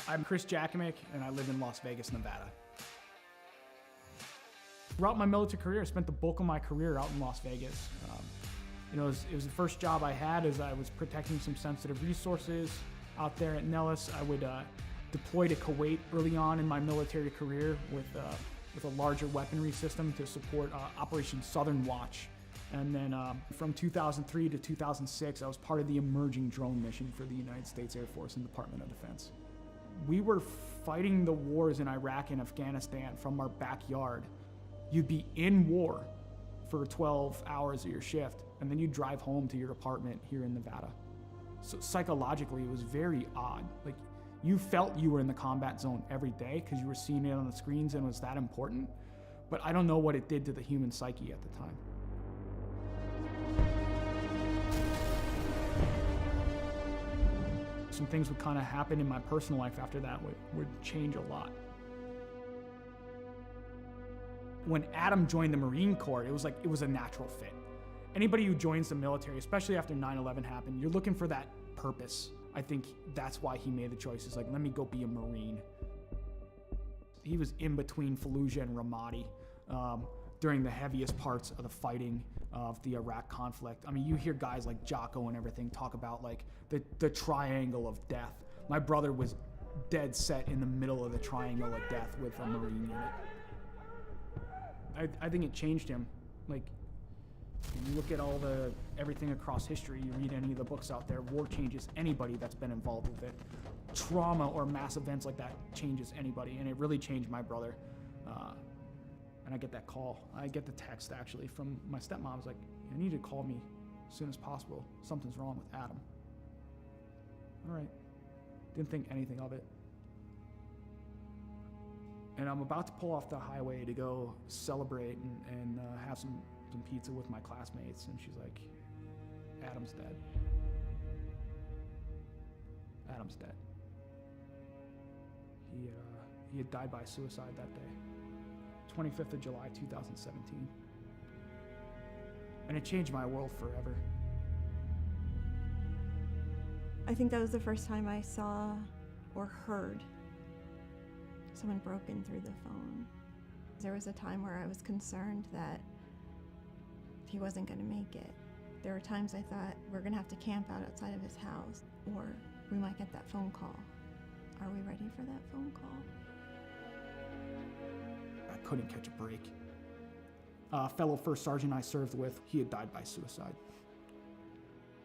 I'm Chris Jackimick, and I live in Las Vegas, Nevada. Throughout my military career, I spent the bulk of my career out in Las Vegas. It was the first job I had as I was protecting some sensitive resources out there at Nellis. I would deploy to Kuwait early on in my military career with a larger weaponry system to support Operation Southern Watch. And then from 2003 to 2006, I was part of the emerging drone mission for the United States Air Force and Department of Defense. We were fighting the wars in Iraq and Afghanistan from our backyard. You'd be in war for 12 hours of your shift, and then you'd drive home to your apartment here in Nevada. So psychologically, it was very odd. Like, you felt you were in the combat zone every day because you were seeing it on the screens and it was that important, but I don't know what it did to the human psyche at the time. Some things would kind of happen in my personal life after that would change a lot. When Adam joined the Marine Corps, it was a natural fit. Anybody who joins the military, especially after 9/11 happened, you're looking for that purpose. I think that's why he made the choice. It's like, let me go be a Marine. He was in between Fallujah and Ramadi during the heaviest parts of the fighting of the Iraq conflict. I mean, you hear guys like Jocko and everything talk about like the triangle of death. My brother was dead set in the middle of the triangle of death with a Marine unit. I think it changed him. Like, you look at everything across history, you read any of the books out there, war changes anybody that's been involved with it. Trauma or mass events like that changes anybody, and it really changed my brother. And I get that call. I get the text, actually, from my stepmom. It's like, I need you to call me as soon as possible. Something's wrong with Adam. All right. Didn't think anything of it. And I'm about to pull off the highway to go celebrate and have some pizza with my classmates. And she's like, Adam's dead. Adam's dead. He had died by suicide that day. 25th of July, 2017. And it changed my world forever. I think that was the first time I saw or heard someone broken through the phone. There was a time where I was concerned that he wasn't going to make it. There were times I thought, we're going to have to camp out outside of his house, or we might get that phone call. Are we ready for that phone call? I couldn't catch a break. A fellow first sergeant I served with, he had died by suicide.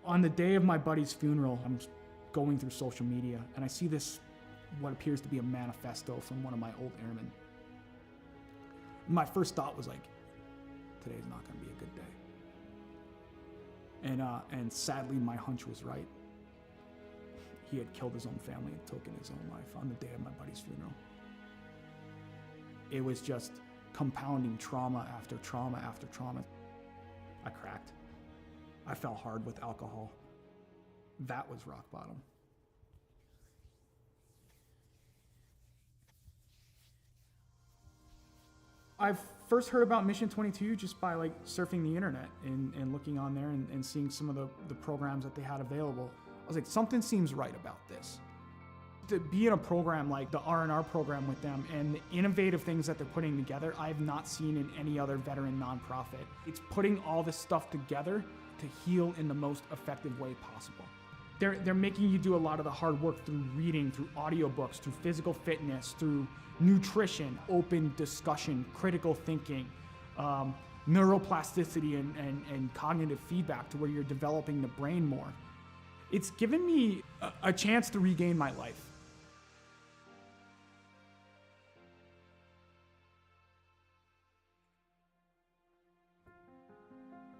On the day of my buddy's funeral, I'm going through social media, and I see this, what appears to be a manifesto from one of my old airmen. My first thought was like, today's not going to be a good day. And sadly, my hunch was right. He had killed his own family and taken his own life on the day of my buddy's funeral. It was just compounding trauma after trauma after trauma. I cracked. I fell hard with alcohol. That was rock bottom. I first heard about Mission 22 just by like surfing the internet and looking on there and seeing some of the programs that they had available. I was like, something seems right about this. To be in a program like the R&R program with them and the innovative things that they're putting together, I have not seen in any other veteran nonprofit. It's putting all this stuff together to heal in the most effective way possible. They're making you do a lot of the hard work through reading, through audiobooks, through physical fitness, through nutrition, open discussion, critical thinking, neuroplasticity and cognitive feedback to where you're developing the brain more. It's given me a chance to regain my life.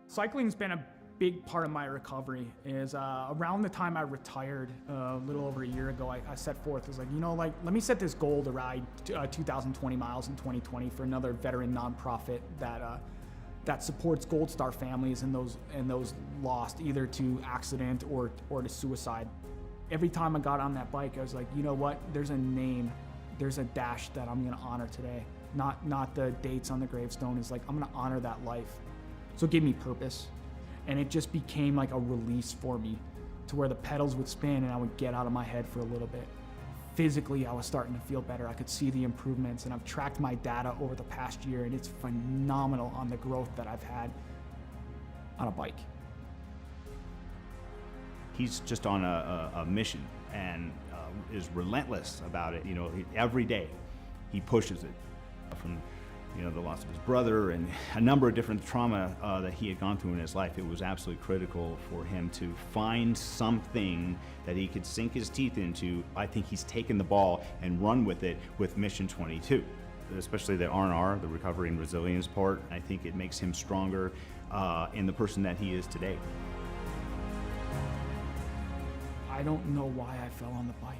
Cycling's been a big part of my recovery. Is around the time I retired, a little over a year ago, I set forth, as like, let me set this goal to ride 2,020 miles in 2020 for another veteran nonprofit that supports Gold Star families and those lost either to accident or to suicide. Every time I got on that bike, I was like, you know what? There's a name, there's a dash that I'm gonna honor today. Not the dates on the gravestone. It's like, I'm gonna honor that life. So it gave me purpose. And it just became like a release for me to where the pedals would spin and I would get out of my head for a little bit. physically I was starting to feel better. I could see the improvements, and I've tracked my data over the past year, and it's phenomenal on the growth that I've had on a bike. He's just on a mission and is relentless about it. You know, every day he pushes it. From the loss of his brother and a number of different trauma that he had gone through in his life, it was absolutely critical for him to find something that he could sink his teeth into. I think he's taken the ball and run with it with Mission 22, especially the R&R, the recovery and resilience part. I think it makes him stronger in the person that he is today. I don't know why I fell on the bike.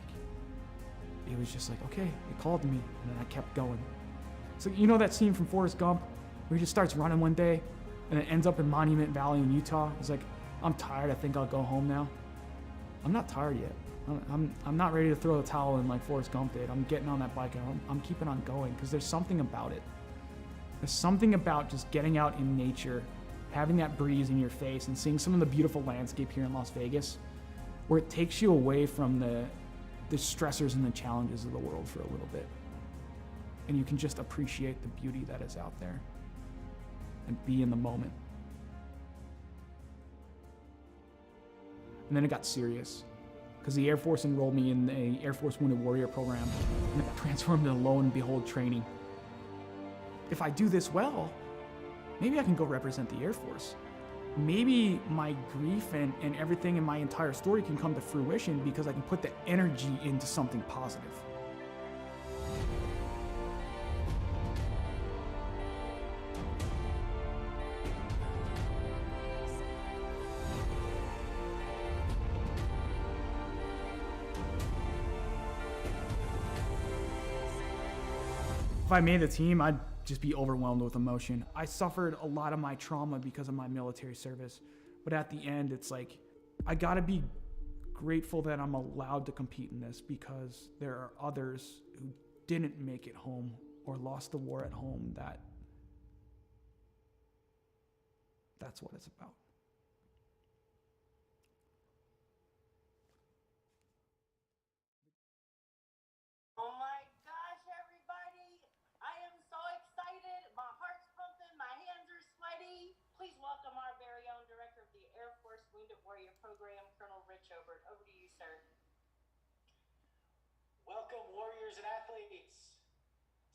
It was just like, okay, it called to me, and then I kept going. So you know that scene from Forrest Gump where he just starts running one day and it ends up in Monument Valley in Utah? He's like, I'm tired, I think I'll go home now. I'm not tired yet. I'm not ready to throw the towel in like Forrest Gump did. I'm getting on that bike and I'm keeping on going because there's something about it. There's something about just getting out in nature, having that breeze in your face and seeing some of the beautiful landscape here in Las Vegas where it takes you away from the stressors and the challenges of the world for a little bit. And you can just appreciate the beauty that is out there and be in the moment. And then it got serious because the Air Force enrolled me in the Air Force Wounded Warrior program and it got transformed into Lo and Behold training. If I do this well, maybe I can go represent the Air Force. Maybe my grief and everything in my entire story can come to fruition because I can put the energy into something positive. If I made the team, I'd just be overwhelmed with emotion. I suffered a lot of my trauma because of my military service. But at the end, it's like, I gotta be grateful that I'm allowed to compete in this because there are others who didn't make it home or lost the war at home that's what it's about. Oh my gosh, everybody. I am so excited. My heart's pumping. My hands are sweaty. Please welcome our very own director of the Air Force Wounded Warrior Program, Colonel Rich Obert. Over to you, sir. Welcome, warriors and athletes.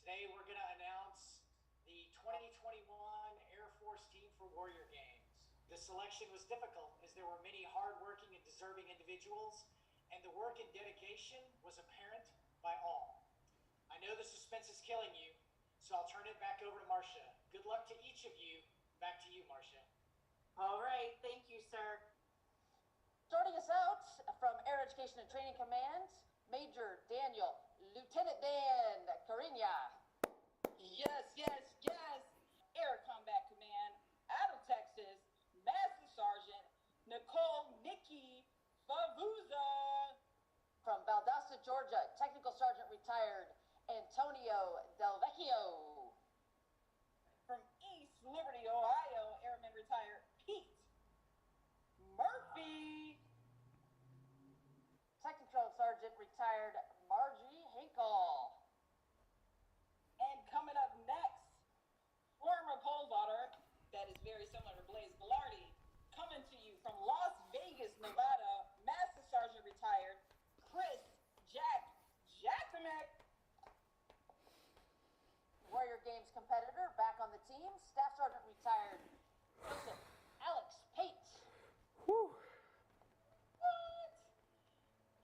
Today we're going to announce the 2021 Air Force Team for Warrior Games. The selection was difficult as there were many hardworking and deserving individuals, and the work and dedication was apparent by all. I know the suspense is killing you, so I'll turn it back over to Marcia. Good luck to each of you. Back to you, Marcia. All right, thank you, sir. Starting us out from Air Education and Training Command, Major Daniel, Lieutenant Dan Cariña. Yes, yes, yes. Air Combat Command, out of Texas, Master Sergeant Nicole Nikki Favuza. From Valdosta, Georgia, Technical Sergeant retired Antonio Del Vecchio. From East Liberty, Ohio, Airman retired Pete Murphy. Technical Sergeant retired Margie Hinkle. And coming up next, former pole vaulter, that is very similar to Blaze Velarde, coming to you from Las Vegas, Nevada, Master Sergeant retired Chris Jacksomek. Warrior Games competitor back on the team, Staff Sergeant retired Joseph Alex Pate. Whew. What?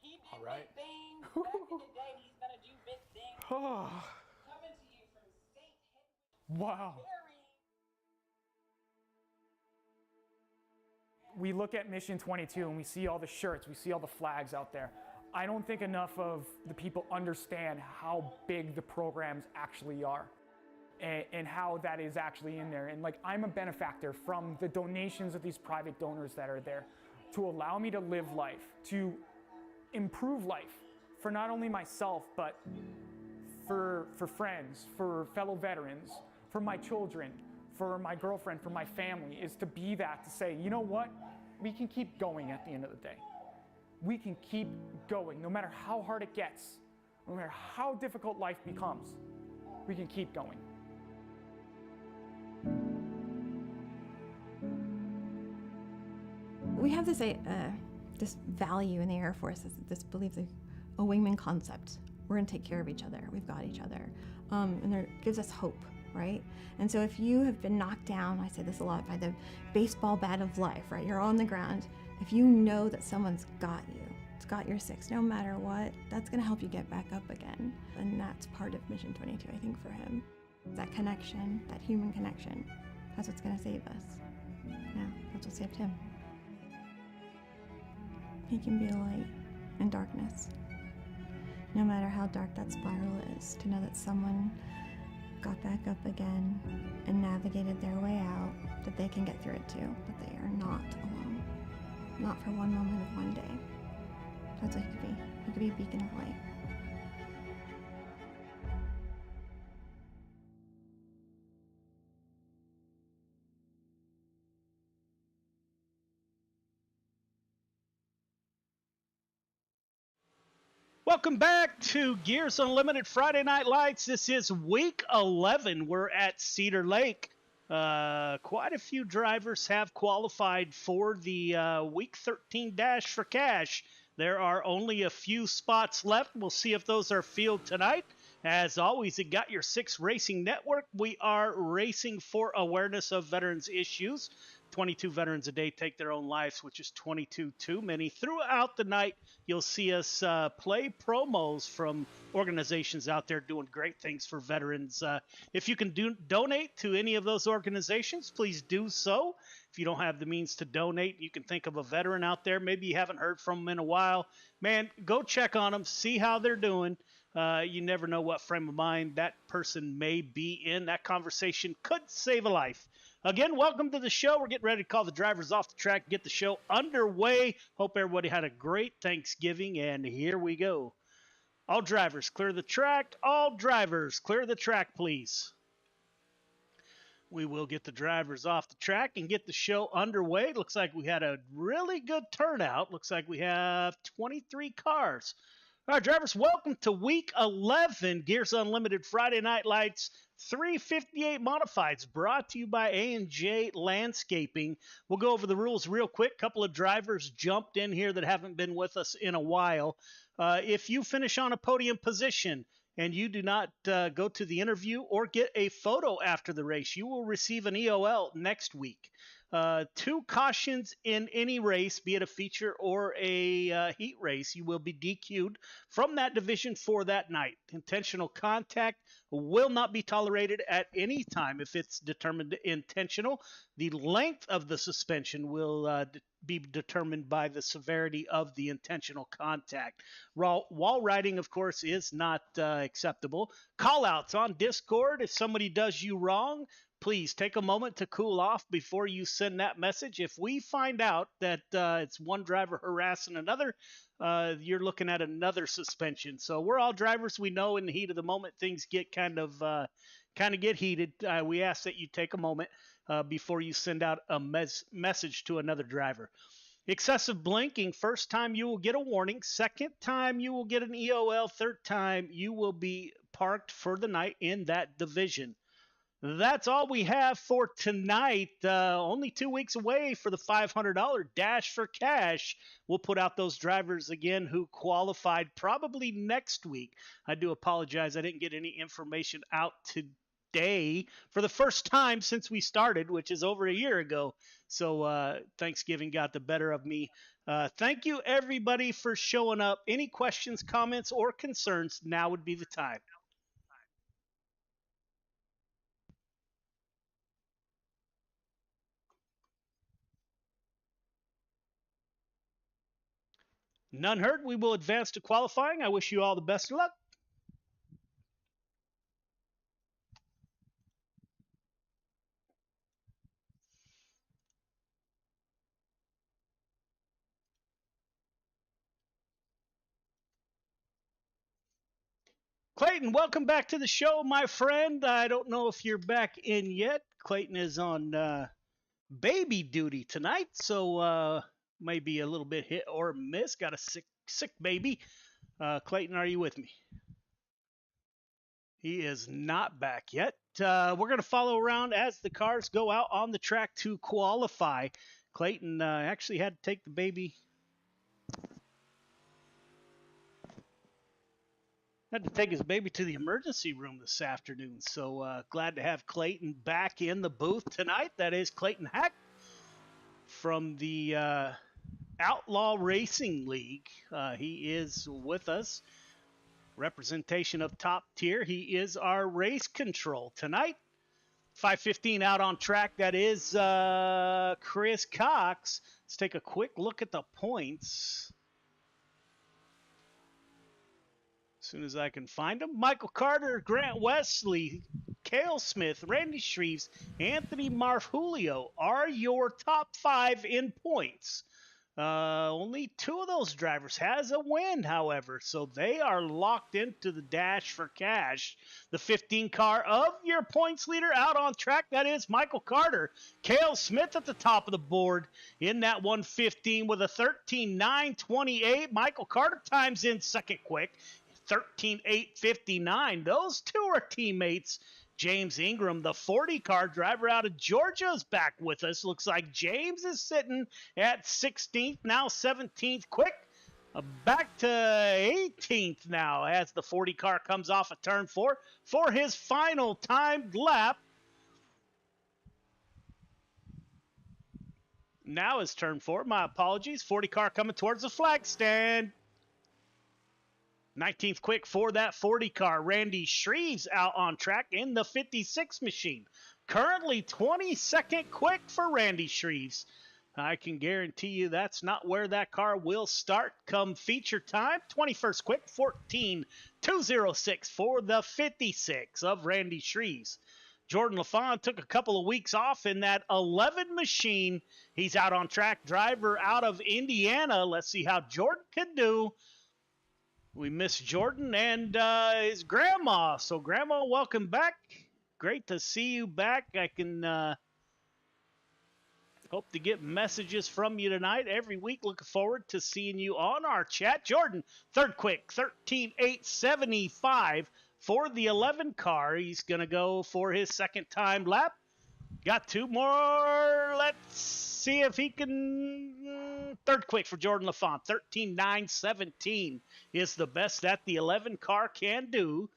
He did All right. big things. Back in the day, he's going to do big things. Coming to you from St. Henry. Wow. We look at Mission 22 and we see all the shirts, we see all the flags out there. I don't think enough of the people understand how big the programs actually are and how that is actually in there. And like, I'm a benefactor from the donations of these private donors that are there to allow me to live life, to improve life for not only myself, but for friends, for fellow veterans, for my children, for my girlfriend, for my family, is to be that, to say, you know what? We can keep going at the end of the day. We can keep going no matter how hard it gets. No matter how difficult life becomes, we can keep going. We have this value in the Air Force, this belief, a wingman concept. We're going to take care of each other. We've got each other. And it gives us hope, right? And so if you have been knocked down, I say this a lot, by the baseball bat of life, right? You're on the ground. If you know that someone's got you, it's got your six, no matter what, that's going to help you get back up again. And that's part of Mission 22, I think, for him. That connection, that human connection, that's what's going to save us. Yeah, that's what saved him. He can be a light in darkness. No matter how dark that spiral is, to know that someone got back up again and navigated their way out, that they can get through it too, that they are not alone. Not for one moment of one day. That's what he could be. He could be a beacon of light. Welcome back to Gears Unlimited Friday Night Lights. This is week 11. We're at Cedar Lake. Quite a few drivers have qualified for the week 13 Dash for Cash. There are only a few spots left. We'll see if those are filled tonight. As always, at Got Your Six Racing Network, we are racing for awareness of veterans issues. 22 veterans a day take their own lives, which is 22 too many. Throughout the night, you'll see us play promos from organizations out there doing great things for veterans. If you can donate to any of those organizations, please do so. If you don't have the means to donate, you can think of a veteran out there. Maybe you haven't heard from them in a while. Man, go check on them, see how they're doing. You never know what frame of mind that person may be in. That conversation could save a life. Again, welcome to the show. We're getting ready to call the drivers off the track, get the show underway. Hope everybody had a great Thanksgiving, and here we go. All drivers, clear the track. All drivers, clear the track, please. We will get the drivers off the track and get the show underway. Looks like we had a really good turnout. Looks like we have 23 cars. All right, drivers, welcome to week 11, Gears Unlimited Friday Night Lights 358 Modifieds, brought to you by A&J Landscaping. We'll go over the rules real quick. Couple of drivers jumped in here that haven't been with us in a while. If you finish on a podium position and you do not go to the interview or get a photo after the race, you will receive an EOL next week. 2 cautions in any race, be it a feature or a heat race, you will be DQ'd from that division for that night. Intentional contact will not be tolerated at any time if it's determined intentional. The length of the suspension will be determined by the severity of the intentional contact. Wall riding, of course, is not acceptable. Call-outs on Discord. If somebody does you wrong, please take a moment to cool off before you send that message. If we find out that it's one driver harassing another, you're looking at another suspension. So we're all drivers. We know in the heat of the moment things get kind of get heated. We ask that you take a moment before you send out a message to another driver. Excessive blinking, first time you will get a warning. Second time you will get an EOL. Third time you will be parked for the night in that division. That's all we have for tonight. Only 2 weeks away for the $500 Dash for Cash. We'll put out those drivers again who qualified probably next week. I do apologize. I didn't get any information out today for the first time since we started, which is over a year ago. So Thanksgiving got the better of me. Thank you, everybody, for showing up. Any questions, comments, or concerns, now would be the time. None heard. We will advance to qualifying. I wish you all the best of luck. Clayton, welcome back to the show, my friend. I don't know if you're back in yet. Clayton is on baby duty tonight, so maybe a little bit hit or miss. Got a sick baby. Clayton, are you with me? He is not back yet. We're going to follow around as the cars go out on the track to qualify. Clayton actually had to take the baby. Had to take his baby to the emergency room this afternoon. So glad to have Clayton back in the booth tonight. That is Clayton Hack from the Outlaw Racing League. He is with us. Representation of top tier. He is our race control tonight. 5:15 out on track. That is Chris Cox. Let's take a quick look at the points. As soon as I can find them. Michael Carter, Grant Wesley, Cale Smith, Randy Shreves, Anthony Marfulio are your top 5 in points. Only 2 of those drivers has a win, however, so they are locked into the dash for cash. The 15 car of your points leader out on track, that is Michael Carter. Cale Smith at the top of the board in that 115 with a 13.928. Michael Carter times in second quick, 13.859. Those 2 are teammates. James Ingram, the 40-car driver out of Georgia, is back with us. Looks like James is sitting at 16th, now 17th. Quick, back to 18th now as the 40-car comes off of turn 4 for his final timed lap. Now is turn 4. My apologies. 40-car coming towards the flag stand. 19th quick for that 40 car. Randy Shreves out on track in the 56 machine. Currently 22nd quick for Randy Shreves. I can guarantee you that's not where that car will start come feature time. 21st quick, 14.206 for the 56 of Randy Shreves. Jordan LaFon took a couple of weeks off in that 11 machine. He's out on track. Driver out of Indiana. Let's see how Jordan can do. We miss Jordan and his grandma. So, Grandma, welcome back. Great to see you back. I can hope to get messages from you tonight. Every week, looking forward to seeing you on our chat. Jordan, third quick, 13.875 for the 11 car. He's going to go for his second time lap. Got 2 more. Let's see if he can. Third quick for Jordan LaFon. 13.917 is the best that the 11 car can do.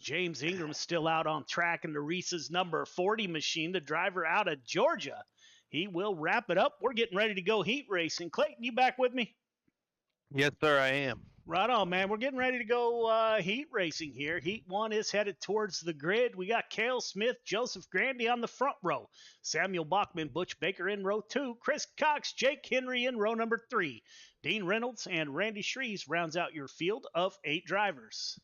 James Ingram still out on track in the Reese's number 40 machine, the driver out of Georgia. He will wrap it up. We're getting ready to go heat racing. Clayton, you back with me? Yes, sir, I am. Right on, man. We're getting ready to go heat racing here. Heat 1 is headed towards the grid. We got Cale Smith, Joseph Grandy on the front row. Samuel Bachman, Butch Baker in row 2. Chris Cox, Jake Henry in row number 3. Dean Reynolds and Randy Shreves rounds out your field of 8 drivers.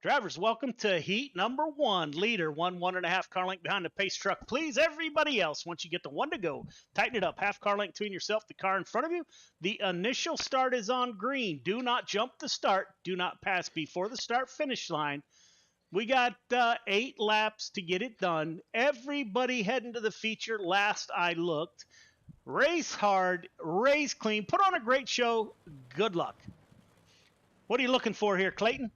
Drivers, welcome to heat number 1. Leader, 1.5 car length behind the pace truck. Please, everybody else, once you get the 1 to go, tighten it up. Half car length between yourself, the car in front of you. The initial start is on green. Do not jump the start. Do not pass before the start finish line. We got 8 laps to get it done. Everybody heading to the feature last I looked. Race hard, race clean, put on a great show. Good luck. What are you looking for here, Clayton?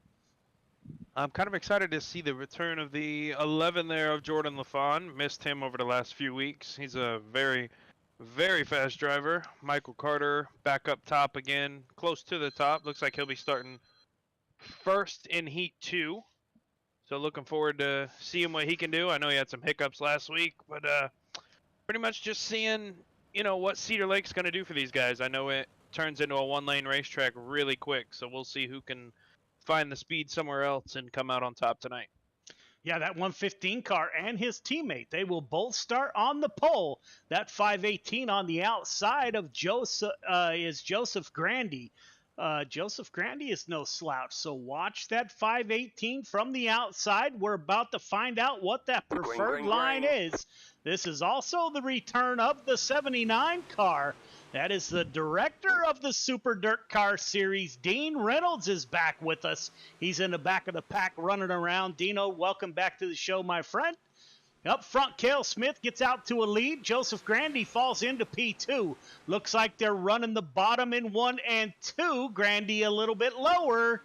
I'm kind of excited to see the return of the 11 there of Jordan LaFon. Missed him over the last few weeks. He's a very, very fast driver. Michael Carter back up top again, close to the top. Looks like he'll be starting first in Heat 2. So looking forward to seeing what he can do. I know he had some hiccups last week, but pretty much just seeing, what Cedar Lake's going to do for these guys. I know it turns into a 1-lane racetrack really quick, so we'll see who can find the speed somewhere else and come out on top tonight. Yeah, that 115 car and his teammate, they will both start on the pole. That 518 on the outside of Joseph is Joseph Grandy. Joseph Grandy is no slouch, so watch that 518 from the outside. We're about to find out what that preferred line is. This is also the return of the 79 car. That is the director of the Super Dirt Car Series. Dean Reynolds is back with us. He's in the back of the pack running around. Dino, welcome back to the show, my friend. Up front, Cale Smith gets out to a lead. Joseph Grandy falls into P2. Looks like they're running the bottom in 1 and 2. Grandy a little bit lower.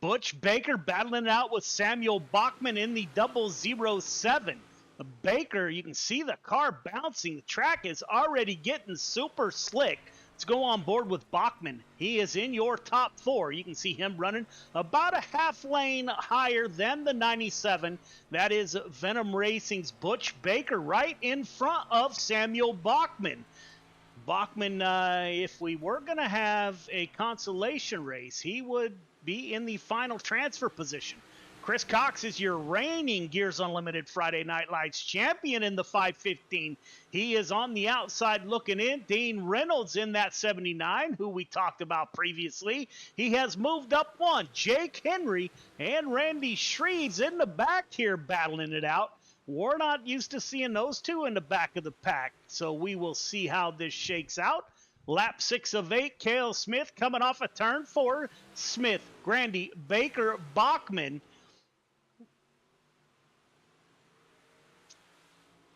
Butch Baker battling it out with Samuel Bachman in the 007. Baker, you can see the car bouncing. The track is already getting super slick. Let's go on board with Bachman. He is in your top 4. You can see him running about a half lane higher than the 97. That is Venom Racing's Butch Baker right in front of Samuel Bachman. Bachman, if we were going to have a consolation race, he would be in the final transfer position. Chris Cox is your reigning Gears Unlimited Friday Night Lights champion in the 515. He is on the outside looking in. Dean Reynolds in that 79, who we talked about previously. He has moved up one. Jake Henry and Randy Shreves in the back here battling it out. We're not used to seeing those two in the back of the pack, so we will see how this shakes out. Lap 6 of 8, Cale Smith coming off a turn 4. Smith, Grandy, Baker, Bachman.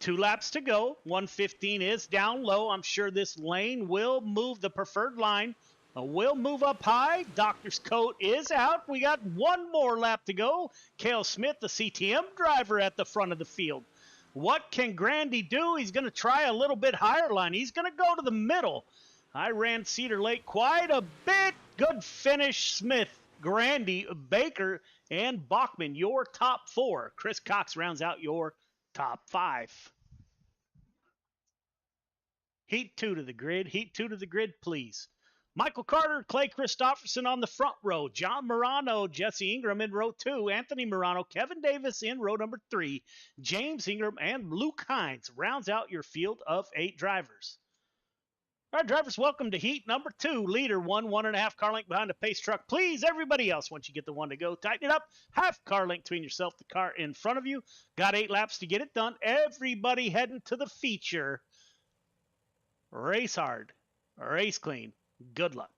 2 laps to go. 115 is down low. I'm sure this lane will move. The preferred line will move up high. Doctor's coat is out. We got 1 more lap to go. Cale Smith, the CTM driver, at the front of the field. What can Grandy do? He's going to try a little bit higher line. He's going to go to the middle. I ran Cedar Lake quite a bit. Good finish, Smith, Grandy, Baker, and Bachman, your top 4. Chris Cox rounds out your top 5. Heat 2 to the grid. Heat 2 to the grid, please. Michael Carter, Clay Christopherson on the front row. John Morano, Jesse Ingram in row 2. Anthony Morano, Kevin Davis in row number 3. James Ingram and Luke Hines rounds out your field of 8 drivers. All right, drivers, welcome to heat number 2. Leader 1.5 car length behind the pace truck. Please, everybody else, once you get the one to go, tighten it up. Half car length between yourself, the car in front of you. Got 8 laps to get it done. Everybody heading to the feature. Race hard. Race clean. Good luck.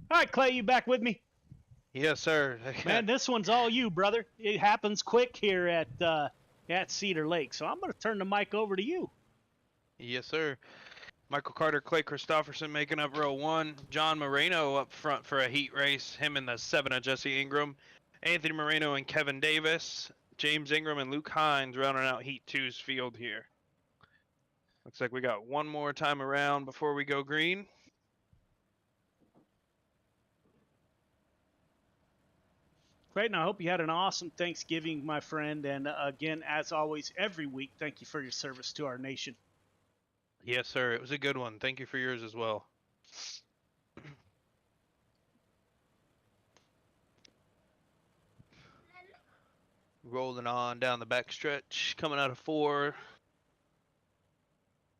All right, Clay, you back with me? Yes, sir. Man, this one's all you, brother. It happens quick here at Cedar Lake, so I'm going to turn the mic over to you. Yes, sir. Michael Carter, Clay Christopherson making up row 1. John Moreno up front for a heat race. Him in the 7 of Jesse Ingram. Anthony Moreno and Kevin Davis. James Ingram and Luke Hines rounding out heat 2's field here. Looks like we got 1 more time around before we go green. Great, and I hope you had an awesome Thanksgiving, my friend. And again, as always, every week, thank you for your service to our nation. Yes, sir. It was a good one. Thank you for yours as well. Rolling on down the back stretch, coming out of 4.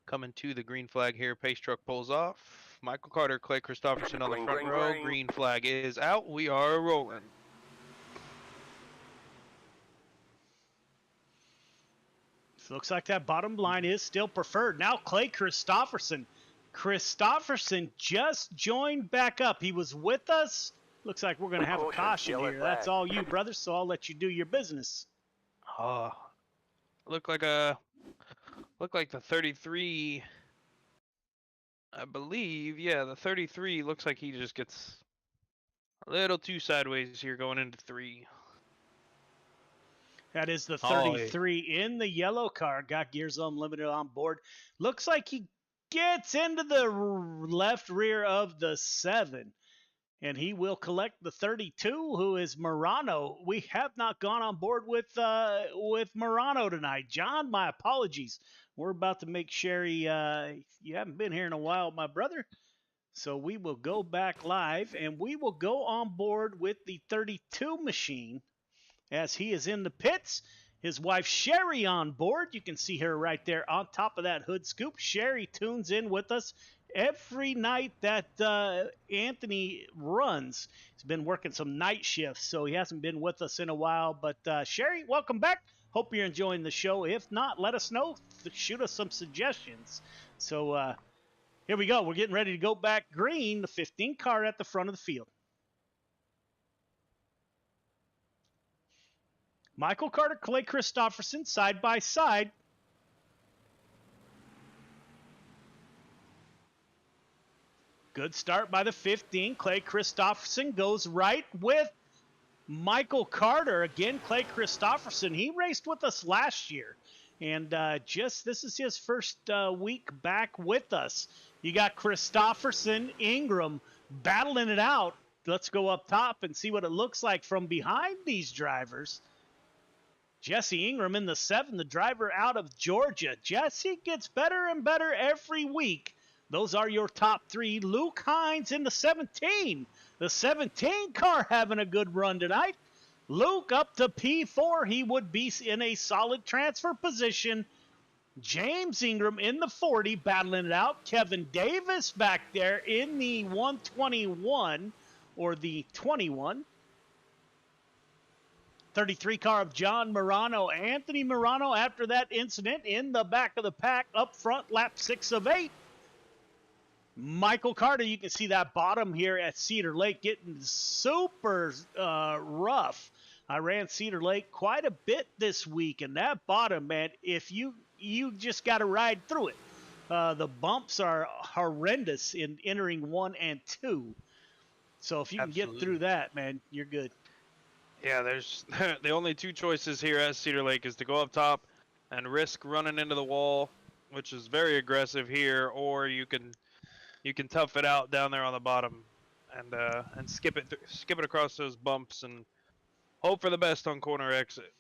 Coming to the green flag here. Pace truck pulls off. Michael Carter, Clay Christopherson on the front row. Green flag is out. We are rolling. Looks like that bottom line is still preferred. Now Clay Christopherson. Christopherson just joined back up. He was with us. Looks like we're going to have a caution here. That's all you, brother, so I'll let you do your business. Look like the 33, I believe. Yeah, the 33 looks like he just gets a little too sideways here going into 3. That is the 33 in the yellow car. Got Gears Unlimited on board. Looks like he gets into the left rear of the 7. And he will collect the 32, who is Morano. We have not gone on board with Morano tonight. John, my apologies. We're about to make Sherry, you haven't been here in a while, my brother. So we will go back live, and we will go on board with the 32 machine as he is in the pits. His wife Sherry on board. You can see her right there on top of that hood scoop. Sherry tunes in with us every night that Anthony runs. He's been working some night shifts, so he hasn't been with us in a while. But Sherry, welcome back. Hope you're enjoying the show. If not, let us know. Shoot us some suggestions. So here we go. We're getting ready to go back green. The 15 car at the front of the field. Michael Carter, Clay Christopherson, side by side. Good start by the 15. Clay Christopherson goes right with Michael Carter. Again, Clay Christopherson, he raced with us last year. And this is his first week back with us. You got Christopherson, Ingram battling it out. Let's go up top and see what it looks like from behind these drivers. Jesse Ingram in the 7, the driver out of Georgia. Jesse gets better and better every week. Those are your top 3. Luke Hines in the 17. The 17 car having a good run tonight. Luke up to P4. He would be in a solid transfer position. James Ingram in the 40 battling it out. Kevin Davis back there in the 121 or the 21. 33 car of John Morano. Anthony Morano, after that incident, in the back of the pack, up front, lap 6 of 8. Michael Carter, you can see that bottom here at Cedar Lake getting super rough. I ran Cedar Lake quite a bit this week, and that bottom, man, if you just got to ride through it. The bumps are horrendous in entering 1 and 2. So if you can get through that, man, you're good. Yeah, there's the only 2 choices here at Cedar Lake is to go up top and risk running into the wall, which is very aggressive here, or you can tough it out down there on the bottom and skip it across those bumps and hope for the best on corner exit.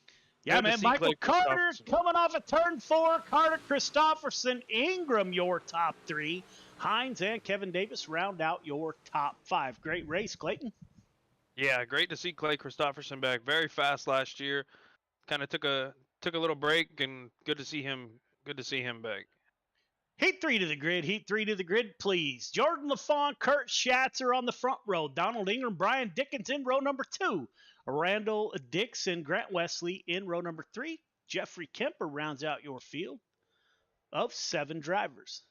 Yeah, man, Michael Carter coming off of turn 4. Carter, Christopherson, Ingram, your top 3. Hines and Kevin Davis round out your top 5. Great race, Clayton. Yeah, great to see Clay Christopherson back. Very fast last year. Kind of took a little break, and good to see him back. Heat 3 to the grid, please. Jordan LaFawn, Kurt Schatzer on the front row. Donald Ingram, Brian Dickens in row number 2. Randall Dixon, Grant Wesley in row number 3. Jeffrey Kemper rounds out your field of 7 drivers.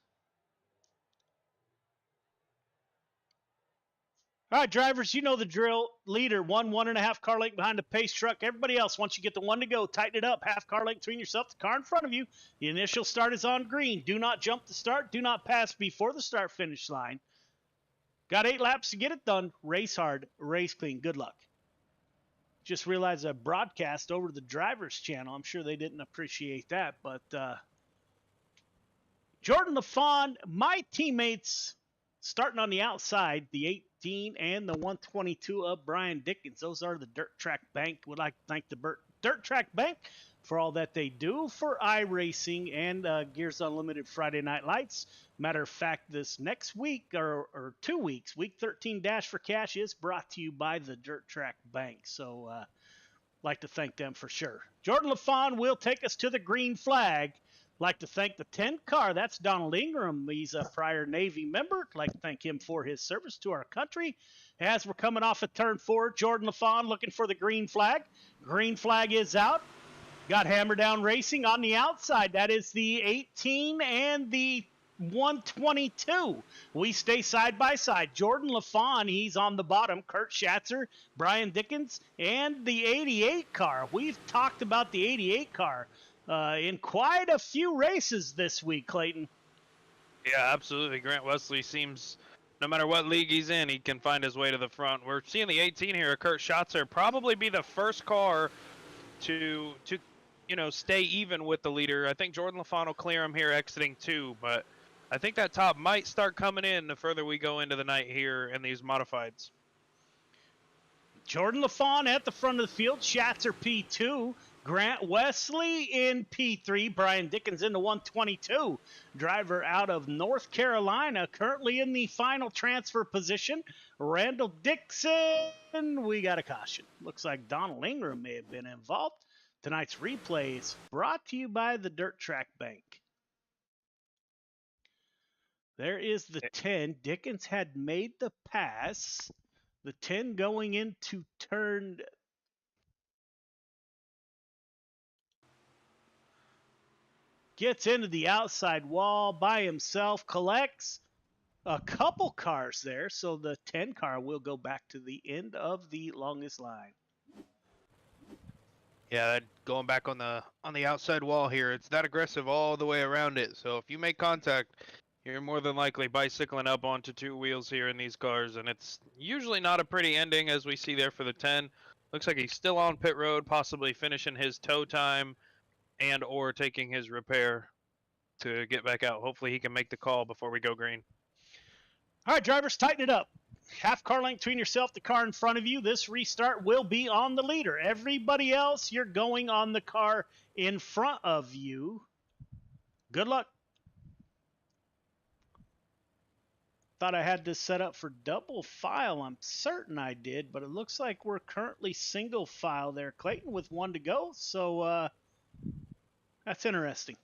All right, drivers, you know the drill. Leader, 1.5 car length behind the pace truck. Everybody else, once you get the 1 to go, tighten it up. Half car length between yourself, the car in front of you. The initial start is on green. Do not jump the start. Do not pass before the start-finish line. Got 8 laps to get it done. Race hard, race clean. Good luck. Just realized I broadcast over to the driver's channel. I'm sure they didn't appreciate that, but Jordan LaFawn, my teammates starting on the outside, the 18 and the 122 of Brian Dickens. Those are the Dirt Track Bank. Would like to thank the Dirt Track Bank for all that they do for iRacing and Gears Unlimited Friday Night Lights. Matter of fact, this next week or 2 weeks, week 13 Dash for Cash is brought to you by the Dirt Track Bank. So like to thank them for sure. Jordan LaFawn will take us to the green flag. Like to thank the 10 car. That's Donald Ingram. He's a prior Navy member. Like to thank him for his service to our country. As we're coming off of turn 4, Jordan LaFawn looking for the green flag. Green flag is out. Got Hammer Down Racing on the outside. That is the 18 and the 122. We stay side by side. Jordan LaFawn, he's on the bottom. Kurt Schatzer, Brian Dickens, and the 88 car. We've talked about the 88 car in quite a few races this week, Clayton. Yeah, absolutely. Grant Wesley seems, no matter what league he's in, he can find his way to the front. We're seeing the 18 here, Kurt Schatzer, probably be the first car to stay even with the leader. I think Jordan LaFawn will clear him here exiting 2, but I think that top might start coming in the further we go into the night here in these modifieds. Jordan LaFawn at the front of the field. Schatzer P2. Grant Wesley in P3. Brian Dickens in the 122. Driver out of North Carolina, currently in the final transfer position. Randall Dixon, we got a caution. Looks like Donald Ingram may have been involved. Tonight's replay is brought to you by the Dirt Track Bank. There is the 10. Dickens had made the pass. The 10 going into turn... Gets into the outside wall by himself, collects a couple cars there, so the 10 car will go back to the end of the longest line. Yeah, going back on the outside wall here, it's that aggressive all the way around it. So if you make contact, You're more than likely bicycling up onto two wheels here in these cars, and it's usually not a pretty ending as we see there for the 10. Looks like he's still on pit road, possibly finishing his tow time and or taking his repair to get back out. Hopefully he can make the call before we go green. All right, drivers, tighten it up. Half car length between yourself, the car in front of you. This restart will be on the leader. Everybody else, you're going on the car in front of you. Good luck. Thought I had this set up for double file. I'm certain I did, but it looks like we're currently single file there, Clayton, with 1 to go. So that's interesting.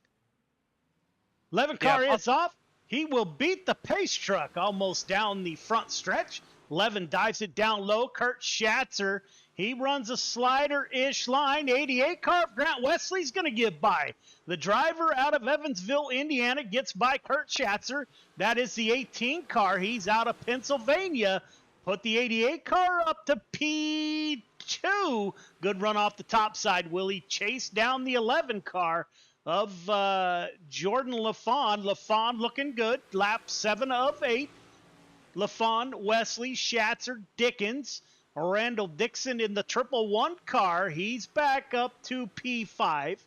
11 car is off. He will beat the pace truck almost down the front stretch. 11 dives it down low. Kurt Schatzer, he runs a slider-ish line. 88 car, Grant Wesley's going to get by. The driver out of Evansville, Indiana, gets by Kurt Schatzer. That is the 18 car. He's out of Pennsylvania. Put the 88 car up to P2. Good run off the top side, Willie. Chase down the 11 car of Jordan LaFawn. LaFawn looking good. Lap 7 of 8. LaFawn, Wesley, Schatzer, Dickens. Randall Dixon in the 111 car. He's back up to P5.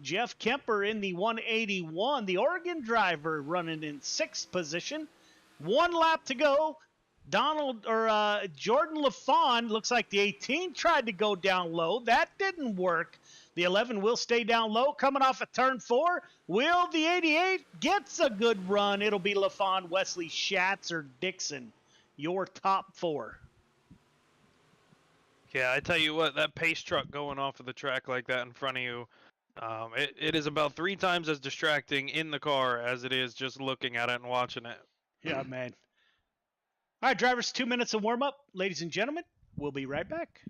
Jeff Kemper in the 181. The Oregon driver running in 6th position. 1 lap to go. Jordan LaFawn, looks like the 18 tried to go down low. That didn't work. The 11 will stay down low. Coming off at turn 4. Will the 88 gets a good run? It'll be LaFawn, Wesley, Schatzer, Dixon. Your top 4. Yeah, I tell you what, that pace truck going off of the track like that in front of you, it is about 3 times as distracting in the car as it is just looking at it and watching it. Yeah, man. All right, drivers, 2 minutes of warm-up. Ladies and gentlemen, we'll be right back.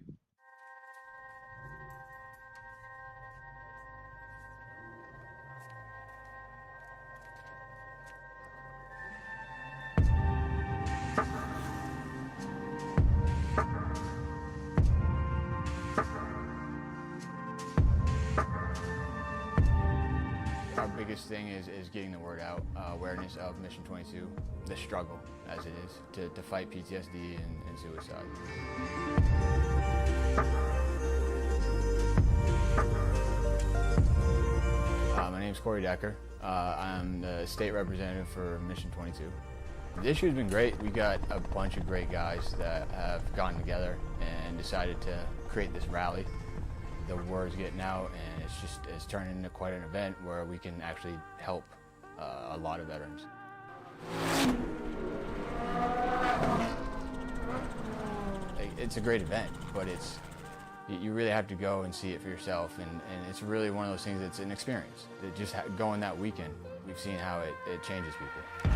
Our biggest thing is getting the word out, awareness of Mission 22, the struggle as it is to fight PTSD and suicide. My name's Corey Decker. I'm the state representative for Mission 22. The issue has been great. We got a bunch of great guys that have gotten together and decided to create this rally. The word's getting out, and it's turned into quite an event where we can actually help a lot of veterans. It's a great event, but you really have to go and see it for yourself, and it's really one of those things that's an experience. Just going that weekend, we've seen how it changes people.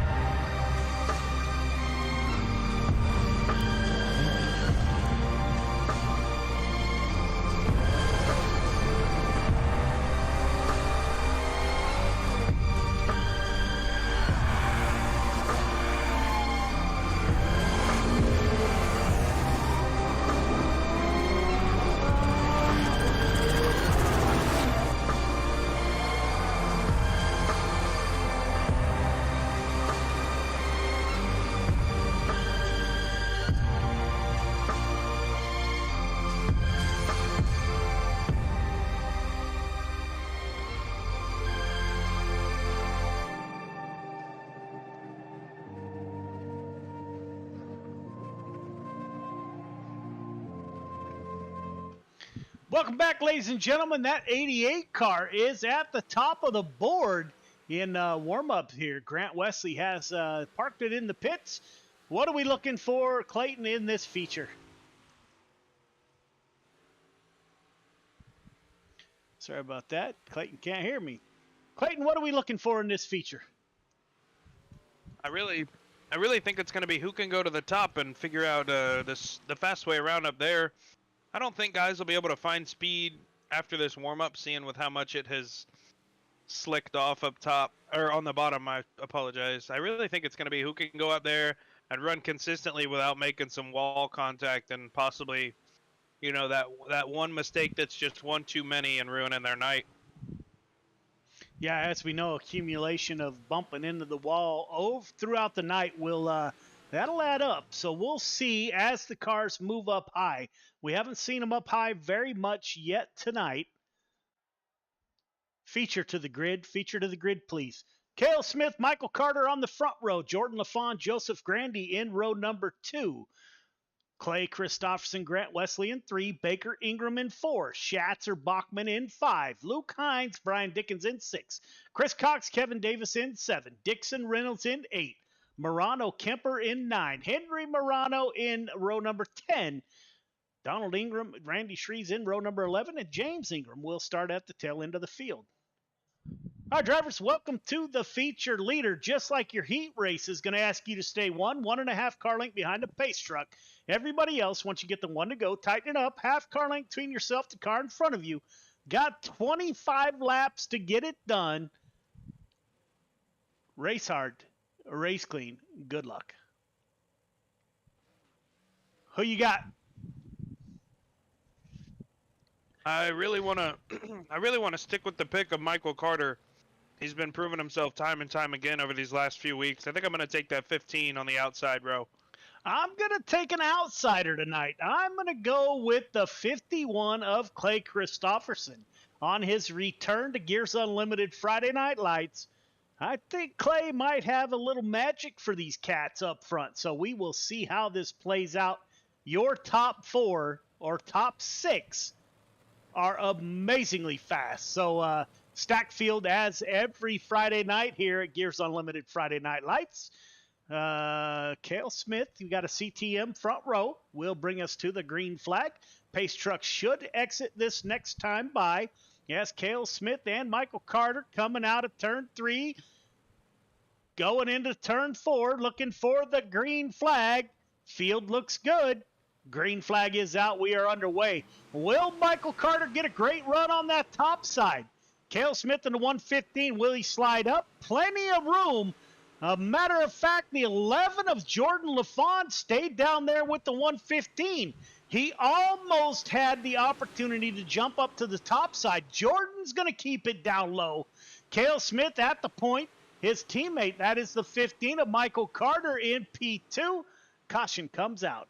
Welcome back, ladies and gentlemen. That 88 car is at the top of the board in warm-up here. Grant Wesley has parked it in the pits. What are we looking for, Clayton, in this feature? Sorry about that. Clayton can't hear me. Clayton, what are we looking for in this feature? I really think it's going to be who can go to the top and figure out the fast way around up there. I don't think guys will be able to find speed after this warm-up, seeing with how much it has slicked off up top, or on the bottom, I apologize. I really think it's going to be who can go up there and run consistently without making some wall contact and possibly, you know, that one mistake that's just one too many and ruining their night. Yeah, as we know, accumulation of bumping into the wall throughout the night will that'll add up. So we'll see as the cars move up high. We haven't seen them up high very much yet tonight. Feature to the grid, please. Cale Smith, Michael Carter on the front row, Jordan LaFawn, Joseph Grandy in row number 2. Clay Christopherson, Grant Wesley in 3, Baker Ingram in 4, Schatzer Bachman in 5, Luke Hines, Brian Dickens in 6, Chris Cox, Kevin Davis in 7, Dixon Reynolds in 8, Morano Kemper in 9, Henry Morano in row number 10, Donald Ingram, Randy Shreves in row number 11, and James Ingram will start at the tail end of the field. All right, drivers, welcome to the feature leader. Just like your heat race is going to ask you to stay 1.5 car length behind the pace truck. Everybody else, once you get the one to go, tighten it up. Half car length between yourself to the car in front of you. Got 25 laps to get it done. Race hard, race clean. Good luck. Who you got? I really want to stick with the pick of Michael Carter. He's been proving himself time and time again over these last few weeks. I think I'm going to take that 15 on the outside row. I'm going to take an outsider tonight. I'm going to go with the 51 of Clay Christopherson. On his return to Gears Unlimited Friday Night Lights, I think Clay might have a little magic for these cats up front. So we will see how this plays out. Your top 4 or top 6 are amazingly fast. So stack field as every Friday night here at Gears Unlimited Friday Night Lights. Cale Smith, you got a CTM front row, will bring us to the green flag. Pace truck should exit this next time by. Yes, Cale Smith and Michael Carter coming out of turn 3, going into turn 4, looking for the green flag. Field looks good. Green flag is out. We are underway. Will Michael Carter get a great run on that top side? Cale Smith in the 115. Will he slide up? Plenty of room. A matter of fact, the 11 of Jordan LaFawn stayed down there with the 115. He almost had the opportunity to jump up to the top side. Jordan's going to keep it down low. Cale Smith at the point. His teammate, that is the 15 of Michael Carter in P2. Caution comes out.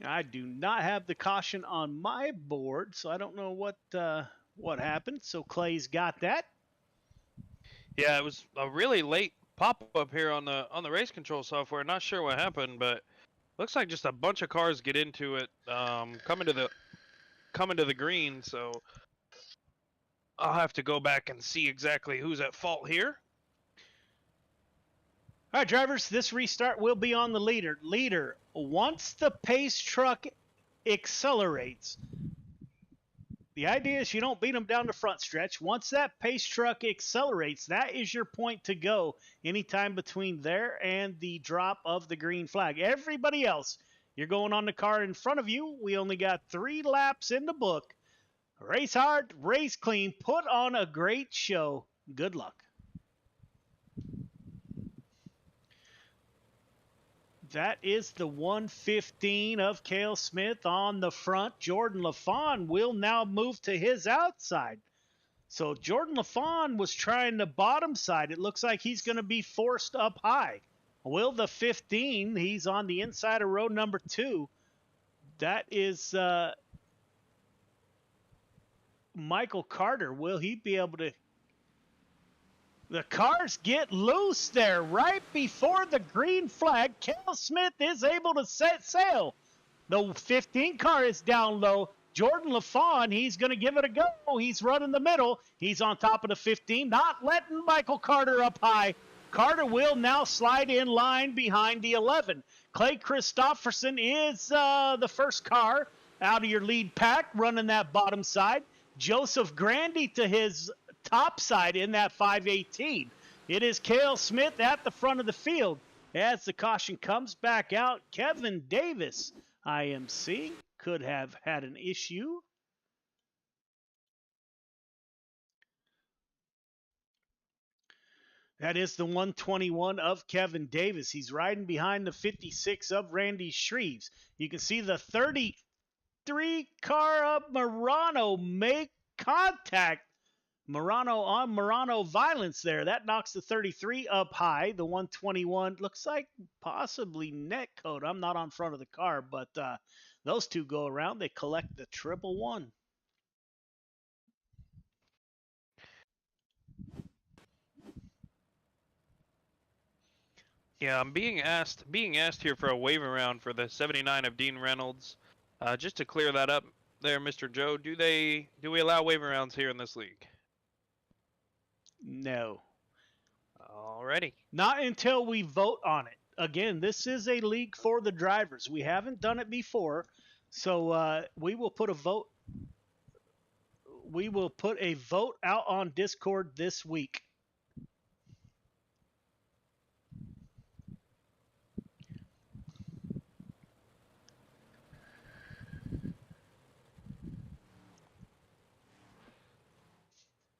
I do not have the caution on my board, so I don't know what happened. So Clay's got that. Yeah, it was a really late pop-up here on the race control software. Not sure what happened, but looks like just a bunch of cars get into it, coming to the green. So I'll have to go back and see exactly who's at fault here. All right, drivers, this restart will be on the leader. Leader, once the pace truck accelerates, the idea is you don't beat them down the front stretch. Once that pace truck accelerates, that is your point to go anytime between there and the drop of the green flag. Everybody else, you're going on the car in front of you. We only got 3 laps in the book. Race hard, race clean, put on a great show. Good luck. That is the 115 of Cale Smith on the front. Jordan LaFawn will now move to his outside. So Jordan LaFawn was trying the bottom side. It looks like he's going to be forced up high. Will the 15, he's on the inside of row number 2. That is Michael Carter. Will he be able to? The cars get loose there right before the green flag. Cale Smith is able to set sail. The 15 car is down low. Jordan LaFawn, he's going to give it a go. He's running the middle. He's on top of the 15, not letting Michael Carter up high. Carter will now slide in line behind the 11. Clay Christopherson is the first car out of your lead pack, running that bottom side. Joseph Grandy to his top side in that 518. It is Cale Smith at the front of the field. As the caution comes back out, Kevin Davis, I am seeing, could have had an issue. That is the 121 of Kevin Davis. He's riding behind the 56 of Randy Shreves. You can see the 30 car up Murano make contact. Murano on Murano violence there. That knocks the 33 up high. The 121 looks like possibly net code. I'm not on front of the car, but those two go around. They collect the 111. Yeah, I'm being asked here for a waiver round for the 79 of Dean Reynolds. Just to clear that up there, Mr. Joe, do we allow waiver rounds here in this league? No. Alrighty. Not until we vote on it. Again, this is a league for the drivers. We haven't done it before, so we will put a vote. We will put a vote out on Discord this week.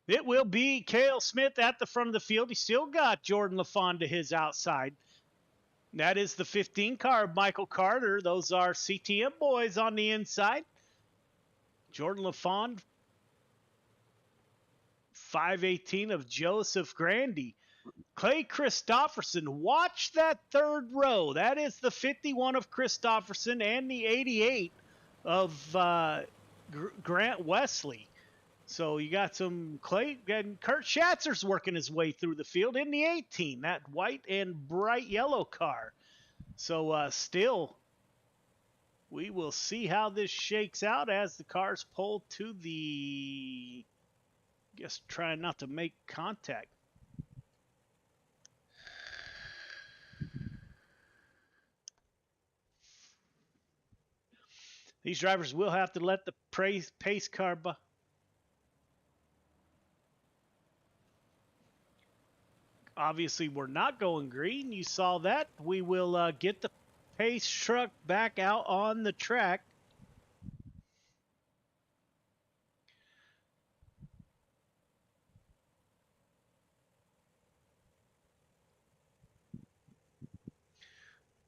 It will be Cale Smith at the front of the field. He still got Jordan LaFond to his outside. That is the 15 car of Michael Carter. Those are CTM boys on the inside. Jordan LaFond, 518 of Joseph Grandy. Clay Christopherson, watch that third row. That is the 51 of Christopherson and the 88 of Grant Wesley. So you got some Clay, and Kurt Schatzer's working his way through the field in the 18, that white and bright yellow car. So still, we will see how this shakes out as the cars pull to the, I guess trying not to make contact. These drivers will have to let the pace car obviously, we're not going green. You saw that. We will get the pace truck back out on the track.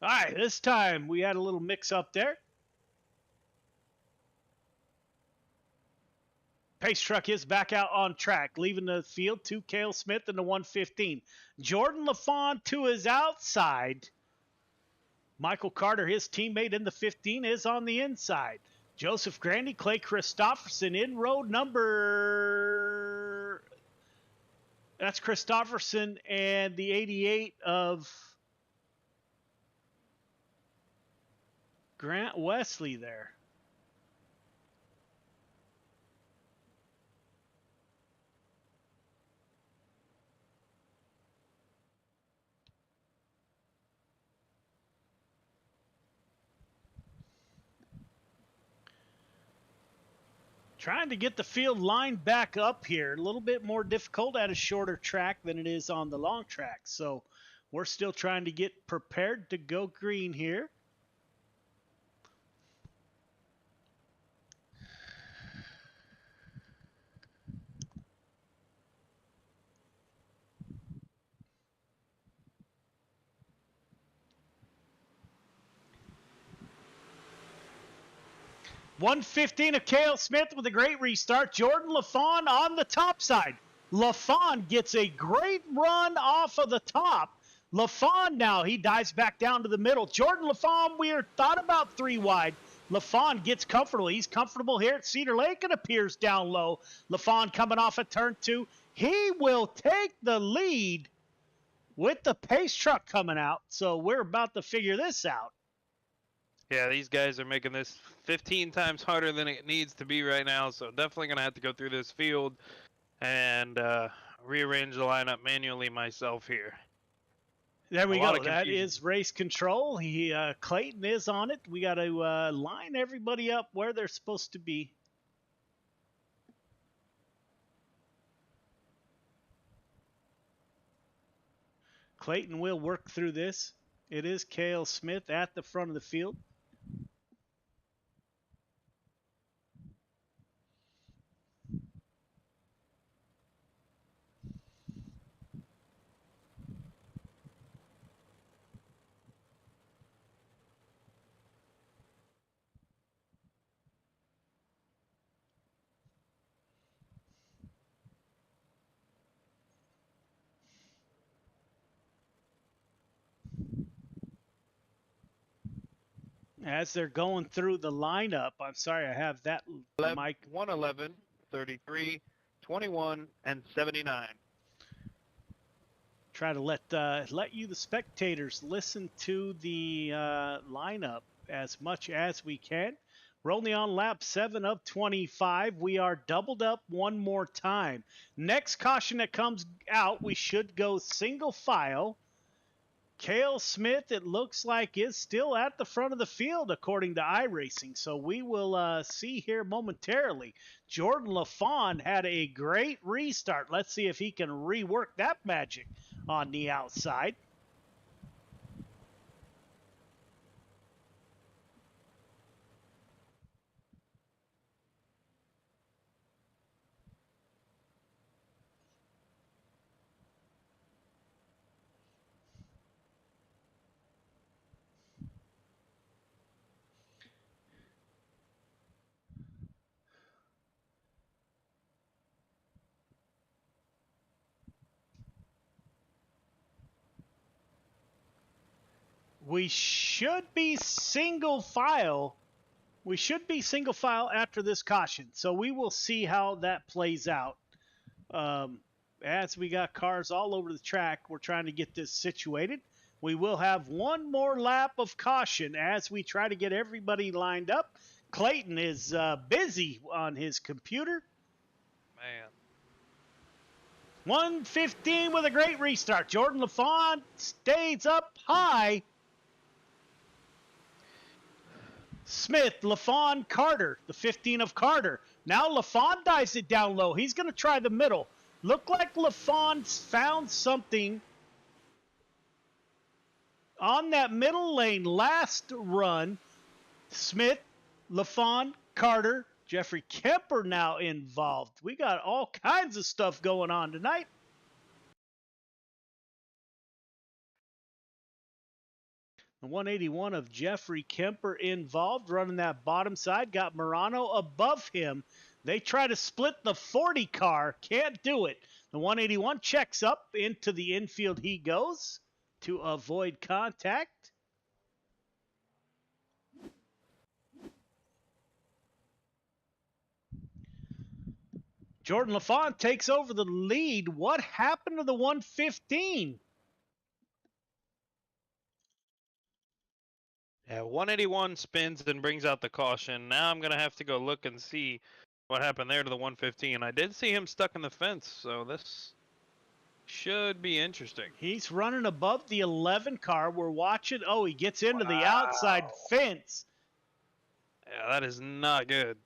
All right, this time we had a little mix up there. Pace truck is back out on track, leaving the field to Cale Smith in the 115. Jordan LaFond to his outside. Michael Carter, his teammate in the 15, is on the inside. Joseph Grandy, Clay Christopherson in road number. That's Christopherson and the 88 of Grant Wesley there. Trying to get the field lined back up here. A little bit more difficult at a shorter track than it is on the long track. So we're still trying to get prepared to go green here. .115 of Cale Smith with a great restart. Jordan LaFond on the top side. LaFond gets a great run off of the top. LaFond now, he dives back down to the middle. Jordan LaFond, we are thought about 3 wide. LaFond gets comfortable. He's comfortable here at Cedar Lake and appears down low. LaFond coming off at turn 2. He will take the lead with the pace truck coming out. So we're about to figure this out. Yeah, these guys are making this 15 times harder than it needs to be right now, so definitely going to have to go through this field and rearrange the lineup manually myself here. There we go. That is race control. Clayton is on it. We got to line everybody up where they're supposed to be. Clayton will work through this. It is Cale Smith at the front of the field. As they're going through the lineup, I'm sorry I have that mic. 111, 33, 21, and 79. Try to let you, the spectators, listen to the lineup as much as we can. We're only on lap 7 of 25. We are doubled up one more time. Next caution that comes out, we should go single file. Cale Smith, it looks like, is still at the front of the field according to iRacing. So we will see here momentarily. Jordan LaFawn had a great restart. Let's see if he can rework that magic on the outside. We should be single file. We should be single file after this caution. So we will see how that plays out. As we got cars all over the track, we're trying to get this situated. We will have one more lap of caution as we try to get everybody lined up. Clayton is busy on his computer. Man. 115 with a great restart. Jordan LaFawn stays up high. Smith, LaFawn, Carter, the 15 of Carter. Now LaFawn dives it down low. He's going to try the middle. Looked like LaFawn found something on that middle lane last run. Smith, LaFawn, Carter, Jeffrey Kemper now involved. We got all kinds of stuff going on tonight. The 181 of Jeffrey Kemper involved, running that bottom side. Got Morano above him. They try to split the 40 car. Can't do it. The 181 checks up. Into the infield he goes to avoid contact. Jordan LaFawn takes over the lead. What happened to the 115? Yeah, 181 spins and brings out the caution. Now I'm going to have to go look and see what happened there to the 115. I did see him stuck in the fence, so this should be interesting. He's running above the 11 car. We're watching. Oh, he gets into the outside fence. Yeah, that is not good.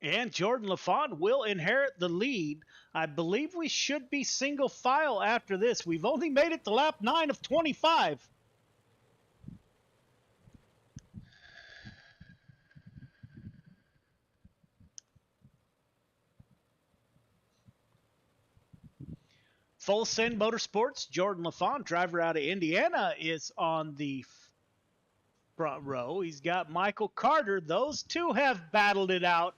And Jordan LaFawn will inherit the lead. I believe we should be single file after this. We've only made it to lap 9 of 25. Full Send Motorsports, Jordan LaFawn, driver out of Indiana, is on the front row. He's got Michael Carter. Those two have battled it out.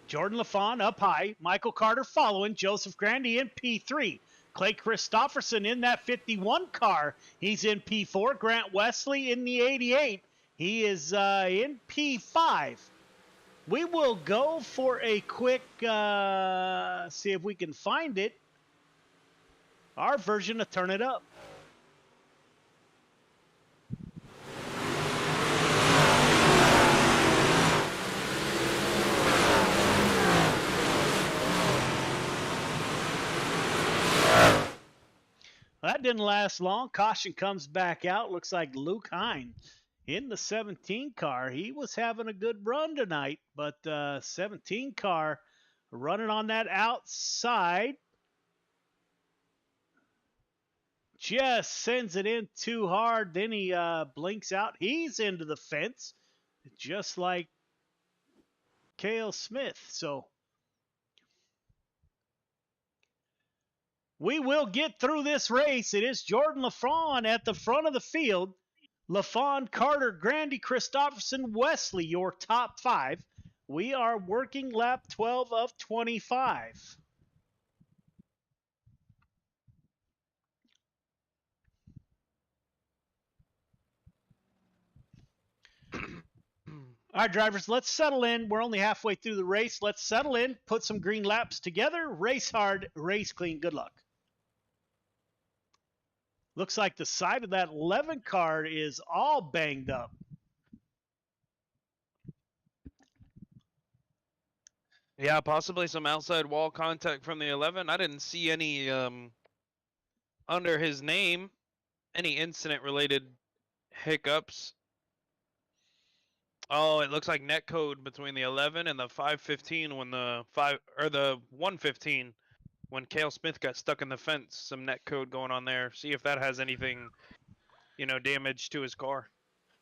Jordan LaFawn up high. Michael Carter following. Joseph Grandy in P3. Clay Christopherson in that 51 car. He's in P4. Grant Wesley in the 88. He is in P5. We will go for a quick, see if we can find it. Our version of Turn It Up. That didn't last long. Caution comes back out. Looks like Luke Hine in the 17 car. He was having a good run tonight, but 17 car running on that outside. Just sends it in too hard. Then he blinks out. He's into the fence, just like Cale Smith. So we will get through this race. It is Jordan LaFawn at the front of the field. LaFawn, Carter, Grandy, Christopherson, Wesley, your top 5. We are working lap 12 of 25. All right, drivers, let's settle in. We're only halfway through the race. Let's settle in, put some green laps together, race hard, race clean. Good luck. Looks like the side of that 11 car is all banged up. Yeah, possibly some outside wall contact from the 11. I didn't see any under his name, any incident-related hiccups. Oh, it looks like net code between the 11 and the 515 when the 115 when Cale Smith got stuck in the fence. Some net code going on there. See if that has anything, damage to his car.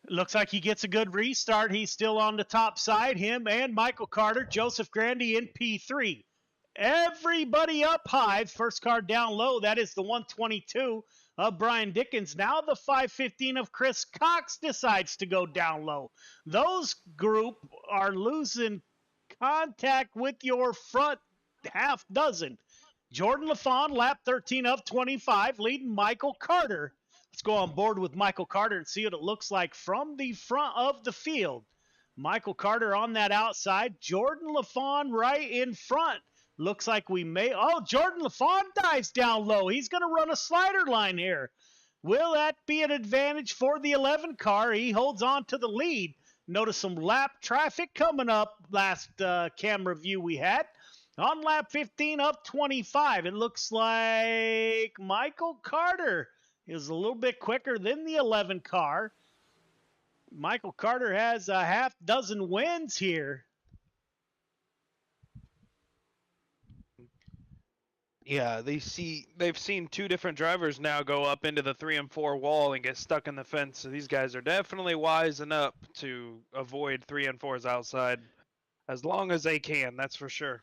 Looks like he gets a good restart. He's still on the top side. Him and Michael Carter, Joseph Grandy in P3. Everybody up high. First car down low. That is the 122 of Brian Dickens. Now the 515 of Chris Cox decides to go down low. Those group are losing contact with your front half dozen. Jordan LaFawn, lap 13 of 25, leading Michael Carter. Let's go on board with Michael Carter and see what it looks like from the front of the field. Michael Carter on that outside. Jordan LaFawn right in front. Looks like we may... Oh, Jordan LaFawn dives down low. He's going to run a slider line here. Will that be an advantage for the 11 car? He holds on to the lead. Notice some lap traffic coming up last camera view we had. On lap 15 of 25, it looks like Michael Carter is a little bit quicker than the 11 car. Michael Carter has a half dozen wins here. Yeah, they've seen two different drivers now go up into the 3 and 4 wall and get stuck in the fence. So these guys are definitely wising up to avoid 3 and 4s outside as long as they can. That's for sure.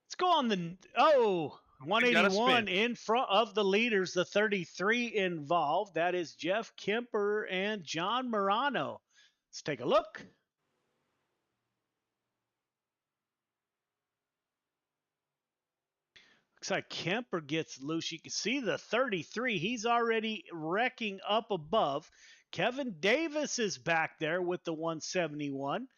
Let's go on the 181 in front of the leaders, the 33 involved. That is Jeff Kemper and John Morano. Let's take a look. Looks like Kemper gets loose. You can see the 33. He's already wrecking up above. Kevin Davis is back there with the 171.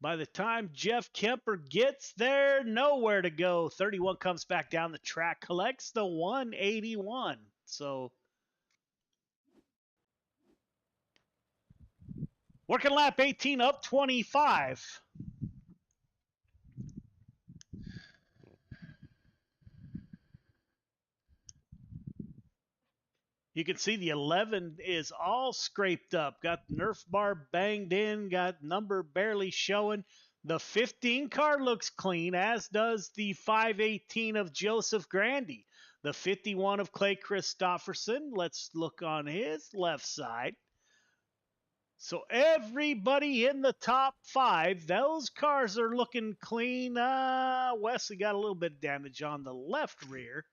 By the time Jeff Kemper gets there, nowhere to go. 31 comes back down the track, collects the 181. So, working lap 18 up 25. You can see the 11 is all scraped up. Got the Nerf bar banged in, got number barely showing. The 15 car looks clean, as does the 518 of Joseph Grandy. The 51 of Clay Christopherson. Let's look on his left side. So everybody in the top 5, those cars are looking clean. Wesley got a little bit of damage on the left rear.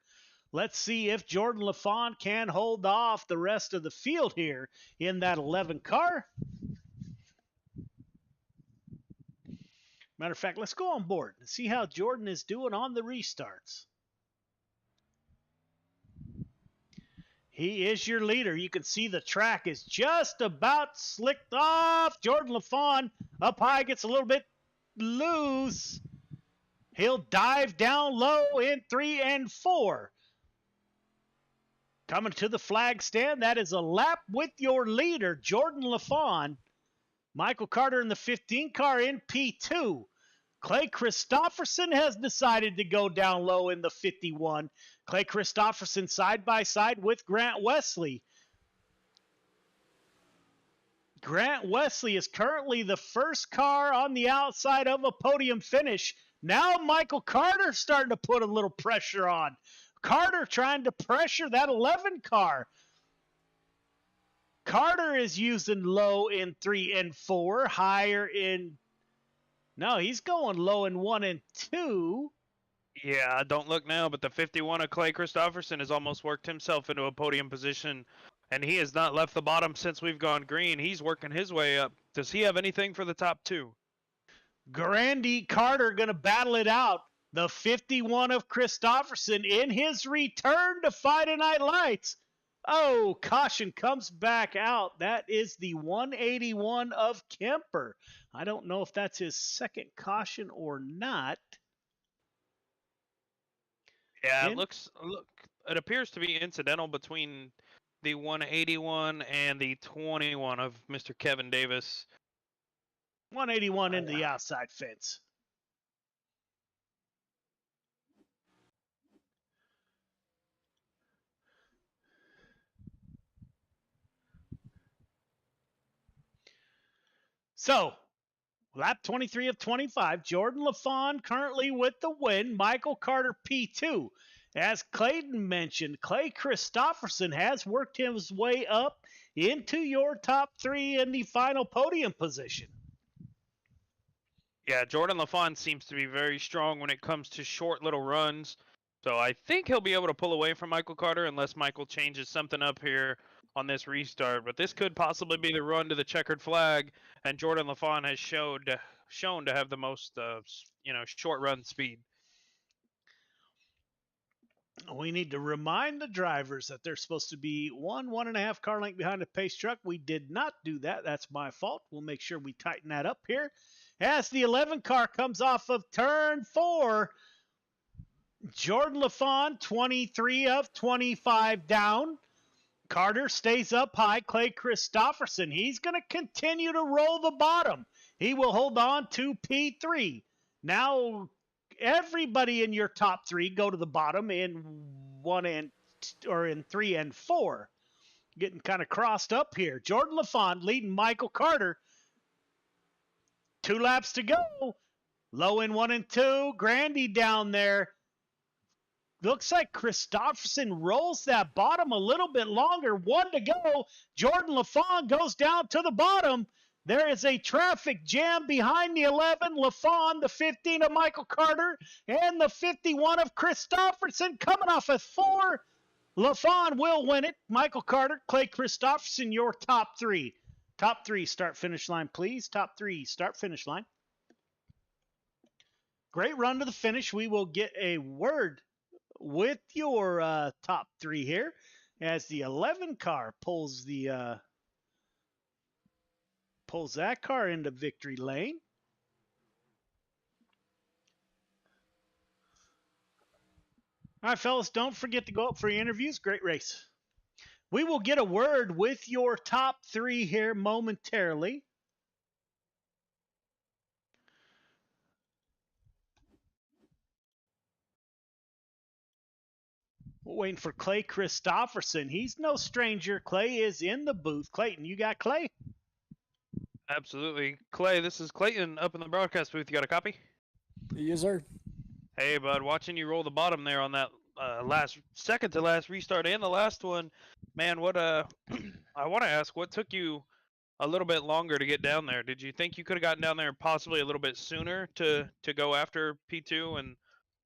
Let's see if Jordan LaFawn can hold off the rest of the field here in that 11 car. Matter of fact, let's go on board and see how Jordan is doing on the restarts. He is your leader. You can see the track is just about slicked off. Jordan LaFawn up high, gets a little bit loose. He'll dive down low in 3 and 4. Coming to the flag stand, that is a lap with your leader, Jordan LaFawn. Michael Carter in the 15 car in P2. Clay Christopherson has decided to go down low in the 51. Clay Christopherson side by side with Grant Wesley. Grant Wesley is currently the first car on the outside of a podium finish. Now Michael Carter starting to put a little pressure on. Carter trying to pressure that 11 car. Carter is using low in 3 and 4, higher in... No, he's going low in 1 and 2. Yeah, don't look now, but the 51 of Clay Christopherson has almost worked himself into a podium position, and he has not left the bottom since we've gone green. He's working his way up. Does he have anything for the top 2? Grandy Carter going to battle it out. The 51 of Christopherson in his return to Friday Night Lights. Oh, caution comes back out. That is the 181 of Kemper. I don't know if that's his second caution or not. Yeah, it appears to be incidental between the 181 and the 21 of Mr. Kevin Davis. 181 into the outside fence. So, lap 23 of 25, Jordan LaFawn currently with the win. Michael Carter P2. As Clayton mentioned, Clay Christopherson has worked his way up into your top three in the final podium position. Yeah, Jordan LaFawn seems to be very strong when it comes to short little runs. So I think he'll be able to pull away from Michael Carter unless Michael changes something up here on this restart. But this could possibly be the run to the checkered flag, and Jordan LaFawn has shown to have the most short run speed. We need to remind the drivers that they're supposed to be 1.5 car length behind the pace truck. We did not do that. That's my fault. We'll make sure we tighten that up here. As the 11 car comes off of turn 4, Jordan LaFawn, 23 of 25 down. Carter stays up high. Clay Christopherson, he's going to continue to roll the bottom. He will hold on to P3. Now, everybody in your top three go to the bottom in 3 and 4. Getting kind of crossed up here. Jordan LaFawn leading Michael Carter. 2 laps to go. Low in 1 and 2. Grandy down there. Looks like Christopherson rolls that bottom a little bit longer. 1 to go. Jordan LaFawn goes down to the bottom. There is a traffic jam behind the 11, LaFawn, the 15 of Michael Carter, and the 51 of Christopherson coming off at 4. LaFawn will win it. Michael Carter, Clay Christopherson, your top three. Top three, start finish line, please. Top three, start finish line. Great run to the finish. We will get a word with your top three here as the 11 car pulls that car into victory lane. All right, fellas, don't forget to go up for your interviews. Great race. We will get a word with your top three here momentarily. We're waiting for Clay Christopherson. He's no stranger. Clay is in the booth. Clayton, you got Clay? Absolutely. Clay, this is Clayton up in the broadcast booth. You got a copy? Yes, sir. Hey, bud, watching you roll the bottom there on that second to last restart and the last one, man, what I want to ask, what took you a little bit longer to get down there? Did you think you could have gotten down there possibly a little bit sooner to go after P2 and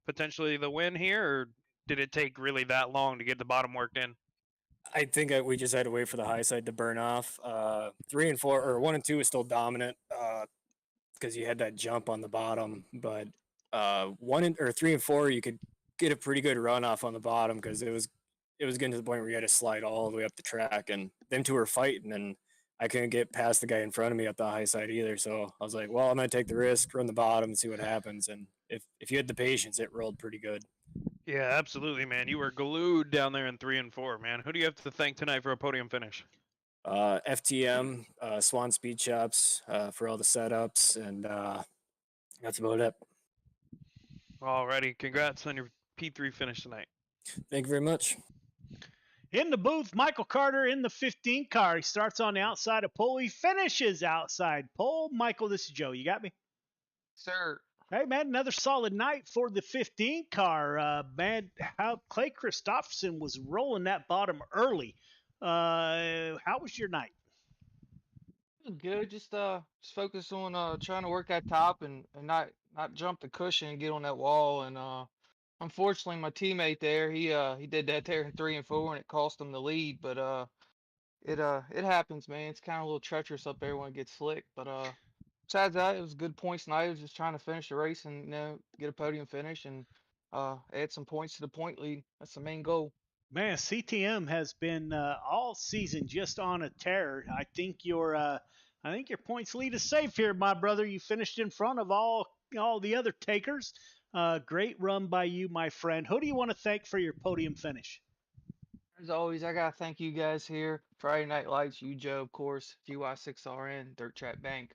potentially the win here, or did it take really that long to get the bottom worked in? I think we just had to wait for the high side to burn off. 3 and 4 or 1 and 2 is still dominant because you had that jump on the bottom, but 3 and 4 you could get a pretty good run off on the bottom because it was getting to the point where you had to slide all the way up the track, and them two were fighting, and I couldn't get past the guy in front of me at the high side either. So I was like, well, I'm gonna take the risk, run the bottom, and see what happens. And if you had the patience, it rolled pretty good. Yeah, absolutely, man. You were glued down there in 3 and 4, man. Who do you have to thank tonight for a podium finish? FTM, Swan Speed Shops for all the setups, and that's about it. Alrighty, congrats on your P3 finish tonight. Thank you very much. In the booth, Michael Carter in the 15 car. He starts on the outside of pole. He finishes outside pole. Michael, this is Joe. You got me? Sir. Hey, man, another solid night for the 15 car. Man, how Clay Christopherson was rolling that bottom early. How was your night? Good. Just focus on trying to work that top and not jump the cushion and get on that wall. And unfortunately, my teammate there, he did that there in 3 and 4, and it cost him the lead. But it happens, man. It's kind of a little treacherous up there when it gets slick. But besides that, it was good points night. I was just trying to finish the race and get a podium finish and add some points to the point lead. That's the main goal. Man, CTM has been all season just on a tear. I think your points lead is safe here, my brother. You finished in front of all the other takers. Great run by you, my friend. Who do you want to thank for your podium finish? As always, I gotta thank you guys here. Friday Night Lights, you Joe, of course, GY6RN, Dirt Track Bank,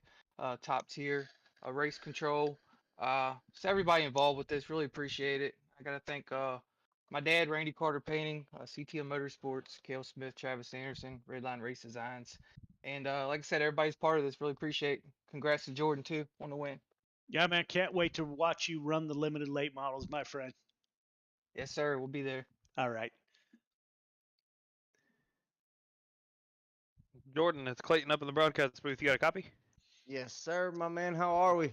top tier, race control. Just everybody involved with this, really appreciate it. I gotta thank my dad, Randy Carter Painting, CTM Motorsports, Kale Smith, Travis Anderson, Redline Race Designs, and like I said, everybody's part of this. Really appreciate. Congrats to Jordan too on the win. Yeah, man, can't wait to watch you run the limited late models, my friend. Yes, sir. We'll be there. All right. Jordan, it's Clayton up in the broadcast booth. You got a copy? Yes, sir, my man. How are we?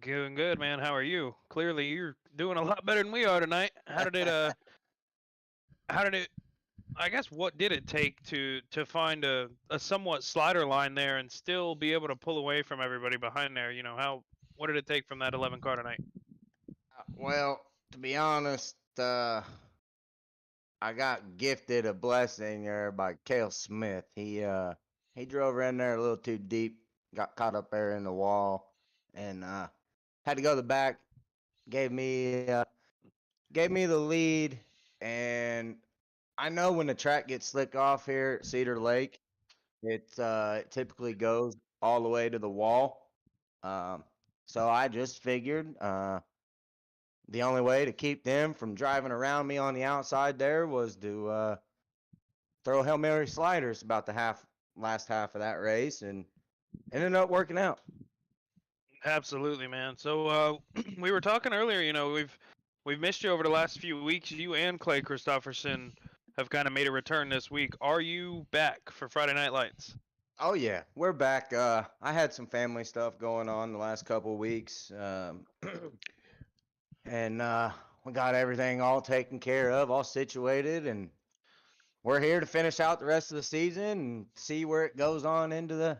Doing good, man. How are you? Clearly, you're doing a lot better than we are tonight. How did it? I guess what did it take to find a somewhat slider line there and still be able to pull away from everybody behind there? You know what did it take from that 11 car tonight? Well, to be honest, I got gifted a blessing there by Cale Smith. He drove in there a little too deep, got caught up there in the wall, and had to go to the back. Gave me the lead, and I know when the track gets slick off here at Cedar Lake, it typically goes all the way to the wall. Um, so I just figured the only way to keep them from driving around me on the outside there was to throw Hail Mary sliders about the last half of that race, and it ended up working out. Absolutely, man. So we were talking earlier. You know, we've missed you over the last few weeks. You and Clay Christopherson have kind of made a return this week. Are you back for Friday Night Lights? Oh yeah, we're back. I had some family stuff going on the last couple of weeks, and we got everything all taken care of, all situated, and we're here to finish out the rest of the season and see where it goes on into the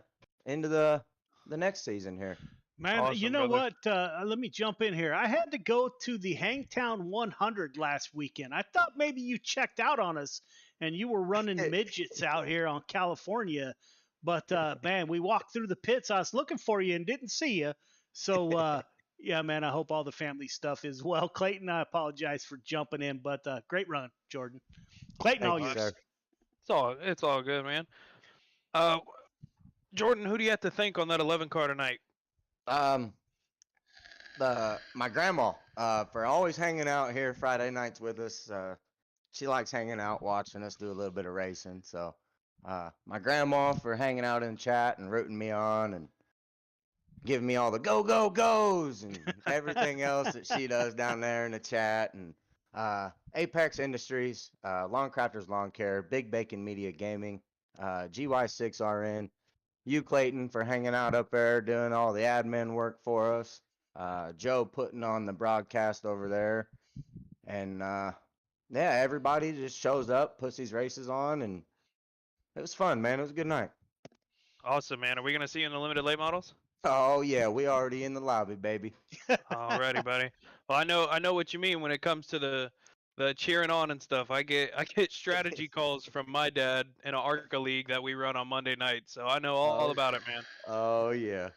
next season here. Man, Awesome, you know brother. what? Let me jump in here. I had to go to the Hangtown 100 last weekend. I thought maybe you checked out on us and you were running midgets out here on California. But man, we walked through the pits. I was looking for you and didn't see you. So yeah, man, I hope all the family stuff is well. Clayton, I apologize for jumping in, but great run, Jordan. Clayton, Thank all you, yours. sir. It's all good, man. Jordan, who do you have to thank on that 11 car tonight? My grandma for always hanging out here Friday nights with us. She likes hanging out, watching us do a little bit of racing. So, my grandma for hanging out in chat and rooting me on and giving me all the go go goes and everything else that she does down there in the chat. And Apex Industries, Lawn Crafters Lawn Care, Big Bacon Media Gaming, GY6RN, you Clayton for hanging out up there doing all the admin work for us. Joe putting on the broadcast over there, and yeah, everybody just shows up, puts these races on, and it was fun, man. It was a good night. Awesome, man. Are we gonna see you in the limited late models? Oh yeah, we already in the lobby, baby. Alrighty, buddy. Well, I know what you mean when it comes to the cheering on and stuff. I get strategy calls from my dad in an ARCA league that we run on Monday night, so I know all about it, man. Oh yeah,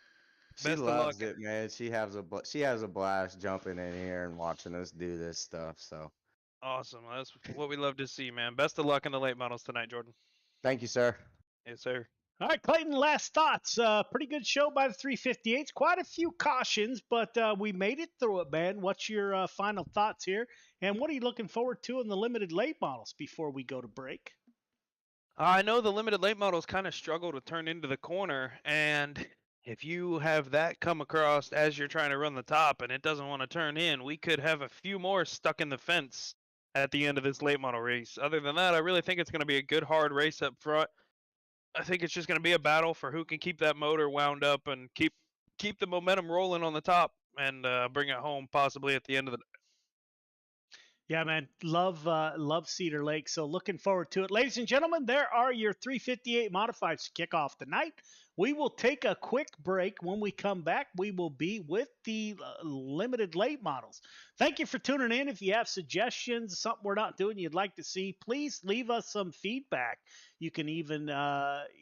she Best of luck. loves it, man. She has a blast jumping in here and watching us do this stuff. So Awesome. That's what we love to see, man. Best of luck in the late models tonight, Jordan. thank you, sir. Yes, sir. All right, Clayton, last thoughts. Pretty good show by the 358s. Quite a few cautions, but we made it through it, man. What's your final thoughts here? And what are you looking forward to in the limited late models before we go to break? I know the limited late models kind of struggle to turn into the corner, and if you have that come across as you're trying to run the top and it doesn't want to turn in, we could have a few more stuck in the fence at the end of this late model race. Other than that, I really think it's going to be a good, hard race up front. I think it's just going to be a battle for who can keep that motor wound up and keep the momentum rolling on the top and bring it home possibly at the end of the day. Yeah, man, love Cedar Lake. So looking forward to it, ladies and gentlemen. There are your 358 modifieds to kick off the night. We will take a quick break. When we come back, we will be with the limited late models. Thank you for tuning in. If you have suggestions, something we're not doing you'd like to see, please leave us some feedback. You can even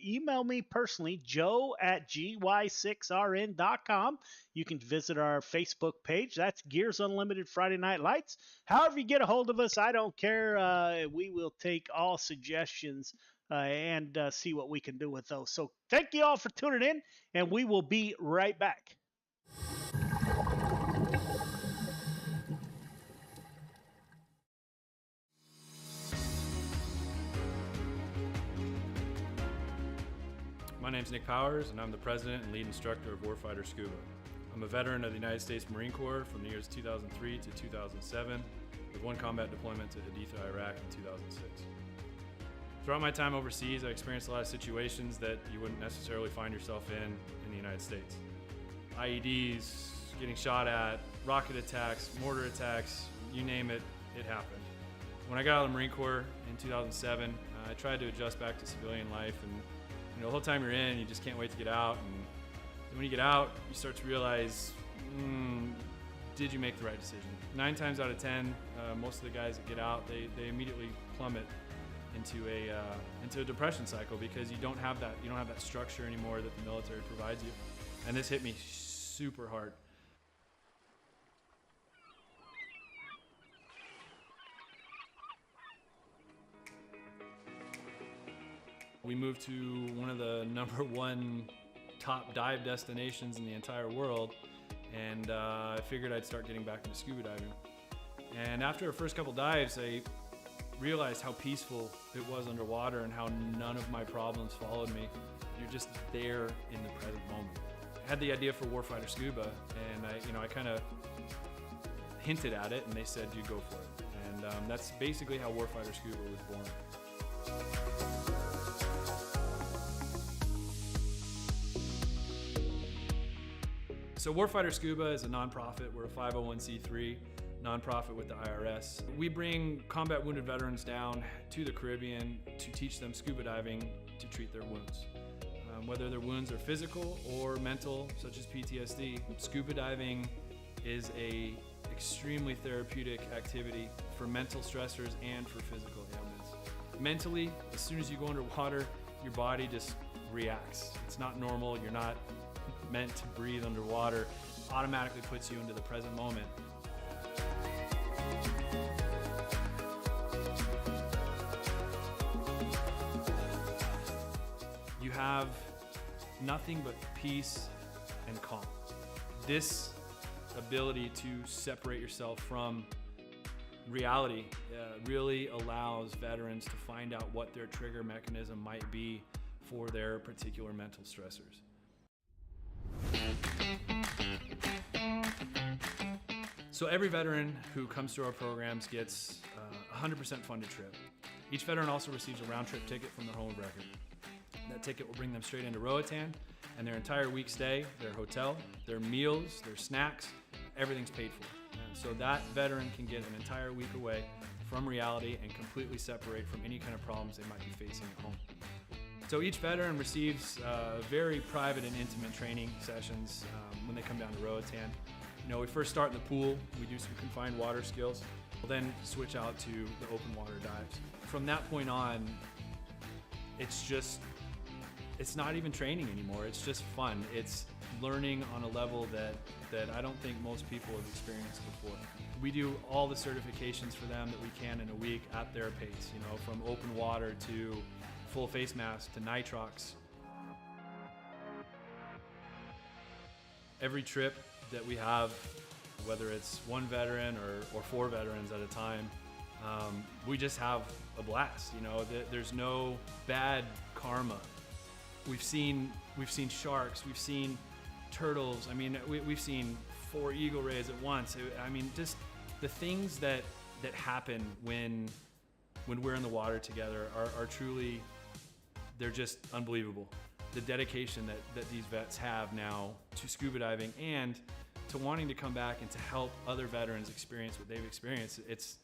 email me personally, joe@gy6rn.com. You can visit our Facebook page. That's Gears Unlimited Friday Night Lights. However you get a hold of us, I don't care. We will take all suggestions and see what we can do with those. So thank you all for tuning in, and we will be right back. My name's Nick Powers, and I'm the president and lead instructor of Warfighter Scuba. I'm a veteran of the United States Marine Corps from the years 2003 to 2007, with one combat deployment to Haditha, Iraq in 2006. Throughout my time overseas, I experienced a lot of situations that you wouldn't necessarily find yourself in the United States. IEDs, getting shot at, rocket attacks, mortar attacks, you name it, it happened. When I got out of the Marine Corps in 2007, I tried to adjust back to civilian life, and the whole time you're in, you just can't wait to get out. And when you get out, you start to realize, did you make the right decision? 9 times out of 10, most of the guys that get out, they immediately plummet into a depression cycle because you don't have that structure anymore that the military provides you. And this hit me super hard. We moved to one of the #1 top dive destinations in the entire world, and I figured I'd start getting back into scuba diving. And after our first couple dives, I realized how peaceful it was underwater and how none of my problems followed me. You're just there in the present moment. I had the idea for Warfighter Scuba, and I kind of hinted at it, and they said, "You go for it." And that's basically how Warfighter Scuba was born. So Warfighter Scuba is a nonprofit. We're a 501c3 nonprofit with the IRS. We bring combat wounded veterans down to the Caribbean to teach them scuba diving to treat their wounds. Whether their wounds are physical or mental, such as PTSD, scuba diving is a extremely therapeutic activity for mental stressors and for physical ailments. Mentally, as soon as you go underwater, your body just reacts. It's not normal. You're not meant to breathe underwater. Automatically puts you into the present moment. You have nothing but peace and calm. This ability to separate yourself from reality really allows veterans to find out what their trigger mechanism might be for their particular mental stressors. So every veteran who comes through our programs gets a 100% funded trip. Each veteran also receives a round-trip ticket from their home of record. That ticket will bring them straight into Roatan, and their entire week stay, their hotel, their meals, their snacks, everything's paid for. And so that veteran can get an entire week away from reality and completely separate from any kind of problems they might be facing at home. So each veteran receives very private and intimate training sessions when they come down to Roatan. We first start in the pool. We do some confined water skills. We'll then switch out to the open water dives. From that point on, it's not even training anymore. It's just fun. It's learning on a level that I don't think most people have experienced before. We do all the certifications for them that we can in a week at their pace, from open water to full face mask to nitrox. Every trip that we have, whether it's one veteran or 4 veterans at a time, we just have a blast. There's no bad karma. We've seen sharks, we've seen turtles. We've seen 4 eagle rays at once. Just the things that happen when we're in the water together are truly, they're just unbelievable. The dedication that these vets have now to scuba diving and to wanting to come back and to help other veterans experience what they've experienced, it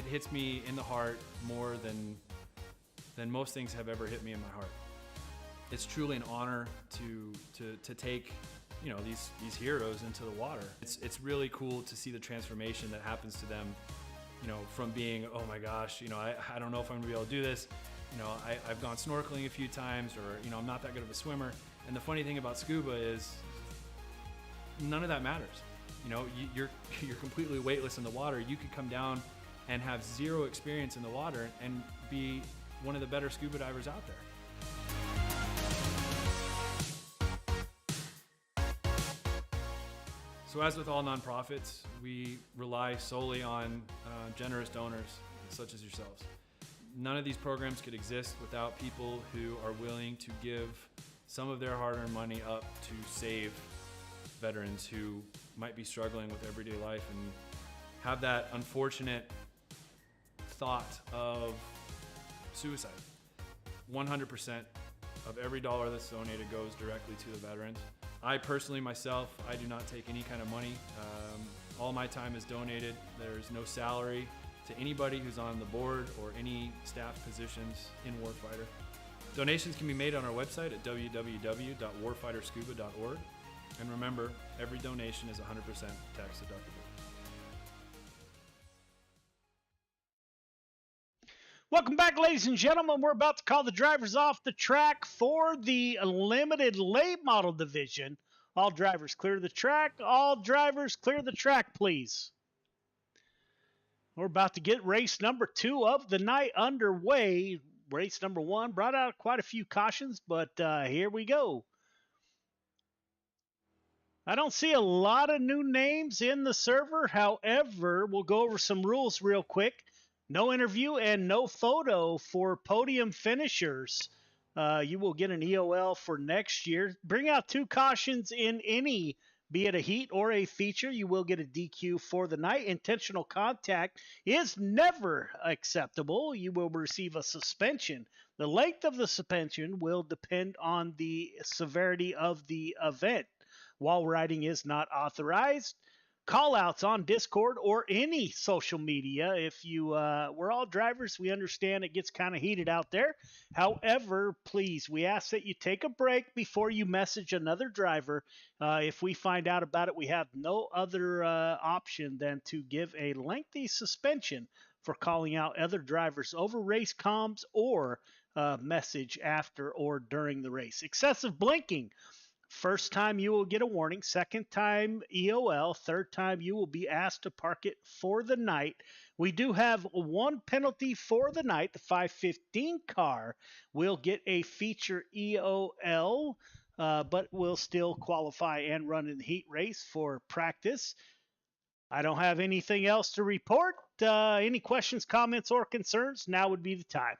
hits me in the heart more than most things have ever hit me in my heart. It's truly an honor to take, you know, these heroes into the water. It's really cool to see the transformation that happens to them, you know, from being, oh my gosh, you know, I don't know if I'm gonna be able to do this. You know, I've gone snorkeling a few times, or, you know, I'm not that good of a swimmer. And the funny thing about scuba is none of that matters. You know, you're completely weightless in the water. You could come down and have zero experience in the water and be one of the better scuba divers out there. So as with all nonprofits, we rely solely on generous donors such as yourselves. None of these programs could exist without people who are willing to give some of their hard-earned money up to save veterans who might be struggling with everyday life and have that unfortunate thought of suicide. 100% of every dollar that's donated goes directly to the veterans. I personally, myself, I do not take any kind of money. All my time is donated. There's no salary to anybody who's on the board or any staff positions in Warfighter. Donations can be made on our website at www.warfighterscuba.org. And remember, every donation is 100% tax deductible. Welcome back, ladies and gentlemen. We're about to call the drivers off the track for the limited late model division. All drivers clear the track. All drivers clear the track, please. We're about to get race number 2 of the night underway. Race number 1 brought out quite a few cautions, but here we go. I don't see a lot of new names in the server. However, we'll go over some rules real quick. No interview and no photo for podium finishers. You will get an EOL for next year. Bring out 2 cautions in any, be it a heat or a feature. You will get a DQ for the night. Intentional contact is never acceptable. You will receive a suspension. The length of the suspension will depend on the severity of the event. Wall riding is not authorized. Call-outs on Discord or any social media. If you, we're all drivers, we understand it gets kind of heated out there. However, please, we ask that you take a break before you message another driver. If we find out about it, we have no other option than to give a lengthy suspension for calling out other drivers over race comms or message after or during the race. Excessive blinking. First time you will get a warning, second time EOL, third time you will be asked to park it for the night. We do have one penalty for the night. The 515 car will get a feature EOL, but will still qualify and run in the heat race for practice. I don't have anything else to report. Any questions, comments, or concerns? Now would be the time.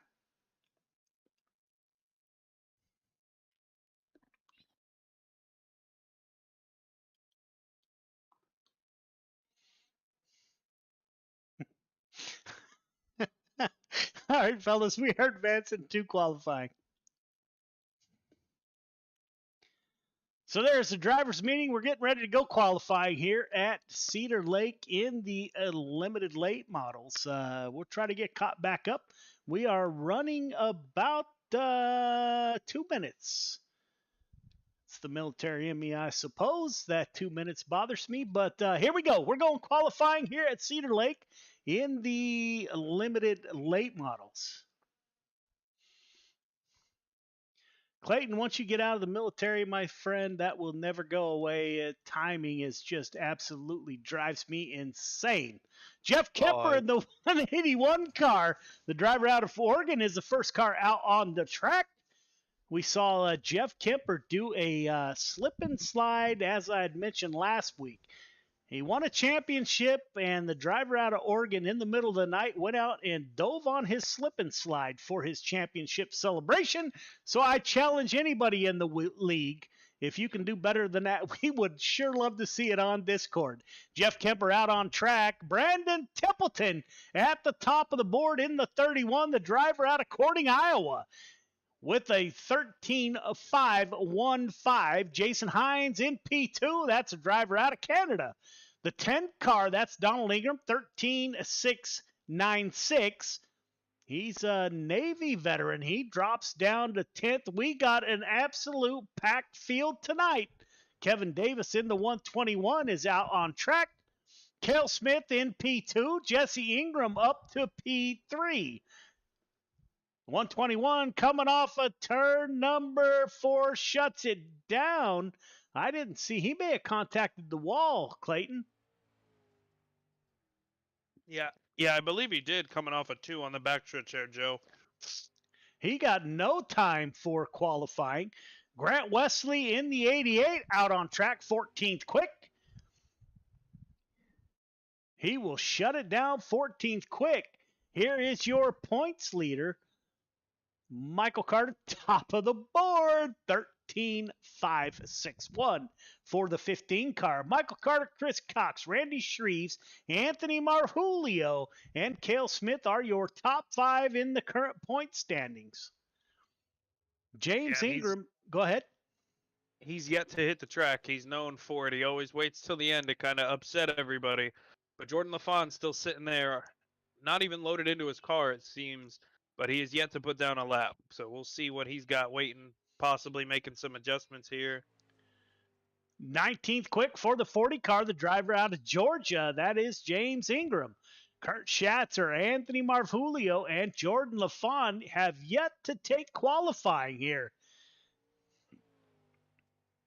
All right, fellas, we are advancing to qualifying. So there's the driver's meeting. We're getting ready to go qualifying here at Cedar Lake in the limited late models. We'll try to get caught back up. We are running about 2 minutes. It's the military in me, I suppose. That 2 minutes bothers me, but here we go. We're going qualifying here at Cedar Lake in the limited late models. Clayton, once you get out of the military, my friend, that will never go away. Timing is just absolutely drives me insane. Jeff Kemper in the 181 car. The driver out of Oregon is the first car out on the track. We saw Jeff Kemper do a slip and slide, as I had mentioned last week. He won a championship, and the driver out of Oregon in the middle of the night went out and dove on his slip and slide for his championship celebration. So I challenge anybody in the league, if you can do better than that, we would sure love to see it on Discord. Jeff Kemper out on track. Brandon Templeton at the top of the board in the 31, the driver out of Corning, Iowa, with a 13.515. Jason Hines in P2. That's a driver out of Canada. The 10 car, that's Donald Ingram, 13.696. He's a Navy veteran. He drops down to 10th. We got an absolute packed field tonight. Kevin Davis in the 121 is out on track. Cale Smith in P2. Jesse Ingram up to P3. 121 coming off a turn number 4, shuts it down. I didn't see. He may have contacted the wall, Clayton. Yeah, I believe he did coming off a 2 on the backstretch there, Joe. He got no time for qualifying. Grant Wesley in the 88 out on track, 14th quick. He will shut it down, 14th quick. Here is your points leader, Michael Carter, top of the board, 13.561 for the 15 car. Michael Carter, Chris Cox, Randy Shreves, Anthony Marjulio, and Cale Smith are your top 5 in the current point standings. James Ingram, go ahead. He's yet to hit the track. He's known for it. He always waits till the end to kind of upset everybody. But Jordan LaFawn's still sitting there, not even loaded into his car, it seems. But he is yet to put down a lap. So we'll see what he's got waiting, possibly making some adjustments here. 19th quick for the 40 car, the driver out of Georgia. That is James Ingram. Kurt Schatzer, Anthony Marjulio, and Jordan LaFawn have yet to take qualifying here.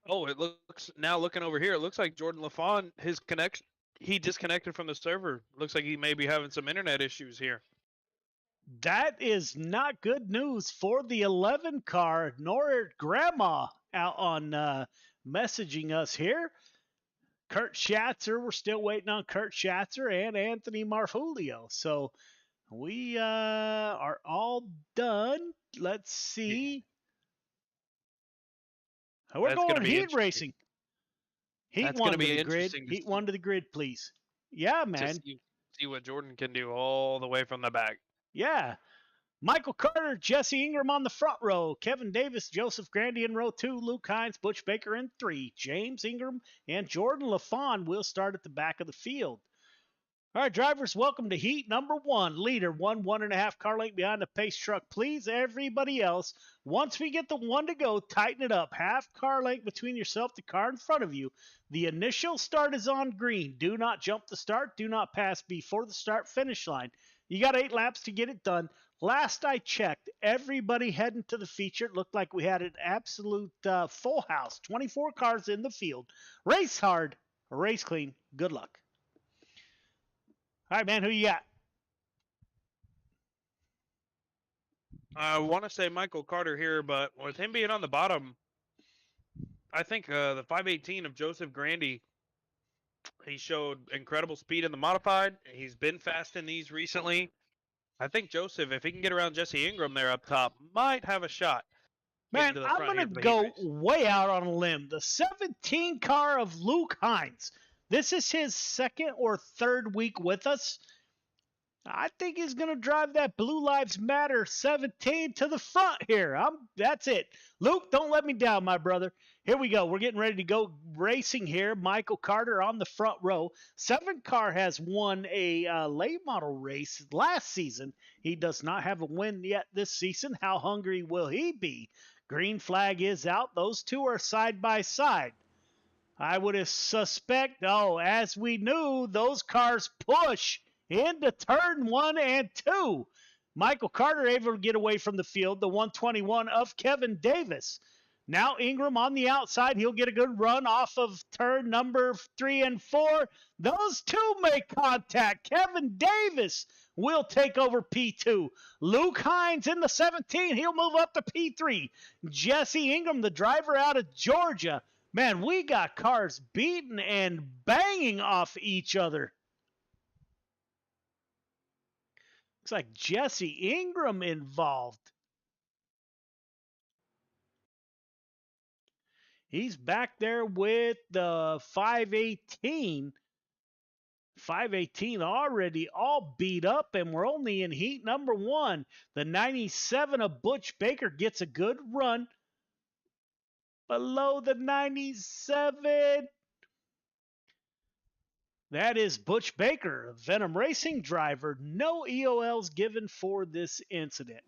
Oh, it looks, now looking over here, it looks like Jordan LaFawn, his connection, he disconnected from the server. Looks like he may be having some internet issues here. That is not good news for the 11 car, nor Grandma out on messaging us here. Kurt Schatzer, we're still waiting on Kurt Schatzer and Anthony Marjulio. So we are all done. Let's see. We're going heat racing. Heat one to the grid. Heat one to the grid, please. Yeah, man. See what Jordan can do all the way from the back. Yeah. Michael Carter, Jesse Ingram on the front row. Kevin Davis, Joseph Grandy in row 2. Luke Hines, Butch Baker in 3. James Ingram and Jordan LaFawn will start at the back of the field. All right, drivers, welcome to heat number 1. Leader, 1.5 car length behind the pace truck. Please, everybody else, once we get the 1 to go, tighten it up. Half car length between yourself, the car in front of you. The initial start is on green. Do not jump the start. Do not pass before the start finish line. You got 8 laps to get it done. Last I checked, everybody heading to the feature. It looked like we had an absolute full house. 24 cars in the field. Race hard, race clean. Good luck. All right, man, who you got? I want to say Michael Carter here, but with him being on the bottom, I think the 518 of Joseph Grandy, he showed incredible speed in the modified. He's been fast in these recently. I think Joseph, if he can get around Jesse Ingram there up top, might have a shot. Man, I'm going to go way out on a limb. The 17 car of Luke Hines. This is his 2nd or 3rd week with us. I think he's going to drive that Blue Lives Matter 17 to the front here. That's it. Luke, don't let me down, my brother. Here we go. We're getting ready to go racing here. Michael Carter on the front row. 7 car has won a late model race last season. He does not have a win yet this season. How hungry will he be? Green flag is out. Those two are side by side. I would suspect, as we knew, those cars push into turn 1 and 2. Michael Carter able to get away from the field, the 121 of Kevin Davis. Now Ingram on the outside. He'll get a good run off of turn number 3 and 4. Those two make contact. Kevin Davis will take over P2. Luke Hines in the 17. He'll move up to P3. Jesse Ingram, the driver out of Georgia. Man, we got cars beating and banging off each other. Looks like Jesse Ingram involved. He's back there with the 518. 518 already all beat up, and we're only in heat number 1. The 97 of Butch Baker gets a good run. Below the 97. That is Butch Baker, a Venom Racing driver. No EOLs given for this incident.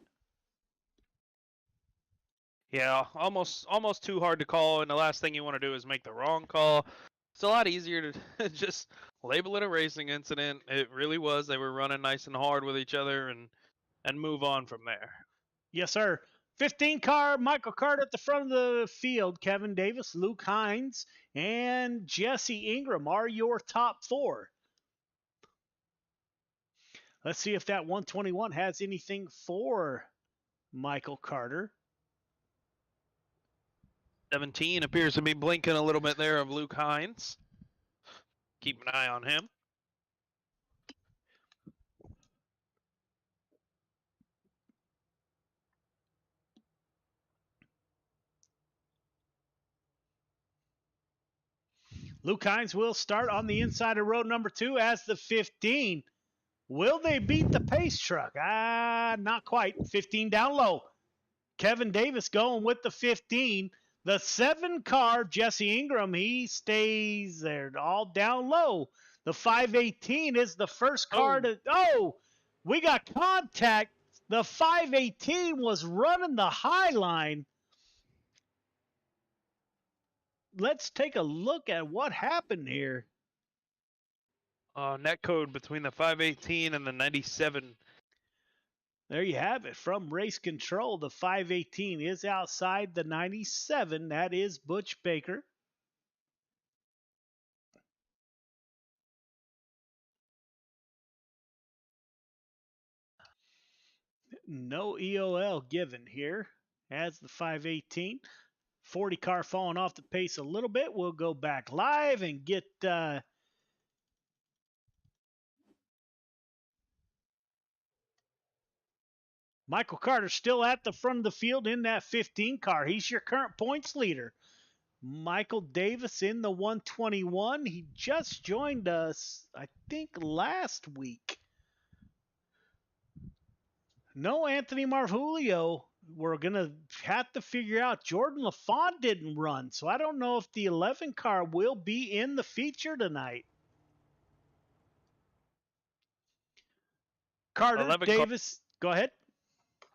Yeah, almost too hard to call, and the last thing you want to do is make the wrong call. It's a lot easier to just label it a racing incident. It really was. They were running nice and hard with each other and move on from there. Yes, sir. 15 car, Michael Carter at the front of the field. Kevin Davis, Luke Hines, and Jesse Ingram are your top four. Let's see if that 121 has anything for Michael Carter. 17 appears to be blinking a little bit there of Luke Hines. Keep an eye on him. Luke Hines will start on the inside of row number 2 as the 15. Will they beat the pace truck? Not quite. 15 down low. Kevin Davis going with the 15. The 7 car, Jesse Ingram, he stays there all down low. The 518 is the first car to... Oh, we got contact. The 518 was running the high line. Let's take a look at what happened here. Net code between the 518 and the 97. There you have it. From race control, the 518 is outside the 97. That is Butch Baker. No EOL given here as the 518. 40 car falling off the pace a little bit. We'll go back live and get Michael Carter still at the front of the field in that 15 car. He's your current points leader. Michael Davis in the 121. He just joined us, I think, last week. No Anthony Marvulio. We're going to have to figure out. Jordan LaFont didn't run, so I don't know if the 11 car will be in the feature tonight. Carter, Davis, go ahead.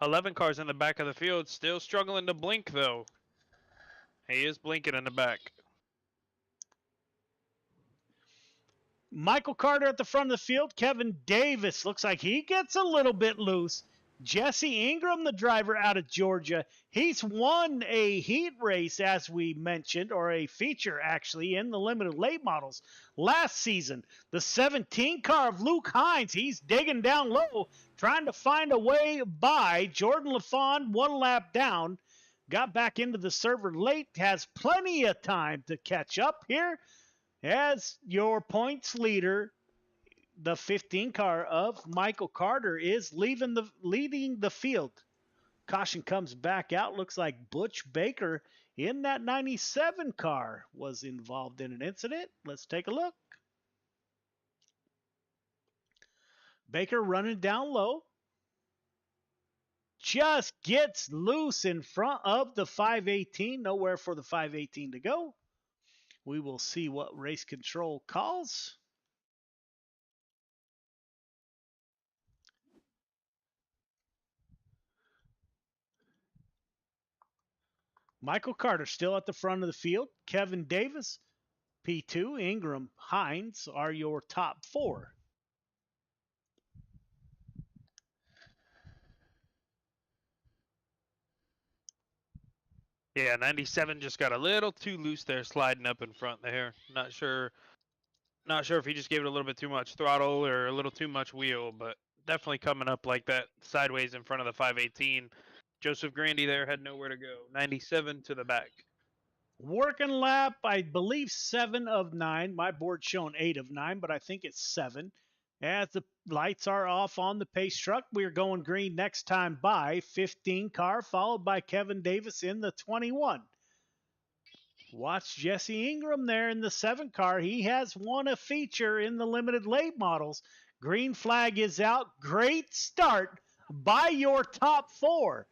11 cars in the back of the field, still struggling to blink, though. He is blinking in the back. Michael Carter at the front of the field. Kevin Davis looks like he gets a little bit loose. Jesse Ingram, the driver out of Georgia, he's won a heat race, as we mentioned, or a feature, actually, in the limited late models last season. The 17 car of Luke Hines, he's digging down low, trying to find a way by. Jordan LaFont, 1 lap down, got back into the server late, has plenty of time to catch up here as your points leader. The 15 car of Michael Carter is leading the field. Caution comes back out. Looks like Butch Baker in that 97 car was involved in an incident. Let's take a look. Baker running down low. Just gets loose in front of the 518. Nowhere for the 518 to go. We will see what race control calls. Michael Carter still at the front of the field. Kevin Davis, P2, Ingram, Hines are your top 4. Yeah, 97 just got a little too loose there, sliding up in front there. Not sure if he just gave it a little bit too much throttle or a little too much wheel, but definitely coming up like that sideways in front of the 518. Joseph Grandy there had nowhere to go. 97 to the back. Working lap, I believe 7 of 9. My board's showing 8 of 9, but I think it's 7. As the lights are off on the pace truck, we're going green next time by. 15 car, followed by Kevin Davis in the 21. Watch Jesse Ingram there in the 7 car. He has won a feature in the limited late models. Green flag is out. Great start by your top 4.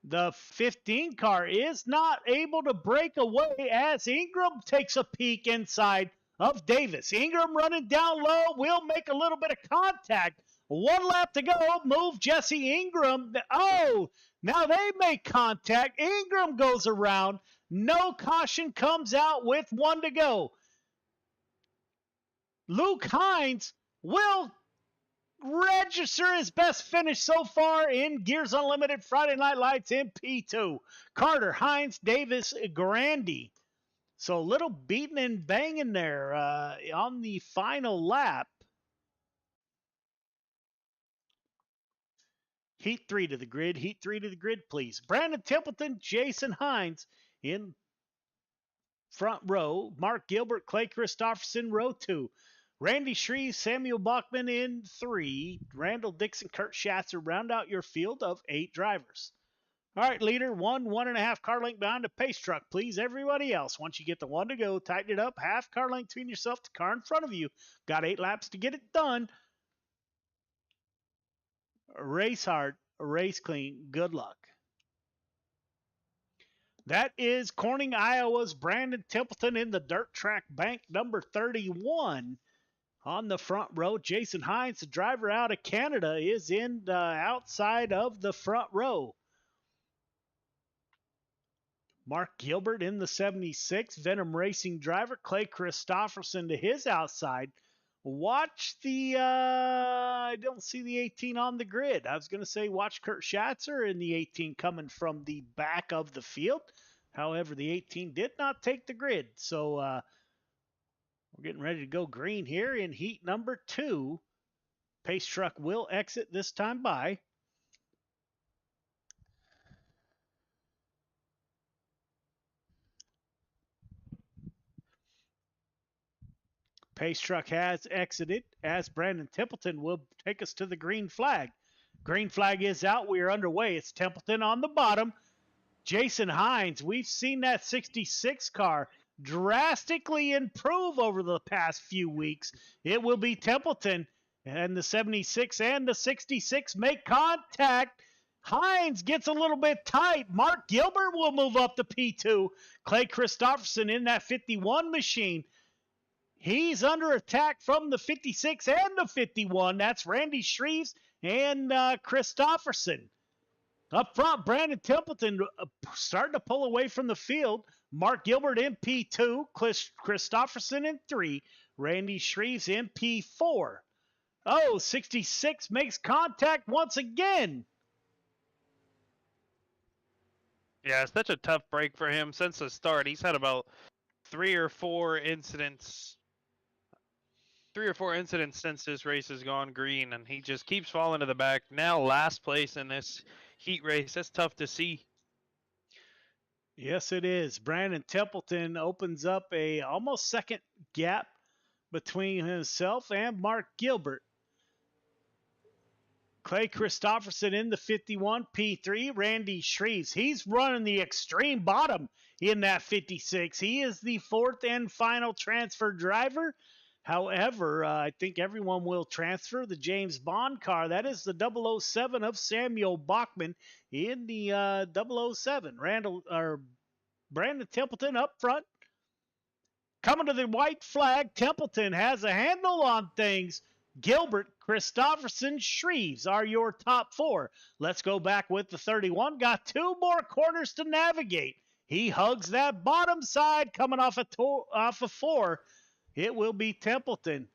The 15 car is not able to break away as Ingram takes a peek inside of Davis. Ingram running down low, will make a little bit of contact. 1 lap to go. Move Jesse Ingram. Oh, now they make contact. Ingram goes around. No caution, comes out with 1 to go. Luke Hines will register his best finish so far in Gears Unlimited Friday Night Lights in P2. Carter, Hines, Davis, Grandy. So a little beating and banging there on the final lap. Heat 3 to the grid. Heat 3 to the grid, please. Brandon Templeton, Jason Hines in front row. Mark Gilbert, Clay Christopherson, row 2. Randy Shreve, Samuel Bachman in 3. Randall Dixon, Kurt Schatzer round out your field of 8 drivers. All right, leader, 1.5 car length behind the pace truck, please. Everybody else, once you get the 1 to go, tighten it up. Half car length between yourself, the car in front of you. Got 8 laps to get it done. Race hard, race clean. Good luck. That is Corning, Iowa's Brandon Templeton in the dirt track bank number 31. On the front row, Jason Hines, the driver out of Canada, is in the outside of the front row. Mark Gilbert in the 76, Venom Racing driver. Clay Christopherson to his outside. Watch the, I don't see the 18 on the grid. I was going to say watch Kurt Schatzer in the 18 coming from the back of the field. However, the 18 did not take the grid. So we're getting ready to go green here in heat number 2. Pace truck will exit this time by. Pace truck has exited as Brandon Templeton will take us to the green flag. Green flag is out. We are underway. It's Templeton on the bottom. Jason Hines, we've seen that 66 car drastically improve over the past few weeks. It will be Templeton, and the 76 and the 66 make contact. Hines gets a little bit tight. Mark Gilbert will move up to P2. Clay Christopherson in that 51 machine. He's under attack from the 56 and the 51. That's Randy Shreves and Christopherson. Up front, Brandon Templeton starting to pull away from the field. Mark Gilbert in P2. Christopherson in 3. Randy Shreves in P4. Oh, 66 makes contact once again. Yeah, it's such a tough break for him since the start. He's had about 3 or 4 incidents since this race has gone green, and he just keeps falling to the back. Now last place in this heat race. That's tough to see. Yes, it is. Brandon Templeton opens up a almost second gap between himself and Mark Gilbert. Clay Christopherson in the 51 P3. Randy Shreves. He's running the extreme bottom in that 56. He is the 4th and final transfer driver. However, I think everyone will transfer the James Bond car. That is the 007 of Samuel Bachman in the 007. Brandon Templeton up front. Coming to the white flag, Templeton has a handle on things. Gilbert, Christopherson, Shreves are your top 4. Let's go back with the 31. Got 2 more corners to navigate. He hugs that bottom side coming off a 4. It will be Templeton,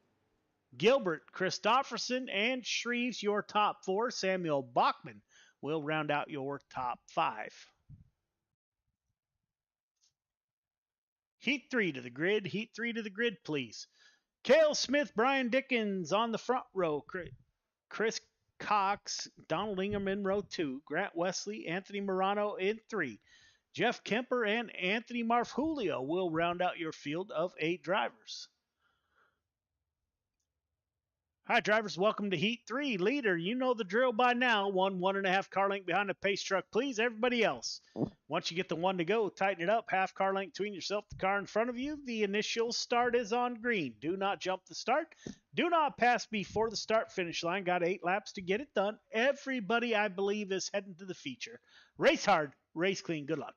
Gilbert, Christopherson, and Shreves, your top 4. Samuel Bachman will round out your top 5. Heat 3 to the grid. Heat 3 to the grid, please. Cale Smith, Brian Dickens on the front row. Chris Cox, Donald Ingham in row 2. Grant Wesley, Anthony Morano in 3. Jeff Kemper and Anthony Marfulio will round out your field of 8 drivers. Hi, drivers. Welcome to Heat 3. Leader, you know the drill by now. 1.5 car length behind the pace truck, please. Everybody else. Once you get the 1 to go, tighten it up. Half car length between yourself and the car in front of you. The initial start is on green. Do not jump the start. Do not pass before the start finish line. Got 8 laps to get it done. Everybody, I believe, is heading to the feature. Race hard, race clean. Good luck.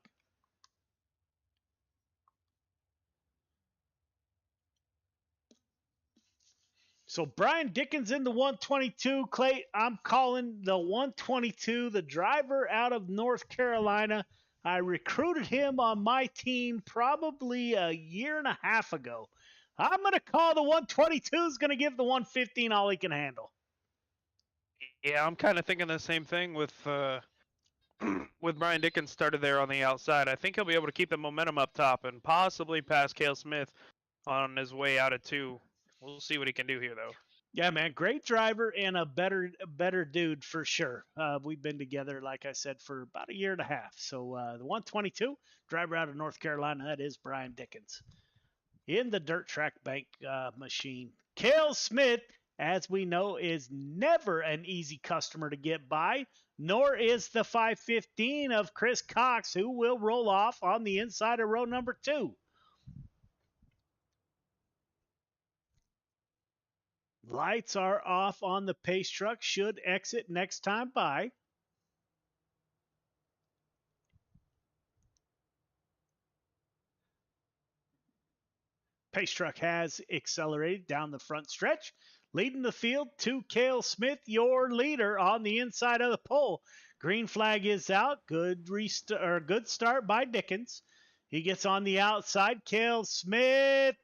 So Brian Dickens in the 122. Clay, I'm calling the 122, the driver out of North Carolina. I recruited him on my team probably a year and a half ago. I'm going to call the 122 is going to give the 115 all he can handle. Yeah, I'm kind of thinking the same thing with with Brian Dickens started there on the outside. I think he'll be able to keep the momentum up top and possibly pass Cale Smith on his way out of 2. We'll see what he can do here, though. Yeah, man, great driver and a better dude for sure. We've been together, like I said, for about a year and a half. So the 122 driver out of North Carolina, that is Brian Dickens in the dirt track bank machine. Cale Smith, as we know, is never an easy customer to get by, nor is the 515 of Chris Cox, who will roll off on the inside of row number 2. Lights are off on the pace truck, should exit next time by. Pace truck has accelerated down the front stretch, leading the field to Cale Smith, your leader on the inside of the pole. Green flag is out. Good start by Dickens. He gets on the outside. Cale Smith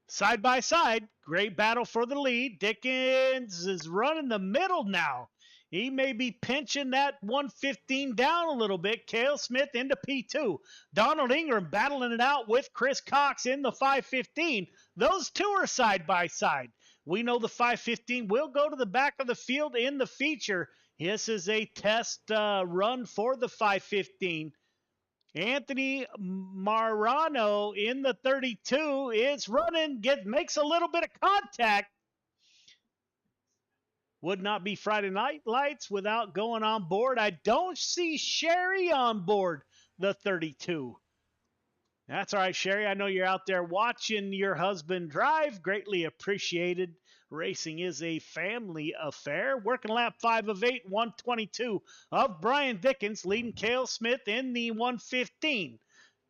side by side. Great battle for the lead. Dickens is running the middle now. He may be pinching that 115 down a little bit. Cale Smith into P2. Donald Ingram battling it out with Chris Cox in the 515. Those two are side by side. We know the 515 will go to the back of the field in the feature. This is a test run for the 515. Anthony Marano in the 32 is running, makes a little bit of contact. Would not be Friday Night Lights without going on board. I don't see Sherry on board the 32. That's all right, Sherry. I know you're out there watching your husband drive. Greatly appreciated. Racing is a family affair. Working lap 5 of 8, 122 of Brian Dickens, leading Cale Smith in the 115.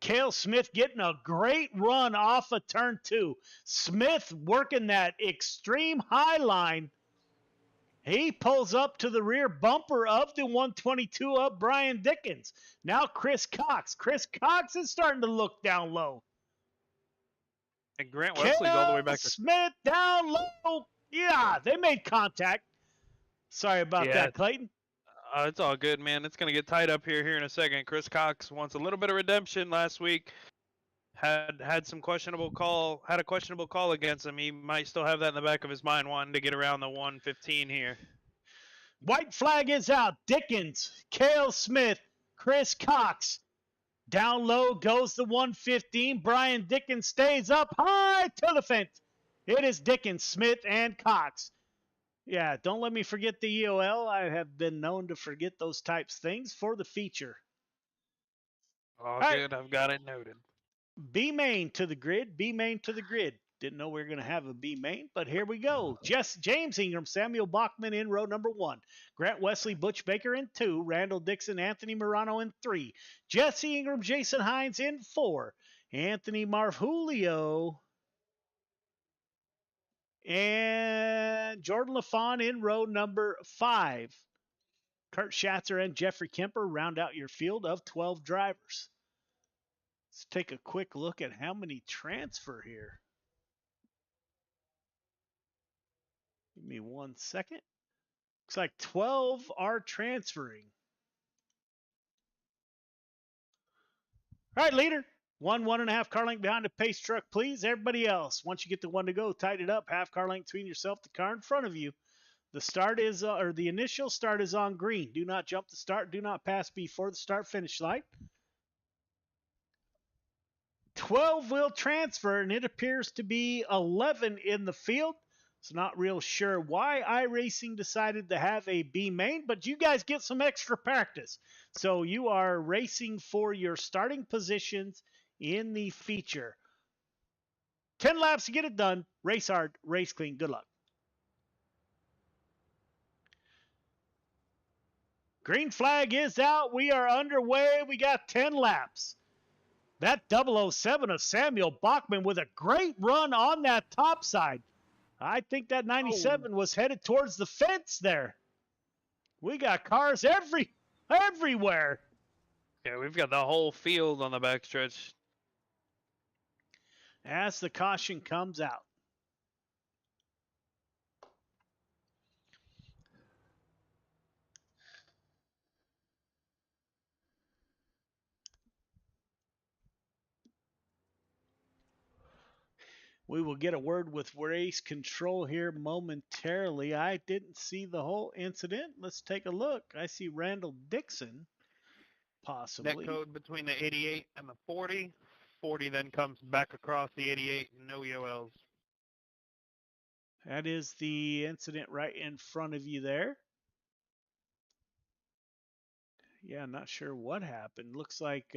Cale Smith getting a great run off of turn 2. Smith working that extreme high line. He pulls up to the rear bumper of the 122 of Brian Dickens. Now Chris Cox. Chris Cox is starting to look down low. And Grant Wesley's all the way back to Smith down low. Yeah, they made contact. Sorry about that, Clayton. It's all good, man. It's going to get tight up here in a second. Chris Cox wants a little bit of redemption last week. Had a questionable call against him. He might still have that in the back of his mind, wanting to get around the 115 here. White flag is out. Dickens, Cale Smith, Chris Cox. Down low goes the 115. Brian Dickens stays up high to the fence. It is Dickens, Smith, and Cox. Yeah, don't let me forget the EOL. I have been known to forget those types of things for the feature. All good. I've got it noted. B main to the grid. B main to the grid. Didn't know we were going to have a B main, but here we go. James Ingram, Samuel Bachman in row number 1. Grant Wesley, Butch Baker in 2. Randall Dixon, Anthony Marano in 3. Jesse Ingram, Jason Hines in 4. Anthony Marvulio and Jordan LaFawn in row number 5. Kurt Schatzer and Jeffrey Kemper round out your field of 12 drivers. Let's take a quick look at how many transfer here. Give me 1 second. Looks like 12 are transferring. All right, leader. 1.5 car length behind the pace truck, please. Everybody else, once you get the 1 to go, tighten it up. Half car length between yourself, the car in front of you. The start is, the initial start is on green. Do not jump the start. Do not pass before the start finish light. 12 will transfer, and it appears to be 11 in the field. So not real sure why iRacing decided to have a B main, but you guys get some extra practice. So you are racing for your starting positions in the feature. 10 laps to get it done. Race hard, race clean. Good luck. Green flag is out. We are underway. We got 10 laps. That 007 of Samuel Bachman with a great run on that top side. I think that 97 was headed towards the fence there. We got cars everywhere. Yeah, we've got the whole field on the backstretch. As the caution comes out. We will get a word with race control here momentarily. I didn't see the whole incident. Let's take a look. I see Randall Dixon, possibly. Net code between the 88 and the 40. 40 then comes back across the 88, no EOLs. That is the incident right in front of you there. Yeah, not sure what happened. Looks like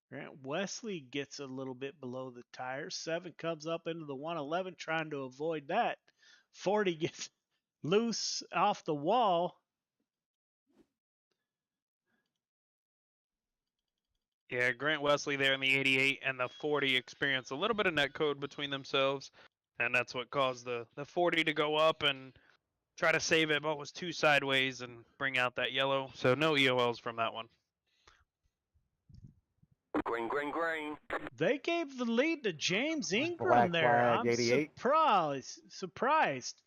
Grant Wesley gets a little bit below the tires. 7 comes up into the 111 trying to avoid that. 40 gets loose off the wall. Yeah, Grant Wesley there in the 88 and the 40 experience a little bit of net code between themselves, and that's what caused the 40 to go up and try to save it, but was too sideways and bring out that yellow. So no EOLs from that one. Green, green, green. They gave the lead to James Ingram Black there. flag, I'm 88. surprised.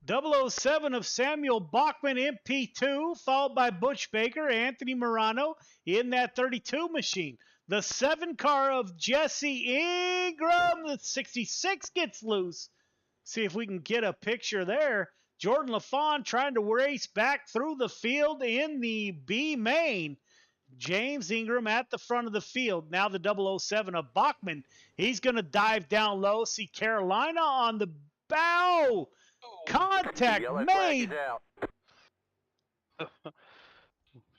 007 of Samuel Bachman MP2, followed by Butch Baker, Anthony Morano in that 32 machine. The 7 car of Jesse Ingram, the 66 gets loose. See if we can get a picture there. Jordan LaFawn trying to race back through the field in the B main. James Ingram at the front of the field. Now the 007 of Bachman. He's going to dive down low. See Carolina on the bow. Contact made.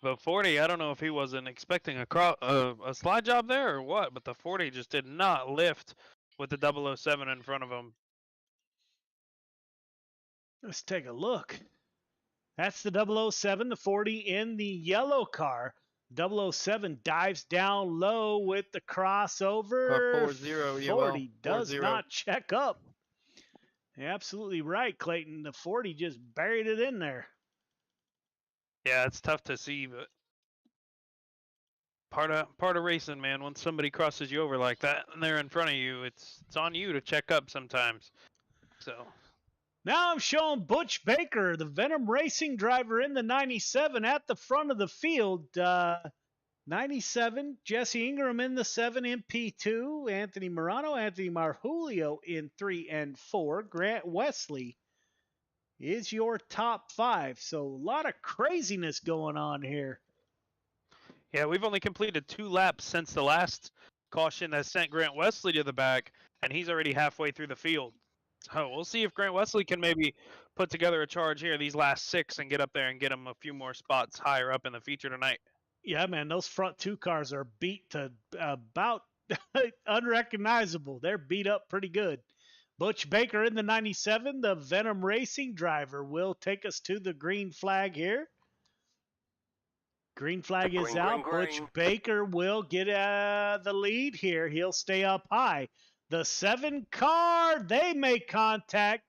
The 40, I don't know if he wasn't expecting a slide job there or what, but the 40 just did not lift with the 007 in front of him. Let's take a look. That's the 007, the 40 in the yellow car. 007 dives down low with the crossover. 4-0, 40 does 4-0. not check up. Absolutely right, Clayton. The 40 just buried it in there. Yeah, it's tough to see, but part of racing, man. Once somebody crosses you over like that and they're in front of you, it's on you to check up sometimes. So now I'm showing Butch Baker, the Venom Racing driver in the 97 at the front of the field. 97, Jesse Ingram in the 7 MP2, Anthony Morano, Anthony Marjulio in 3 and 4, Grant Wesley is your top 5. So a lot of craziness going on here. yeah, we've only completed 2 laps since the last caution that sent Grant Wesley to the back, and he's already halfway through the field. So we'll see if Grant Wesley can maybe put together a charge here these last 6 and get up there and get him a few more spots higher up in the feature tonight. Yeah, man, those front 2 cars are beat to about unrecognizable. They're beat up pretty good. Butch Baker in the 97, the Venom Racing driver, will take us to the green flag here. Green flag is out. Butch Baker will get the lead here. He'll stay up high. The 7 car, they make contact.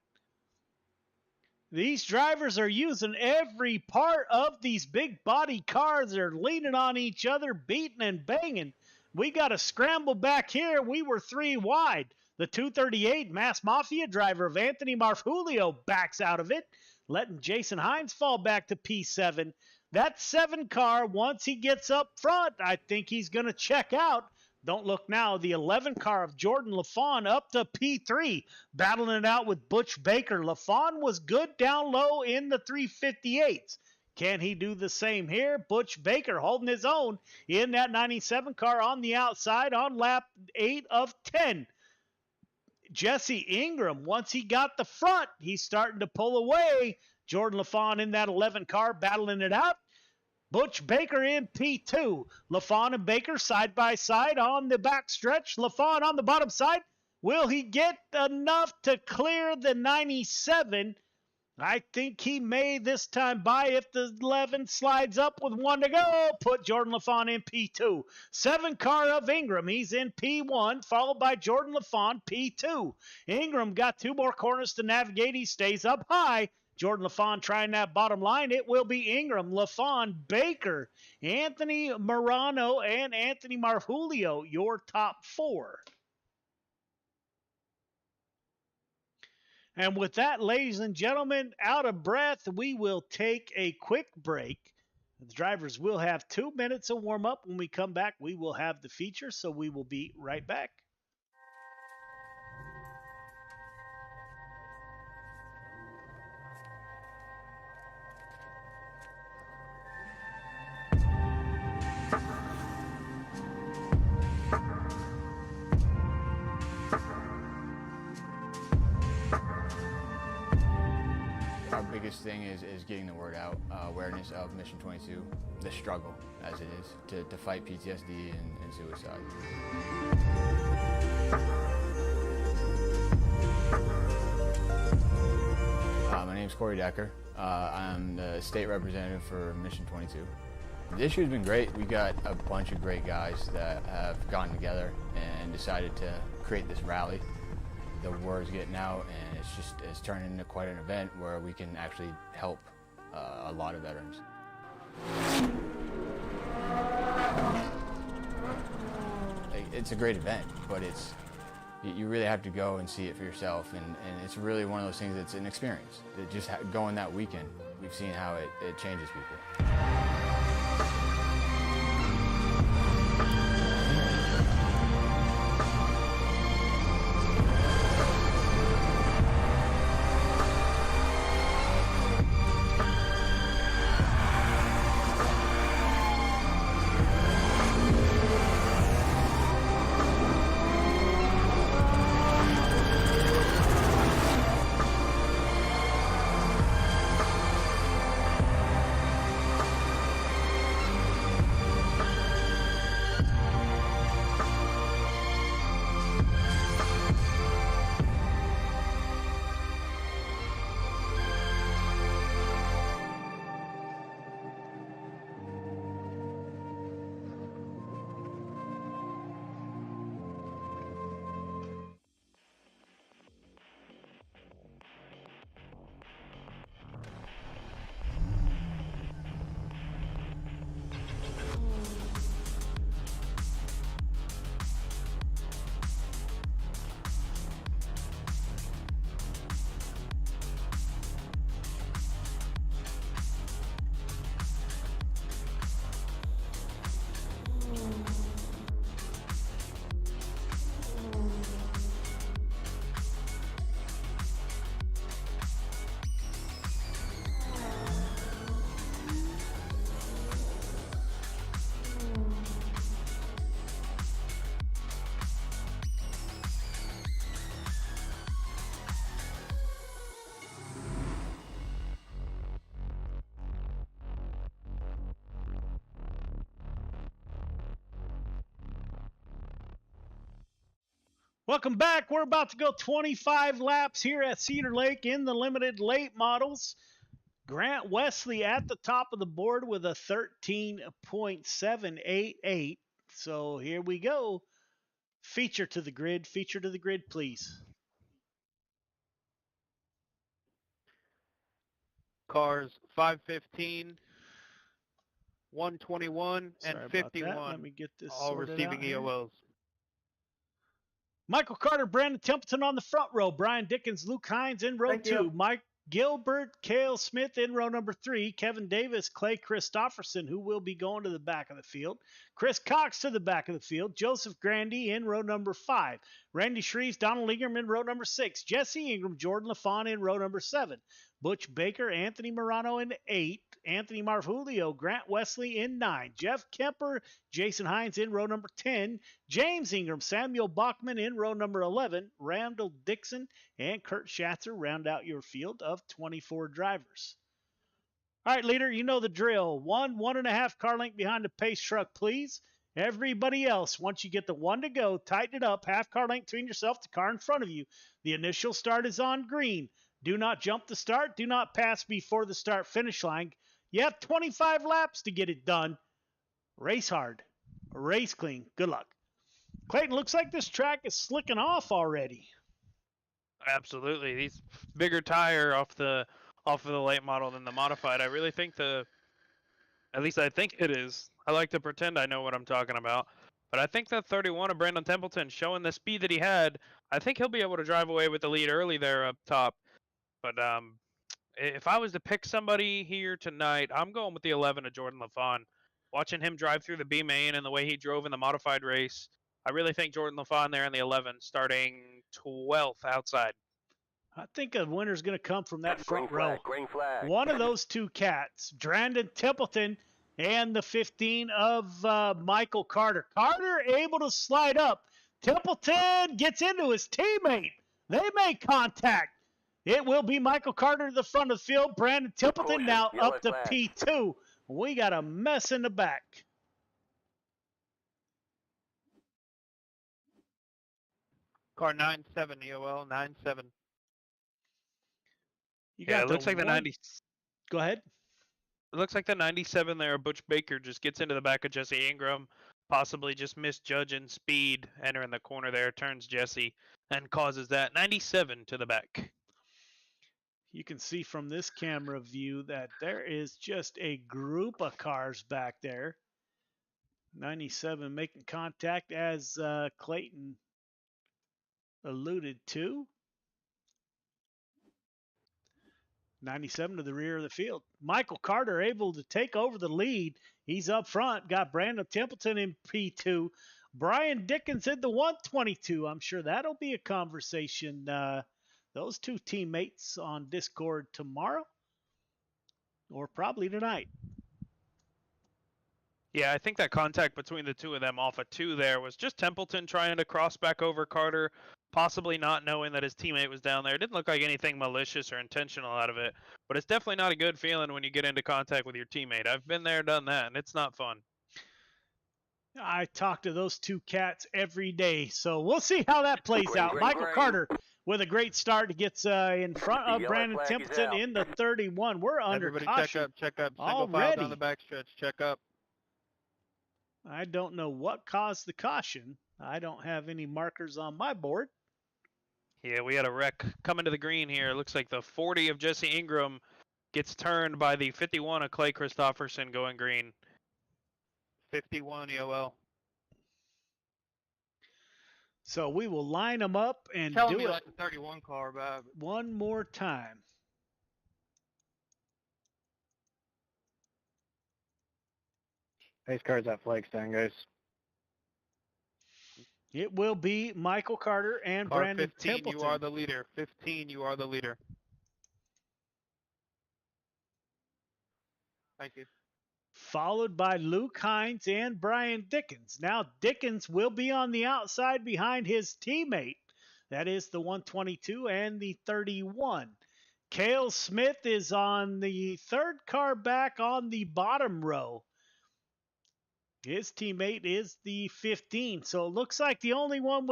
These drivers are using every part of these big body cars. They're leaning on each other, beating and banging. We got a scramble back here. We were 3 wide. The 238 Mass Mafia driver of Anthony Marjulio backs out of it, letting Jason Hines fall back to P7. That 7 car, once he gets up front, I think he's going to check out. Don't look now. The 11 car of Jordan LaFawn up to P3, battling it out with Butch Baker. LaFawn was good down low in the 358s. Can he do the same here? Butch Baker holding his own in that 97 car on the outside on lap 8 of 10. Jesse Ingram, once he got the front, he's starting to pull away. Jordan LaFawn in that 11 car battling it out. Butch Baker in P2. LaFawn and Baker side by side on the back stretch. LaFawn on the bottom side. Will he get enough to clear the 97? I think he may this time by if the 11 slides up with 1 to go. Put Jordan LaFawn in P2. 7 car of Ingram. He's in P1, followed by Jordan LaFawn, P2. Ingram got 2 more corners to navigate. He stays up high. Jordan LaFawn trying that bottom line. It will be Ingram, LaFawn, Baker, Anthony Morano, and Anthony Marjulio, your top 4. And with that, ladies and gentlemen, out of breath, we will take a quick break. The drivers will have 2 minutes of warm up. When we come back, we will have the feature, so we will be right back. Our biggest thing is getting the word out, awareness of Mission 22, the struggle as it is to fight PTSD and suicide. My name is Corey Decker. I'm the state representative for Mission 22. The issue has been great. We got a bunch of great guys that have gotten together and decided to create this rally. The word's getting out, and it's turning into quite an event where we can actually help a lot of veterans. It's a great event, but you really have to go and see it for yourself, and it's really one of those things that's an experience. Just going that weekend, we've seen how it changes people. Welcome back. We're about to go 25 laps here at Cedar Lake in the limited late models. Grant Wesley at the top of the board with a 13.788. So here we go. Feature to the grid, please. Cars 515, 121, and Sorry about 51. that. Let me get this all sorted receiving out here. EOLs. Michael Carter, Brandon Templeton on the front row. Brian Dickens, Luke Hines in row 2. Mike Gilbert, Cale Smith in row number 3. Kevin Davis, Clay Christopherson, who will be going to the back of the field. Chris Cox to the back of the field. Joseph Grandy in row number 5. Randy Shreves, Donald Ingram in row number 6. Jesse Ingram, Jordan LaFawn in row number 7. Butch Baker, Anthony Morano in 8. Anthony Marjulio, Grant Wesley in 9. Jeff Kemper, Jason Hines in row number 10. James Ingram, Samuel Bachman in row number 11. Randall Dixon and Kurt Schatzer round out your field of 24 drivers. All right, leader, you know the drill. 1.5 car length behind the pace truck, please. Everybody else, once you get the 1 to go, tighten it up. Half car length between yourself, the car in front of you. The initial start is on green. Do not jump the start. Do not pass before the start finish line. You have 25 laps to get it done. Race hard. Race clean. Good luck. Clayton, looks like this track is slicking off already. Absolutely. These bigger tire off of the late model than the modified. I really think at least I think it is. I like to pretend I know what I'm talking about. But I think that 31 of Brandon Templeton showing the speed that he had, I think he'll be able to drive away with the lead early there up top. But if I was to pick somebody here tonight, I'm going with the 11 of Jordan LaFawn. Watching him drive through the B main and the way he drove in the modified race, I really think Jordan LaFawn there in the 11, starting 12th outside. I think a winner's going to come from that front row. Green flag. One of those two cats, Brandon Templeton and the 15 of Michael Carter. Carter able to slide up. Templeton gets into his teammate. They make contact. It will be Michael Carter to the front of the field. Brandon Templeton now up to P2. We got a mess in the back. Car 97, EOL 97. Yeah, it looks like the 90. Go ahead. It looks like the 97 there, Butch Baker just gets into the back of Jesse Ingram, possibly just misjudging speed, entering the corner there, turns Jesse, and causes that 97 to the back. You can see from this camera view that there is just a group of cars back there. 97 making contact, as Clayton alluded to. 97 to the rear of the field. Michael Carter able to take over the lead. He's up front. Got Brandon Templeton in P2. Brian Dickens in the 122. I'm sure that'll be a conversation. Those two teammates on Discord tomorrow or probably tonight. Yeah, I think that contact between the two of them off of 2 there was just Templeton trying to cross back over Carter, possibly not knowing that his teammate was down there. It didn't look like anything malicious or intentional out of it, but it's definitely not a good feeling when you get into contact with your teammate. I've been there, done that, and it's not fun. I talk to those two cats every day, so we'll see how that plays out. Michael Carter with a great start gets in front of Brandon Templeton in the 31. We're under Everybody caution. check up. Single already. file down the backstretch. Check up. I don't know what caused the caution. I don't have any markers on my board. Yeah, we had a wreck coming to the green here. Looks like the 40 of Jesse Ingram gets turned by the 51 of Clay Christopherson going green. 51 EOL. So we will line them up and Tell do me it like the 31 car, Bob. one more time. Pace car's at flag stand, guys. It will be Michael Carter and Car Brandon 15, Templeton. you are the leader. 15, you are the leader. Thank you. Followed by Luke Hines and Brian Dickens. Now Dickens will be on the outside behind his teammate. That is the 122 and the 31. Cale Smith is on the third car back on the bottom row. His teammate is the 15. So it looks like the only one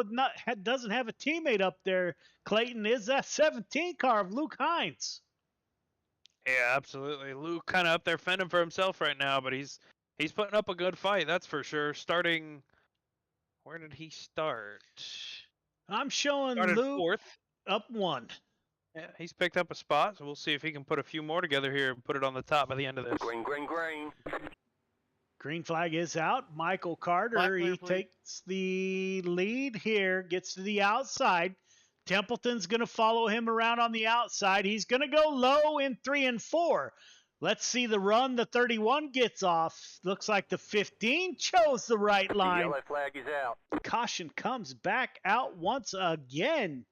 doesn't have a teammate up there, Clayton, is that 17 car of Luke Hines. Yeah, absolutely. Luke kind of up there fending for himself right now, but he's putting up a good fight, that's for sure. Starting, where did he start? I'm showing Started Luke 4th. up 1. Yeah, he's picked up a spot, so we'll see if he can put a few more together here and put it on the top by the end of this. Green. Green flag is out. Michael Carter, he takes the lead here, gets to the outside. Templeton's going to follow him around on the outside. He's going to go low in 3 and 4. Let's see the run. The 31 gets off. Looks like the 15 chose the right line. Yellow flag is out. Caution comes back out once again.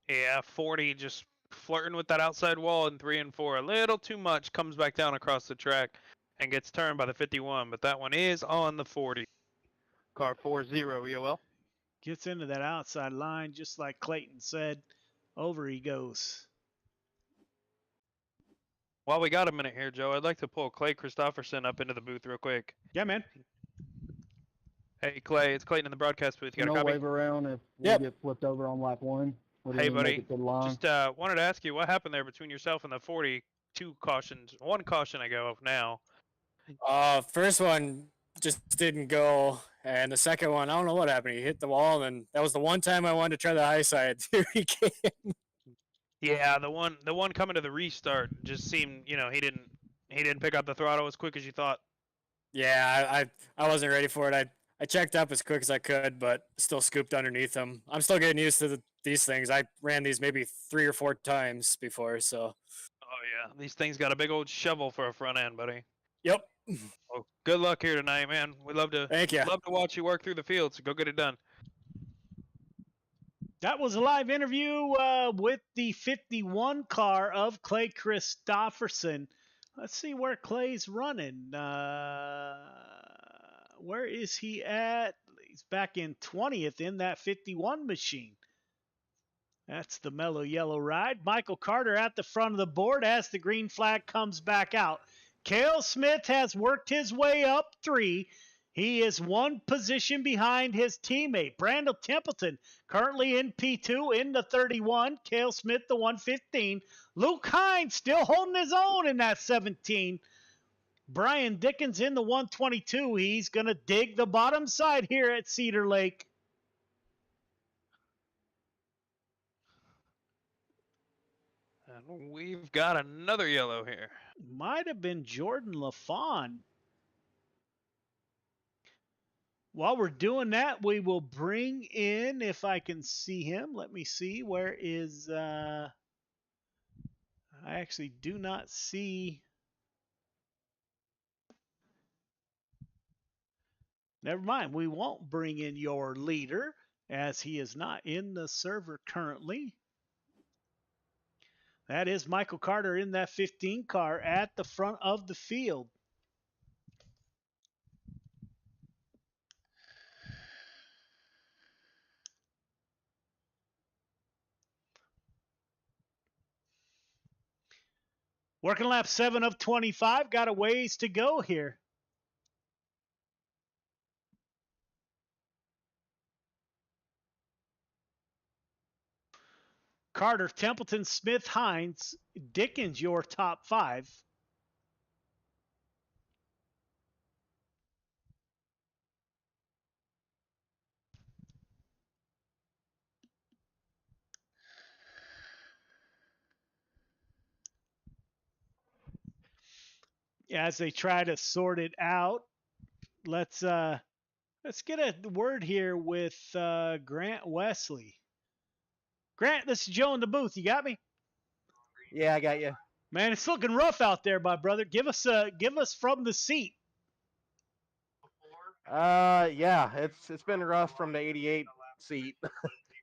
Yeah, 40 just flirting with that outside wall in 3 and 4. A little too much, comes back down across the track and gets turned by the 51, but that one is on the 40. Car 40 EOL. Gets into that outside line just like Clayton said. Over he goes. While we got a minute here, Joe, I'd like to pull Clay Christopherson up into the booth real quick. Yeah, man. Hey, Clay, it's Clayton in the broadcast booth. You got a copy? Wave around if we get flipped over on lap 1. Hey, buddy. Just wanted to ask you what happened there between yourself and the 42 cautions. One caution I go of now. First one just didn't go, and the second one, I don't know what happened. He hit the wall, and that was the one time I wanted to try the high side. Here he came. Yeah, the one coming to the restart just seemed, he didn't pick up the throttle as quick as you thought. Yeah, I wasn't ready for it. I checked up as quick as I could, but still scooped underneath him. I'm still getting used to these things. I ran these maybe 3 or 4 times before, so. Oh yeah, these things got a big old shovel for a front end, buddy. Yep. Well, good luck here tonight, man. We'd love to Thank you. love to watch you work through the field. So go get it done. That was a live interview with the 51 car of Clay Christopherson. Let's see where Clay's running. Where is he at? He's back in 20th in that 51 machine. That's the mellow yellow ride. Michael Carter at the front of the board as the green flag comes back out. Cale Smith has worked his way up 3. He is 1 position behind his teammate. Brandon Templeton currently in P2 in the 31. Cale Smith the 115. Luke Hines still holding his own in that 17. Brian Dickens in the 122. He's going to dig the bottom side here at Cedar Lake. And we've got another yellow here. Might have been Jordan LaFawn. While we're doing that, we will bring in, if I can see him, let me see, where is, I actually do not see, never mind, we won't bring in your leader, as he is not in the server currently. That is Michael Carter in that 15 car at the front of the field. Working lap 7 of 25. Got a ways to go here. Carter, Templeton, Smith, Hines, Dickens, your top 5. As they try to sort it out, let's get a word here with Grant Wesley. Grant, this is Joe in the booth. You got me? Yeah, I got you. Man, it's looking rough out there, my brother. Give us from the seat. Yeah, it's been rough from the 88 seat.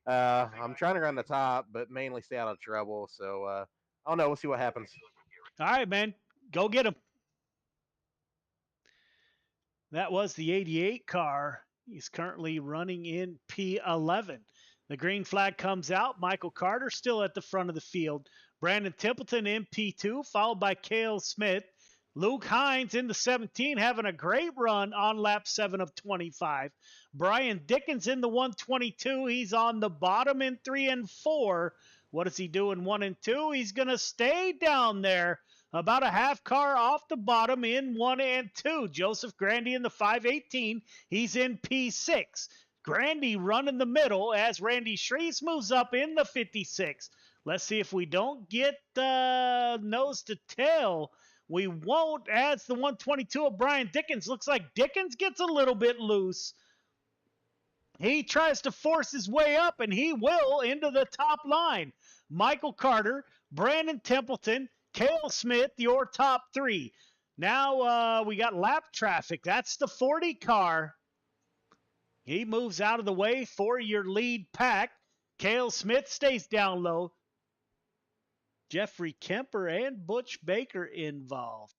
I'm trying to run the top, but mainly stay out of trouble. So I don't know. We'll see what happens. All right, man. Go get him. That was the 88 car. He's currently running in P11. The green flag comes out. Michael Carter still at the front of the field. Brandon Templeton in P2, followed by Cale Smith. Luke Hines in the 17, having a great run on lap 7 of 25. Brian Dickens in the 122. He's on the bottom in 3 and 4. What does he do in 1 and 2? He's going to stay down there. About a half car off the bottom in 1 and 2. Joseph Grandy in the 518. He's in P6. Grandy running the middle as Randy Shrees moves up in the 56. Let's see if we don't get nose to tail. We won't, as the 122 of Brian Dickens. Looks like Dickens gets a little bit loose. He tries to force his way up, and he will into the top line. Michael Carter, Brandon Templeton, Cale Smith, your top 3. Now we got lap traffic. That's the 40 car. He moves out of the way for your lead pack. Cale Smith stays down low. Jeffrey Kemper and Butch Baker involved.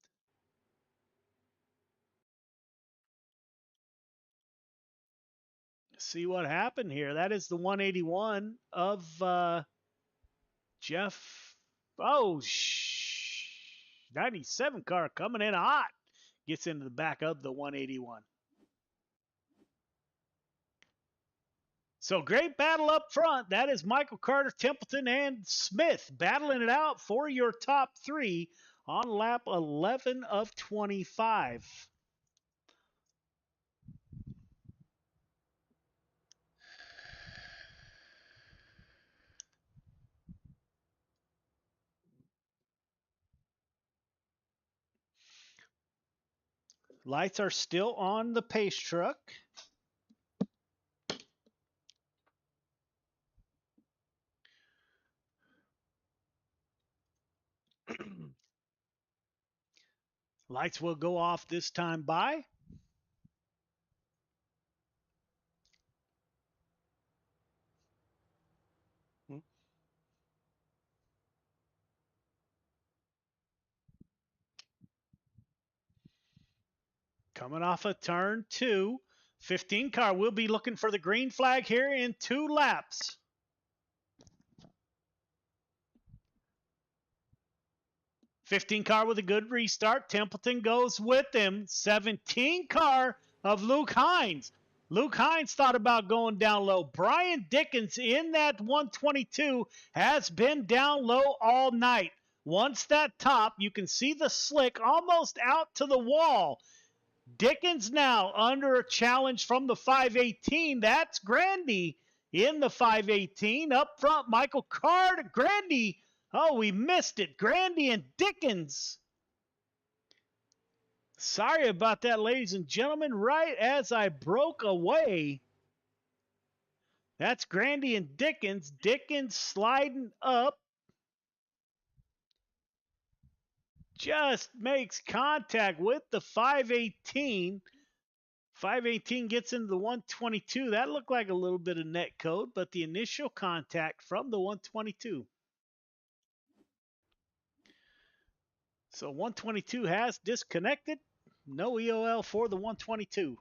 See what happened here. That is the 181 of Jeff. Oh, 97 car coming in hot. Gets into the back of the 181. So great battle up front. That is Michael Carter, Templeton, and Smith battling it out for your top 3 on lap 11 of 25. Lights are still on the pace truck. Lights will go off this time by. Coming off of turn 2. 15 car will be looking for the green flag here in 2 laps. '15 car with a good restart. Templeton goes with him. 17 car of Luke Hines. Luke Hines thought about going down low. Brian Dickens in that 122 has been down low all night. Once that top, you can see the slick almost out to the wall. Dickens now under a challenge from the 518. That's Grandy in the 518. Up front, Michael Carter. Grandy. Oh, we missed it. Grandy and Dickens. Sorry about that, ladies and gentlemen. Right as I broke away. That's Grandy and Dickens. Dickens sliding up. Just makes contact with the 518. 518 gets into the 122. That looked like a little bit of net code, but the initial contact from the 122. So 122 has disconnected. No EOL for the 122.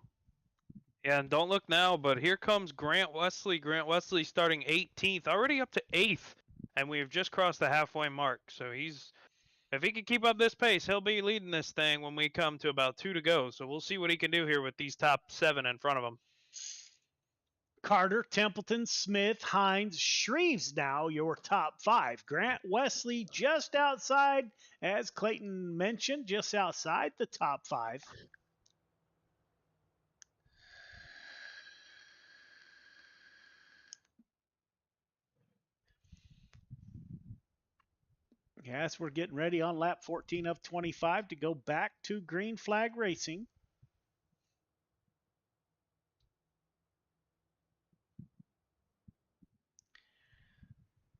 Yeah, and don't look now, but here comes Grant Wesley. Grant Wesley starting 18th, already up to 8th, and we've just crossed the halfway mark. So if he can keep up this pace, he'll be leading this thing when we come to about 2 to go. So we'll see what he can do here with these top 7 in front of him. Carter, Templeton, Smith, Hines, Shreves now your top 5. Grant Wesley just outside, as Clayton mentioned, just outside the top 5. Yes, we're getting ready on lap 14 of 25 to go back to green flag racing.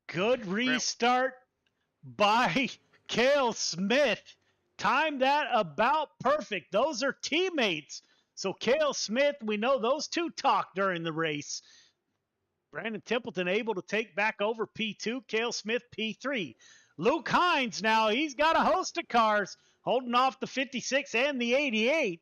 Good restart by Cale Smith. Timed that about perfect. Those are teammates. So Cale Smith, we know those two talked during the race. Brandon Templeton able to take back over P2. Cale Smith P3. Luke Hines now, he's got a host of cars holding off the 56 and the 88.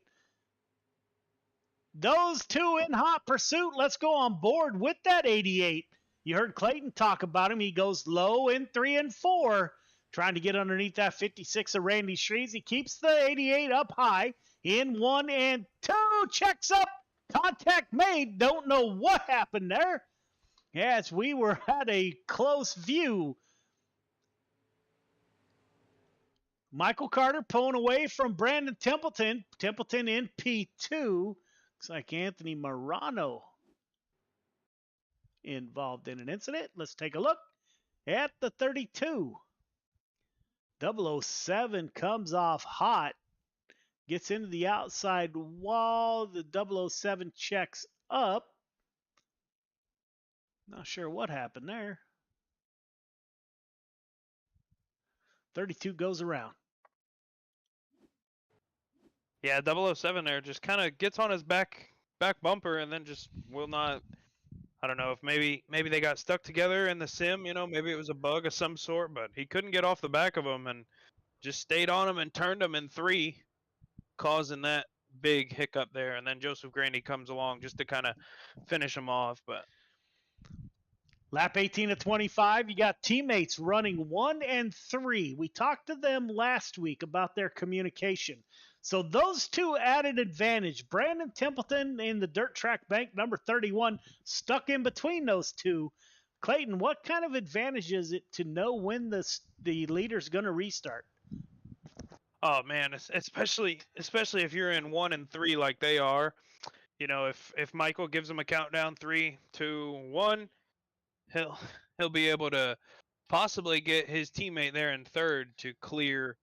Those two in hot pursuit. Let's go on board with that 88. You heard Clayton talk about him. He goes low in 3 and 4, trying to get underneath that 56 of Randy Shreves. He keeps the 88 up high in 1 and 2. Checks up. Contact made. Don't know what happened there. Yes, we were at a close view. Michael Carter pulling away from Brandon Templeton. Templeton in P2. Looks like Anthony Morano involved in an incident. Let's take a look at the 32. 007 comes off hot. Gets into the outside wall. The 007 checks up. Not sure what happened there. 32 goes around. Yeah, 007 there just kind of gets on his back bumper and then just will not. I don't know if maybe they got stuck together in the sim, maybe it was a bug of some sort, but he couldn't get off the back of him and just stayed on him and turned him in 3, causing that big hiccup there. And then Joseph Grandy comes along just to kind of finish him off. But lap 18 of 25, you got teammates running 1 and 3. We talked to them last week about their communication. So those two added advantage. Brandon Templeton in the dirt track bank, number 31, stuck in between those two. Clayton, what kind of advantage is it to know when the leader's going to restart? Oh man, especially if you're in 1 and 3 like they are. You know, if Michael gives him a countdown 3, 2, 1, he'll be able to possibly get his teammate there in third to clear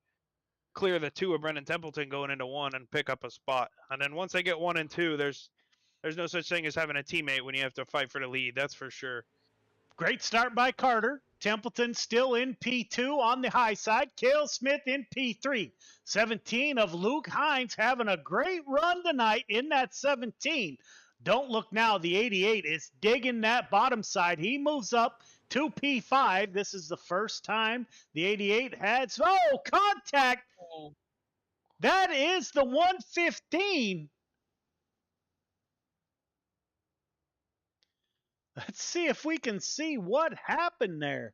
the 2 of Brendan Templeton going into 1 and pick up a spot. And then once they get 1 and 2, there's no such thing as having a teammate when you have to fight for the lead. That's for sure. Great start by Carter. Templeton still in P2 on the high side. Cale Smith in P3. 17 of Luke Hines having a great run tonight in that 17. Don't look now. The 88 is digging that bottom side. He moves up to P5. This is the first time the 88 has... Oh, contact! That is the 115. Let's see if we can see what happened there.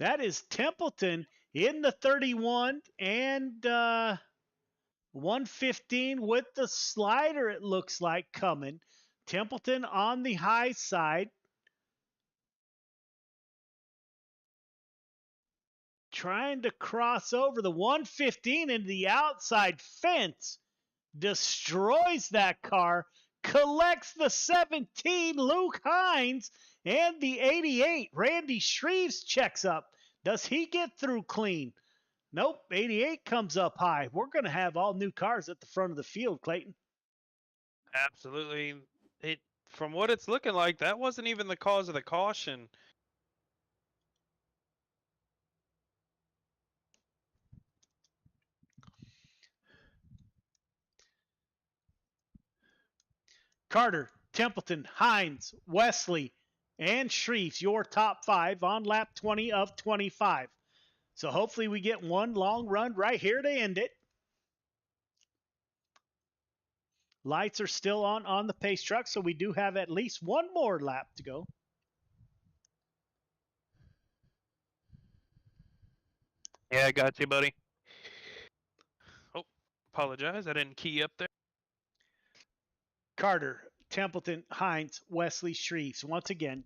That is Templeton in the 31 and 115 with the slider, it looks like, coming. Templeton on the high side. Trying to cross over the 115 into the outside fence. Destroys that car. Collects the 17, Luke Hines, and the 88, Randy Shreves, checks up. Does he get through clean? Nope, 88 comes up high. We're going to have all new cars at the front of the field, Clayton. Absolutely. From what it's looking like, that wasn't even the cause of the caution. Carter, Templeton, Hines, Wesley, and Shreves, your top 5 on lap 20 of 25. So hopefully we get one long run right here to end it. Lights are still on the pace truck, so we do have at least one more lap to go. Yeah, I got you, buddy. Oh, apologize. I didn't key up there. Carter, Templeton, Hines, Wesley, Shreves. Once again,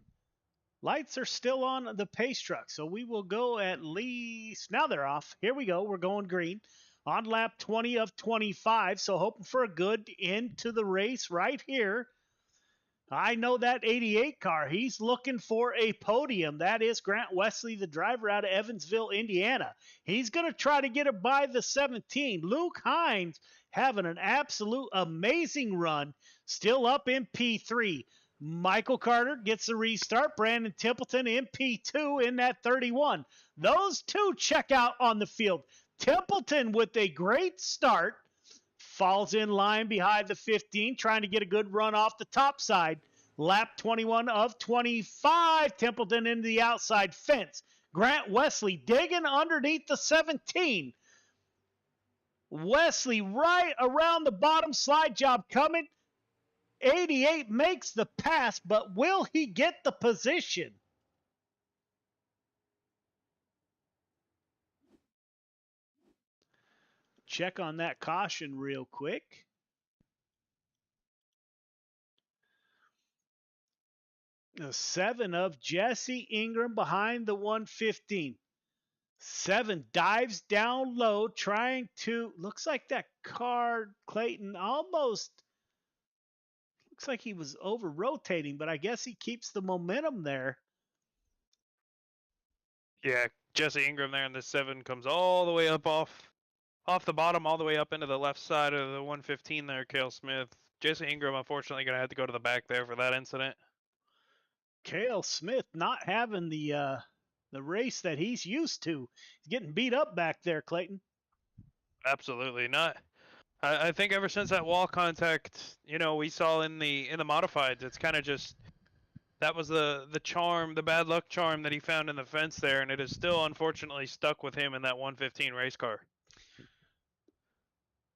lights are still on the pace truck, so we will go at least... Now they're off. Here we go. We're going green on lap 20 of 25, so hoping for a good end to the race right here. I know that 88 car. He's looking for a podium. That is Grant Wesley, the driver out of Evansville, Indiana. He's going to try to get it by the 17. Luke Hines having an absolute amazing run. Still up in P3. Michael Carter gets the restart. Brandon Templeton in P2 in that 31. Those two check out on the field. Templeton with a great start. Falls in line behind the 15, trying to get a good run off the top side. Lap 21 of 25. Templeton into the outside fence. Grant Wesley digging underneath the 17. Wesley right around the bottom, slide job coming. 88 makes the pass, but will he get the position? Check on that caution real quick. The 7 of Jesse Ingram behind the 115. 7 dives down low, trying to... Looks like that car, Clayton, almost... Looks like he was over-rotating, but I guess he keeps the momentum there. Yeah, Jesse Ingram there in the 7 comes all the way up off the bottom, all the way up into the left side of the 115 there, Cale Smith. Jesse Ingram, unfortunately, going to have to go to the back there for that incident. Cale Smith not having the race that he's used to. He's getting beat up back there, Clayton. Absolutely not. I think ever since that wall contact, we saw in the modifieds, it's kind of just that was the charm, the bad luck charm that he found in the fence there, and it is still unfortunately stuck with him in that 115 race car.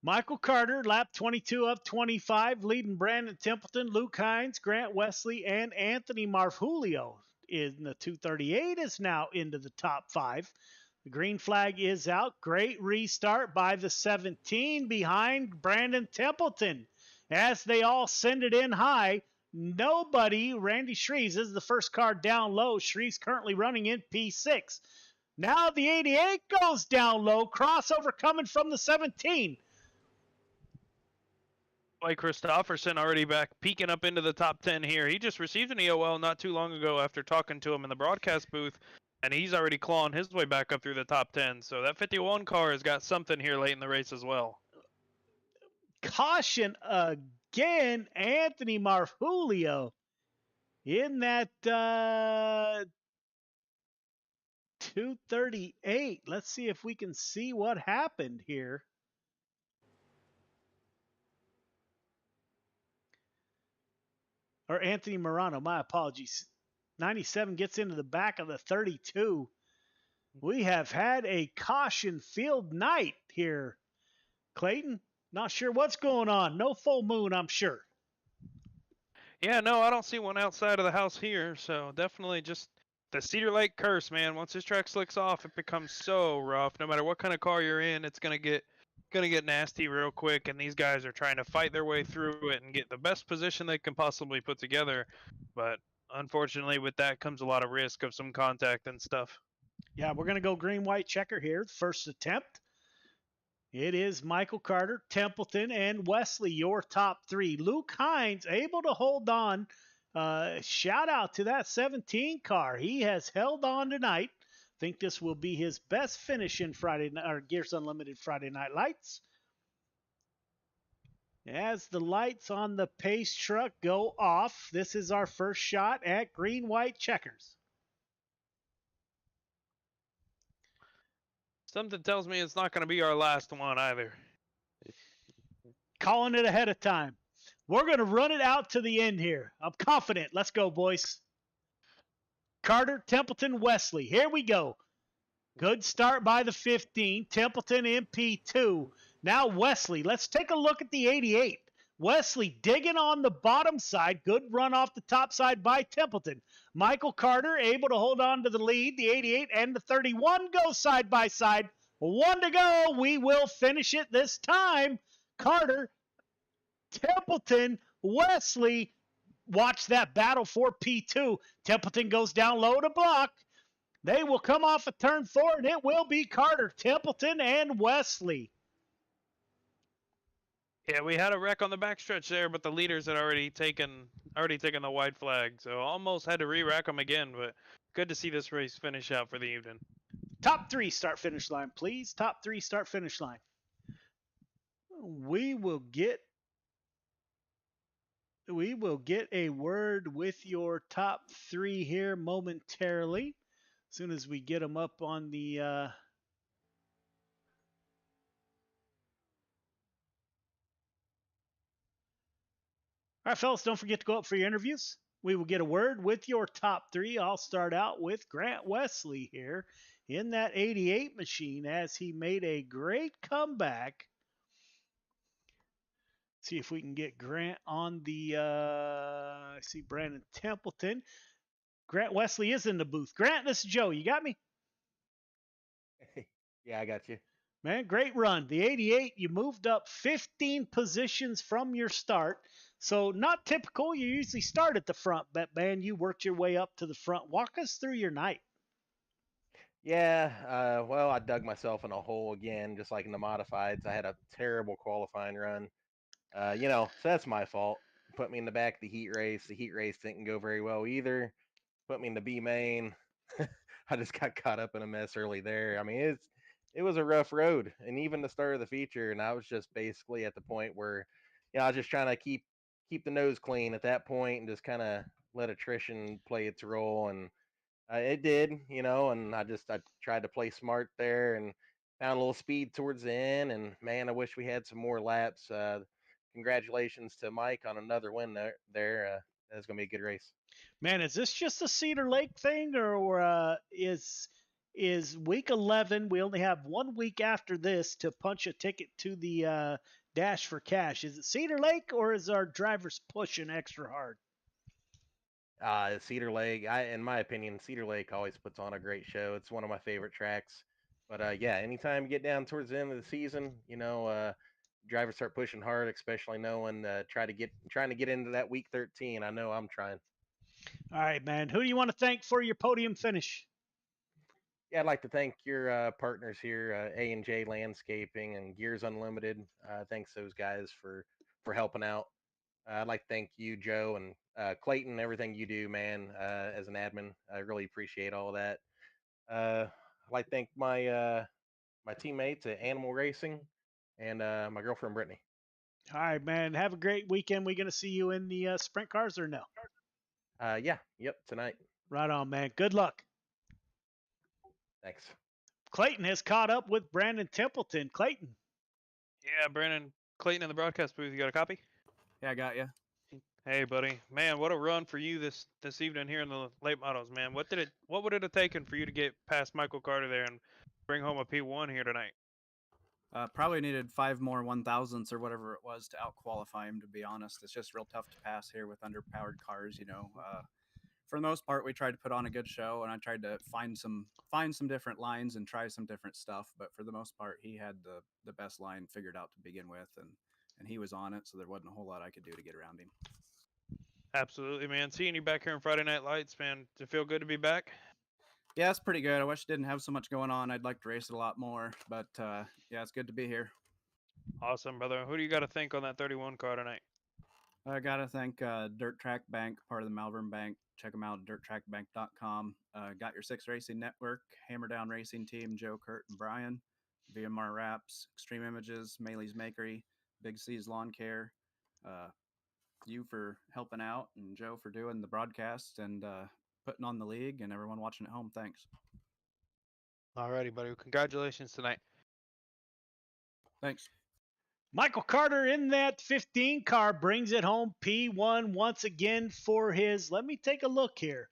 Michael Carter, lap 22 of 25, leading Brandon Templeton, Luke Hines, Grant Wesley, and Anthony Marfulio in the 238 is now into the top 5. The green flag is out. Great restart by the 17 behind Brandon Templeton. As they all send it in high, nobody, Randy Shreves is the first car down low. Shreves currently running in P6. Now the 88 goes down low. Crossover coming from the 17. Blake Christopherson already back peeking up into the top 10 here. He just received an EOL not too long ago after talking to him in the broadcast booth, and he's already clawing his way back up through the top 10. So that 51 car has got something here late in the race as well. Caution again, Anthony Marfulio in that 238. Let's see if we can see what happened here. Or Anthony Morano, my apologies. 97 gets into the back of the 32. We have had a caution field night here, Clayton. Not sure what's going on. No full moon, I'm sure. Yeah, no, I don't see one outside of the house here. So definitely just the Cedar Lake curse, man. Once this track slicks off, it becomes so rough. No matter what kind of car you're in, it's gonna get nasty real quick. And these guys are trying to fight their way through it and get the best position they can possibly put together. But unfortunately, with that comes a lot of risk of some contact and stuff. Yeah, we're gonna go green-white checker here. First attempt. It is Michael Carter, Templeton, and Wesley, your top three. Luke Hines able to hold on. Shout out to that 17 car. He has held on tonight. Think this will be his best finish in Friday or Gears Unlimited Friday Night Lights. As the lights on the pace truck go off, this is our first shot at green-white checkers. Something tells me it's not going to be our last one either. Calling it ahead of time. We're going to run it out to the end here. I'm confident. Let's go, boys. Carter, Templeton, Wesley. Here we go. Good start by the 15. Templeton in P2. Now Wesley. Let's take a look at the 88. Wesley digging on the bottom side. Good run off the top side by Templeton. Michael Carter able to hold on to the lead. The 88 and the 31 go side by side. One to go. We will finish it this time. Carter, Templeton, Wesley. Watch that battle for P2. Templeton goes down low to block. They will come off a turn 4, and it will be Carter, Templeton, and Wesley. Yeah, we had a wreck on the backstretch there, but the leaders had already taken the white flag, so almost had to re-rack them again. But good to see this race finish out for the evening. Top 3 start finish line, please. Top 3 start finish line. We will get a word with your top 3 here momentarily. As soon as we get them up on the all right, fellas, don't forget to go up for your interviews. We will get a word with your top 3. I'll start out with Grant Wesley here in that 88 machine as he made a great comeback. See if we can get Grant on the I see Brandon Templeton. Grant Wesley is in the booth. Grant, this is Joe. You got me? Yeah, I got you. Man, great run. The 88, you moved up 15 positions from your start. So not typical. You usually start at the front, but man, you worked your way up to the front. Walk us through your night. Yeah, well, I dug myself in a hole again, just like in the modifieds. I had a terrible qualifying run. So that's my fault. Put me in the back of the heat race. The heat race didn't go very well either. Put me in the B main. I just got caught up in a mess early there. I mean, it was a rough road, and even the start of the feature, and I was just basically at the point where, I was just trying to keep the nose clean at that point and just kind of let attrition play its role, and it did, and I tried to play smart there and found a little speed towards the end, and man, I wish we had some more laps. Congratulations to Mike on another win there. That's going to be a good race. Man, is this just a Cedar Lake thing, or is week 11? We only have 1 week after this to punch a ticket to the Dash for Cash. Is it Cedar Lake, or is our drivers pushing extra hard? Cedar Lake, in my opinion, Cedar Lake always puts on a great show. It's one of my favorite tracks. But yeah, anytime you get down towards the end of the season, drivers start pushing hard, especially knowing trying to get into that week 13. I know I'm trying. All right, man. Who do you want to thank for your podium finish? Yeah, I'd like to thank your partners here, A&J Landscaping and Gears Unlimited. Thanks those guys for helping out. I'd like to thank you, Joe, and Clayton, everything you do, man, as an admin. I really appreciate all that. I'd like to thank my teammates at Animal Racing and my girlfriend, Brittany. All right, man. Have a great weekend. We going to see you in the sprint cars or no? Yep, tonight. Right on, man. Good luck. Thanks. Clayton has caught up with Brandon Templeton. Clayton. Yeah, Brandon, Clayton in the broadcast booth. You got a copy? Yeah, I got you. Hey, buddy. Man, what a run for you this evening here in the late models, man. What would it have taken for you to get past Michael Carter there and bring home a P1 here tonight? Probably needed 5 more 1000s or whatever it was to out-qualify him, to be honest. It's just real tough to pass here with underpowered cars, For the most part, we tried to put on a good show, and I tried to find some different lines and try some different stuff. But for the most part, he had the best line figured out to begin with, and he was on it, so there wasn't a whole lot I could do to get around him. Absolutely, man. Seeing you back here on Friday Night Lights, man. Does it feel good to be back? Yeah, it's pretty good. I wish it didn't have so much going on. I'd like to race it a lot more, but yeah, it's good to be here. Awesome, brother. Who do you got to thank on that 31 car tonight? I got to thank Dirt Track Bank, part of the Malvern Bank. Check them out at dirttrackbank.com. Got Your Six Racing Network, Hammer Down Racing Team, Joe, Kurt, and Brian, VMR Wraps, Extreme Images, Maley's Makery, Big C's Lawn Care, you for helping out, and Joe for doing the broadcast and putting on the league, and everyone watching at home. Thanks. Alrighty, buddy. Congratulations tonight. Thanks. Michael Carter in that 15 car brings it home P1 once again for his, let me take a look here.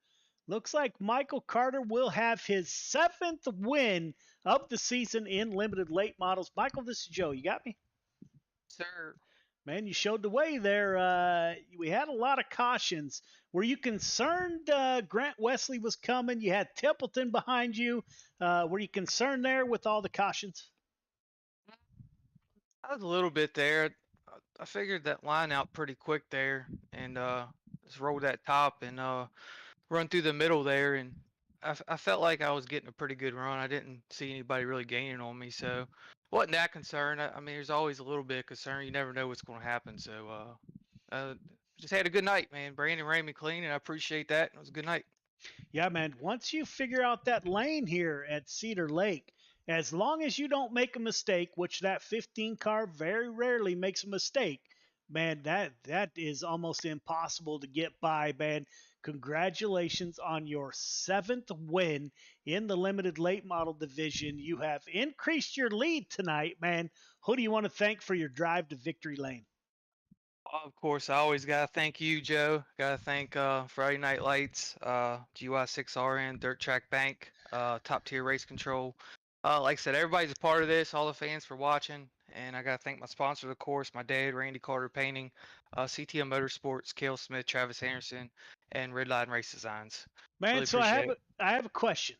Looks like Michael Carter will have his 7th win of the season in limited late models. Michael, this is Joe. You got me? Sir. Man, you showed the way there. We had a lot of cautions. Were you concerned Grant Wesley was coming? You had Templeton behind you. Were you concerned there with all the cautions? I was a little bit there. I figured that line out pretty quick there and just roll that top and run through the middle there. And I felt like I was getting a pretty good run. I didn't see anybody really gaining on me, so wasn't that concerned. I mean, there's always a little bit of concern. You never know what's going to happen. So just had a good night, man. Brandon ran me clean, and I appreciate that. It was a good night. Yeah, man. Once you figure out that lane here at Cedar Lake, as long as you don't make a mistake, which that 15 car very rarely makes a mistake, man, that is almost impossible to get by, man. Congratulations on your 7th win in the limited late model division. You have increased your lead tonight, man. Who do you want to thank for your drive to victory lane? Of course, I always got to thank you, Joe. Got to thank Friday Night Lights, GY6RN, Dirt Track Bank, Top Tier Race Control. Like I said, everybody's a part of this, all the fans for watching. And I got to thank my sponsors, of course, my dad, Randy Carter Painting, CTM Motorsports, Cale Smith, Travis Anderson, and Redline Race Designs. Man, Really so I have a question.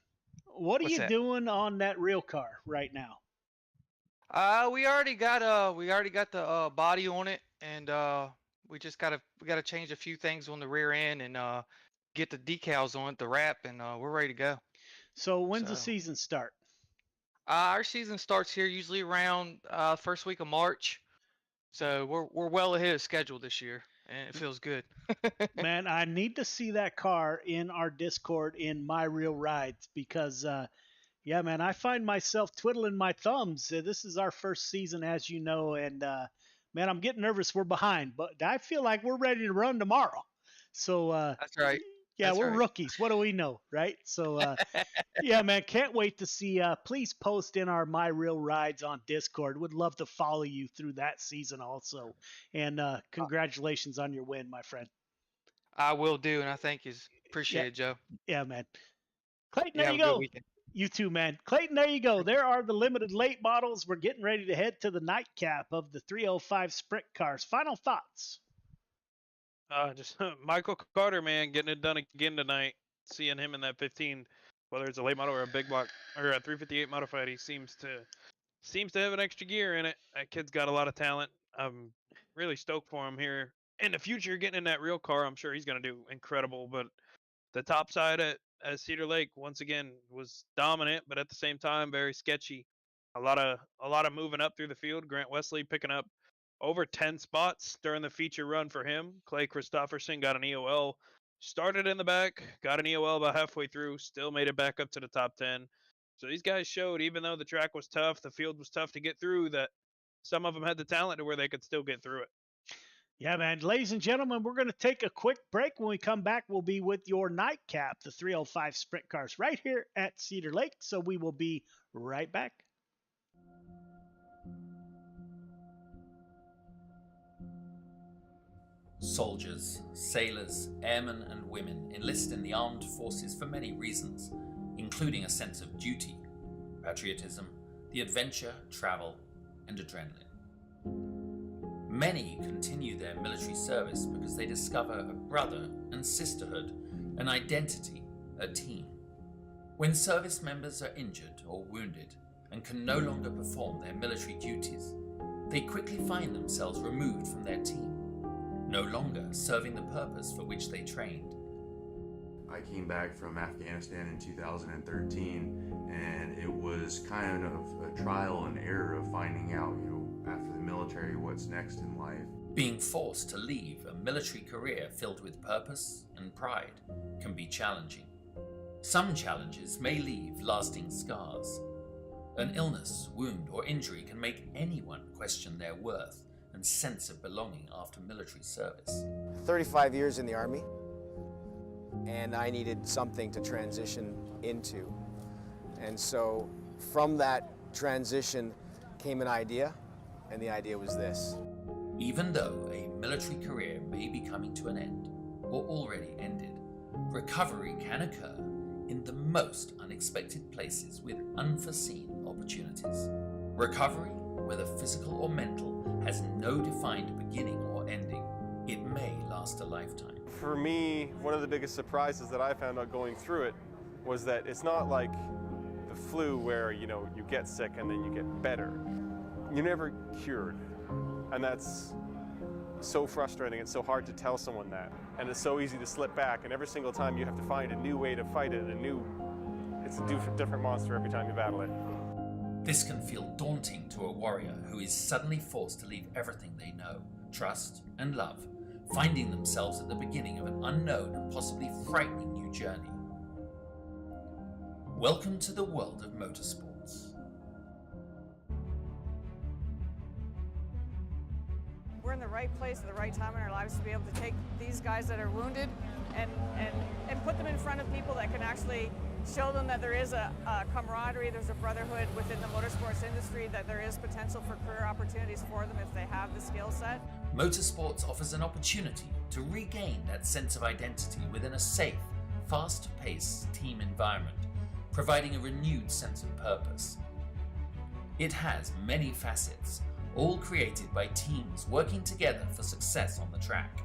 What are What's you that? doing on that real car right now? We already got the body on it, and we gotta change a few things on the rear end and get the decals on it, the wrap, and we're ready to go. So when's the season start? Our season starts here usually around first week of March, so we're well ahead of schedule this year, and it feels good. Man, I need to see that car in our Discord in My Real Rides because, yeah, man, I find myself twiddling my thumbs. This is our first season, as you know, and man, I'm getting nervous. We're behind, but I feel like we're ready to run tomorrow. So That's right. Yeah, That's we're right. rookies. What do we know, right? So yeah, man, can't wait to see. Please post in our My Real Rides on Discord. Would love to follow you through that season also. And congratulations on your win, my friend. I will do, and I thank you. Appreciate it, Joe. Yeah, man. Clayton, You there have you a good go. weekend. You too, man. Clayton, there you go. There are the limited late models. We're getting ready to head to the nightcap of the 305 sprint cars. Final thoughts. Just Michael Carter, man, getting it done again tonight. Seeing him in that 15 whether it's a late model or a big block or a 358 modified, he seems to have an extra gear in it. That kid's got a lot of talent. I'm really stoked for him here in the future, getting in that real car. I'm sure he's going to do incredible. But the top side at Cedar Lake once again was dominant, but at the same time very sketchy. A lot of moving up through the field. Grant Wesley picking up over 10 spots during the feature run for him. Clay Christopherson got an EOL. Started in the back, got an EOL about halfway through, still made it back up to the top 10. So these guys showed, even though the track was tough, the field was tough to get through, that some of them had the talent to where they could still get through it. Yeah, man. Ladies and gentlemen, we're going to take a quick break. When we come back, we'll be with your nightcap, the 305 Sprint Cars, right here at Cedar Lake. So we will be right back. Soldiers, sailors, airmen and women enlist in the armed forces for many reasons, including a sense of duty, patriotism, the adventure, travel, and adrenaline. Many continue their military service because they discover a brother and sisterhood, an identity, a team. When service members are injured or wounded and can no longer perform their military duties, they quickly find themselves removed from their team, no longer serving the purpose for which they trained. I came back from Afghanistan in 2013, and it was kind of a trial and error of finding out, after the military, what's next in life. Being forced to leave a military career filled with purpose and pride can be challenging. Some challenges may leave lasting scars. An illness, wound, or injury can make anyone question their worth and sense of belonging after military service. 35 years in the Army, and I needed something to transition into. And so from that transition came an idea, and the idea was this. Even though a military career may be coming to an end, or already ended, recovery can occur in the most unexpected places with unforeseen opportunities. Recovery, whether physical or mental, has no defined beginning or ending. It may last a lifetime. For me, one of the biggest surprises that I found out going through it was that it's not like the flu where, you get sick and then you get better. You're never cured. And that's so frustrating. It's so hard to tell someone that. And it's so easy to slip back. And every single time you have to find a new way to fight it, it's a different monster every time you battle it. This can feel daunting to a warrior who is suddenly forced to leave everything they know, trust, and love, finding themselves at the beginning of an unknown and possibly frightening new journey. Welcome to the world of motorsports. We're in the right place at the right time in our lives to be able to take these guys that are wounded and put them in front of people that can actually show them that there is a camaraderie, there's a brotherhood within the motorsports industry, that there is potential for career opportunities for them if they have the skill set. Motorsports offers an opportunity to regain that sense of identity within a safe, fast-paced team environment, providing a renewed sense of purpose. It has many facets, all created by teams working together for success on the track.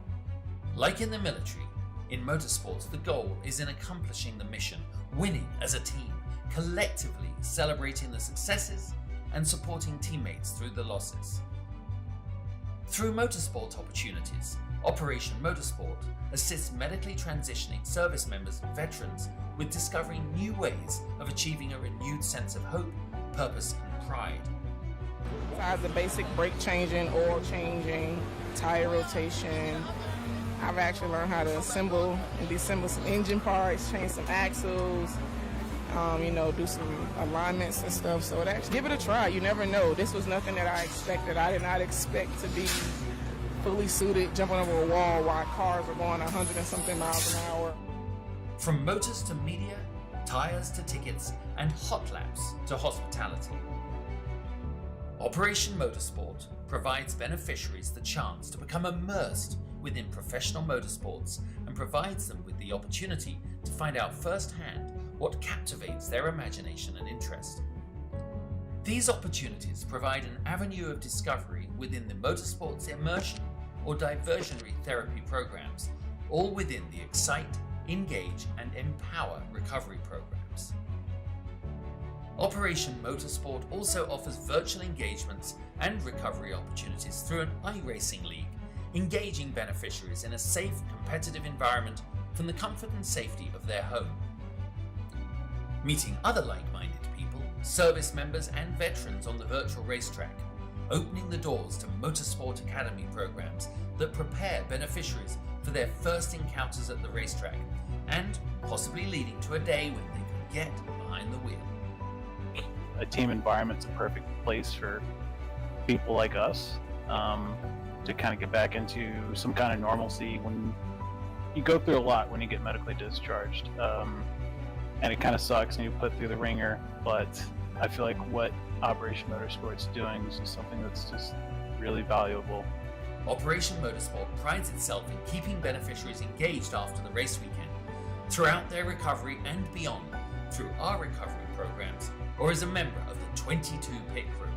Like in the military, in motorsports, the goal is in accomplishing the mission, winning as a team, collectively celebrating the successes and supporting teammates through the losses. Through motorsport opportunities, Operation Motorsport assists medically transitioning service members and veterans with discovering new ways of achieving a renewed sense of hope, purpose, and pride. Besides the basic brake changing, oil changing, tire rotation, I've actually learned how to assemble and disassemble some engine parts, change some axles, do some alignments and stuff. So give it a try. You never know. This was nothing that I expected. I did not expect to be fully suited, jumping over a wall while cars are going 100 and something miles an hour. From motors to media, tires to tickets, and hot laps to hospitality. Operation Motorsport provides beneficiaries the chance to become immersed within professional motorsports and provides them with the opportunity to find out firsthand what captivates their imagination and interest. These opportunities provide an avenue of discovery within the motorsports immersion or diversionary therapy programs, all within the Excite, Engage, and Empower recovery programs. teams. Operation Motorsport also offers virtual engagements and recovery opportunities through an iRacing league, engaging beneficiaries in a safe, competitive environment from the comfort and safety of their home. Meeting other like-minded people, service members and veterans on the virtual racetrack, opening the doors to Motorsport Academy programs that prepare beneficiaries for their first encounters at the racetrack, and possibly leading to a day when they can get behind the wheel. A team environment's a perfect place for people like us to kind of get back into some kind of normalcy when you go through a lot when you get medically discharged. And it kind of sucks and you put through the ringer, but I feel like what Operation Motorsport's doing is just something that's just really valuable. Operation Motorsport prides itself in keeping beneficiaries engaged after the race weekend, throughout their recovery and beyond, through our recovery programs, or as a member of the 22 pit crew.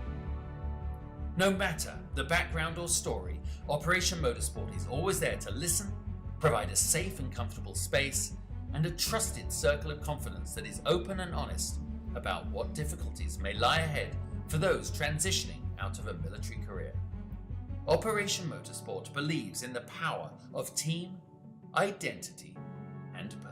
No matter the background or story, Operation Motorsport is always there to listen, provide a safe and comfortable space, and a trusted circle of confidence that is open and honest about what difficulties may lie ahead for those transitioning out of a military career. Operation Motorsport believes in the power of team, identity, and purpose.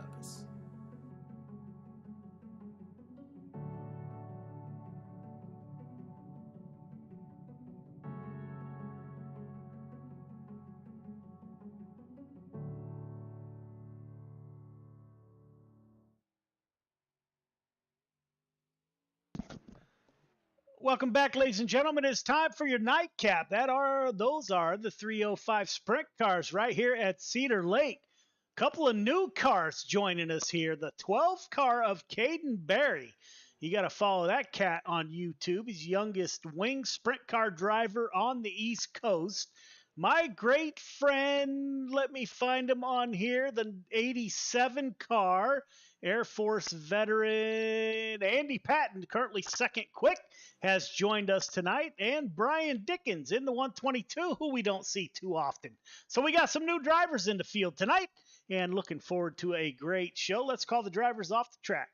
Welcome back, ladies and gentlemen. It's time for your nightcap. Those are the 305 Sprint cars right here at Cedar Lake. Couple of new cars joining us here. The 12th car of Caden Berry. You got to follow that cat on YouTube. He's youngest wing sprint car driver on the East Coast. My great friend, let me find him on here, the 87 car, Air Force veteran Andy Patton, currently second quick, has joined us tonight, and Brian Dickens in the 122, who we don't see too often. So we got some new drivers in the field tonight, and looking forward to a great show. Let's call the drivers off the track.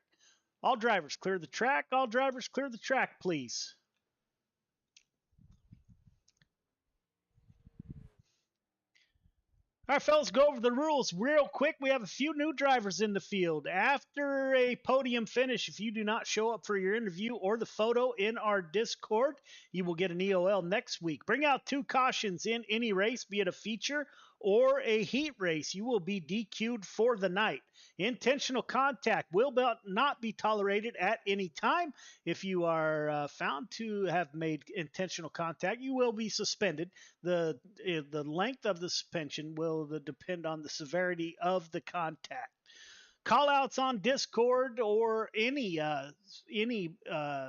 All drivers clear the track. All drivers clear the track, please. All right, fellas, go over the rules real quick. We have a few new drivers in the field. After a podium finish, if you do not show up for your interview or the photo in our Discord, you will get an EOL next week. Bring out 2 cautions in any race, be it a feature or a heat race. You will be DQ'd for the night. Intentional contact will not be tolerated at any time. If you are found to have made intentional contact, you will be suspended. The length of the suspension will depend on the severity of the contact. Call-outs on Discord or any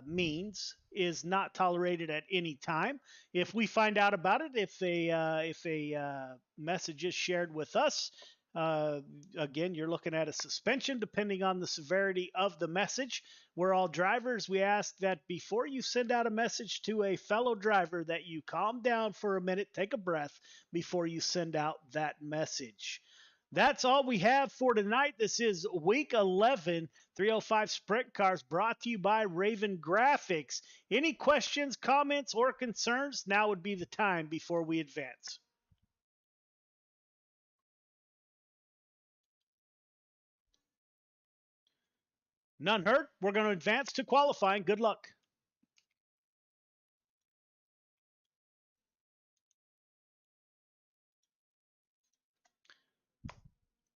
means is not tolerated at any time. If we find out about it, if a message is shared with us, again, you're looking at a suspension depending on the severity of the message. We're all drivers. We ask that before you send out a message to a fellow driver that you calm down for a minute, take a breath before you send out that message. That's all we have for tonight. This is week 11, 305 Sprint Cars, brought to you by Raven Graphics. Any questions, comments, or concerns? Now would be the time before we advance. None heard. We're going to advance to qualifying. Good luck.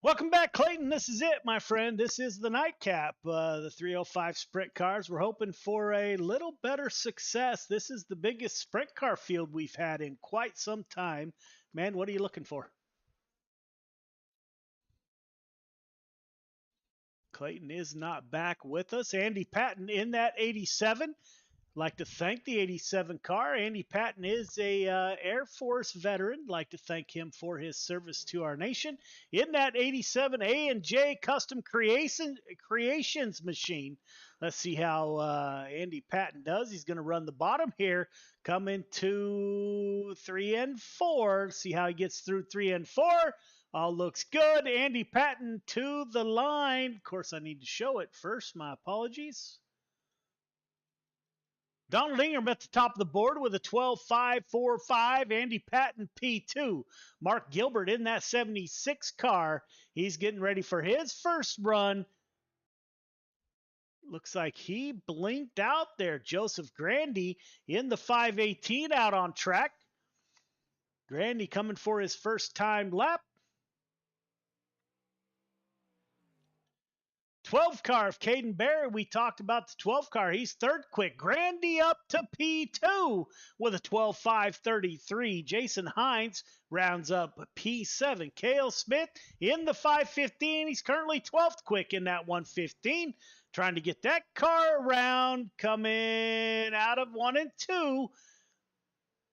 Welcome back, Clayton. This is it, my friend. This is the nightcap. The 305 Sprint Cars. We're hoping for a little better success. This is the biggest sprint car field we've had in quite some time. Man, what are you looking for? Clayton is not back with us. Andy Patton in that 87. Like to thank the 87 car. Andy Patton is a Air Force veteran. Like to thank him for his service to our nation. In that 87 A&J Custom Creations machine. Let's see how Andy Patton does. He's going to run the bottom here. Coming to 3 and 4. See how he gets through 3 and 4. All looks good. Andy Patton to the line. Of course, I need to show it first. My apologies. Donald Ingram at the top of the board with a 12.545. Andy Patton P2. Mark Gilbert in that 76 car. He's getting ready for his first run. Looks like he blinked out there. Joseph Grandy in the 518 out on track. Grandy coming for his first time lap. 12 car of Caden Berry. We talked about the 12 car. He's third quick. Grandy up to P2 with a 12.533. Jason Hines rounds up P7. Cale Smith in the 515. He's currently 12th quick in that 115. Trying to get that car around. Coming out of 1 and 2.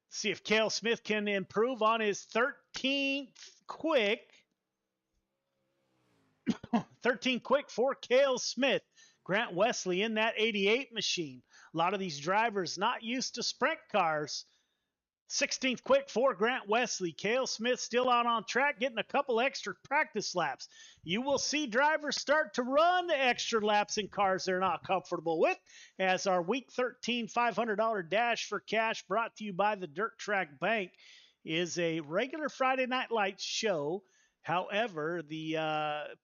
See if Cale Smith can improve on his 13th quick. 13 quick for Cale Smith. Grant Wesley in that 88 machine. A lot of these drivers not used to sprint cars. 16th quick for Grant Wesley. Cale Smith still out on track, getting a couple extra practice laps. You will see drivers start to run the extra laps in cars they're not comfortable with, as our Week 13 $500 Dash for Cash, brought to you by the Dirt Track Bank, is a regular Friday Night Lights show. However, the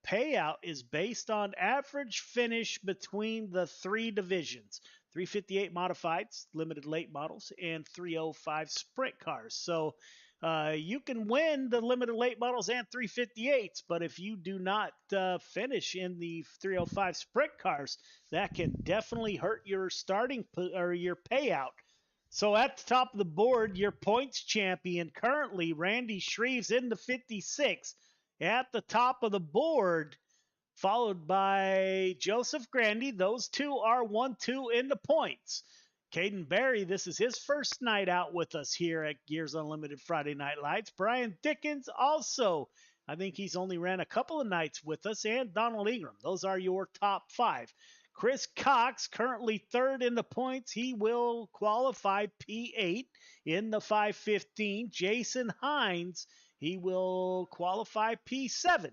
payout is based on average finish between the three divisions: 358 modifieds, limited late models, and 305 sprint cars. So you can win the limited late models and 358s, but if you do not finish in the 305 sprint cars, that can definitely hurt your or your payout. So at the top of the board, your points champion currently, Randy Shreves in the 56 at the top of the board, followed by Joseph Grandy. Those two are 1-2 in the points. Caden Berry, this is his first night out with us here at Gears Unlimited Friday Night Lights. Brian Dickens also, I think he's only ran a couple of nights with us, and Donald Ingram. Those are your top 5. Chris Cox, currently third in the points. He will qualify P8 in the 515. Jason Hines, he will qualify P7.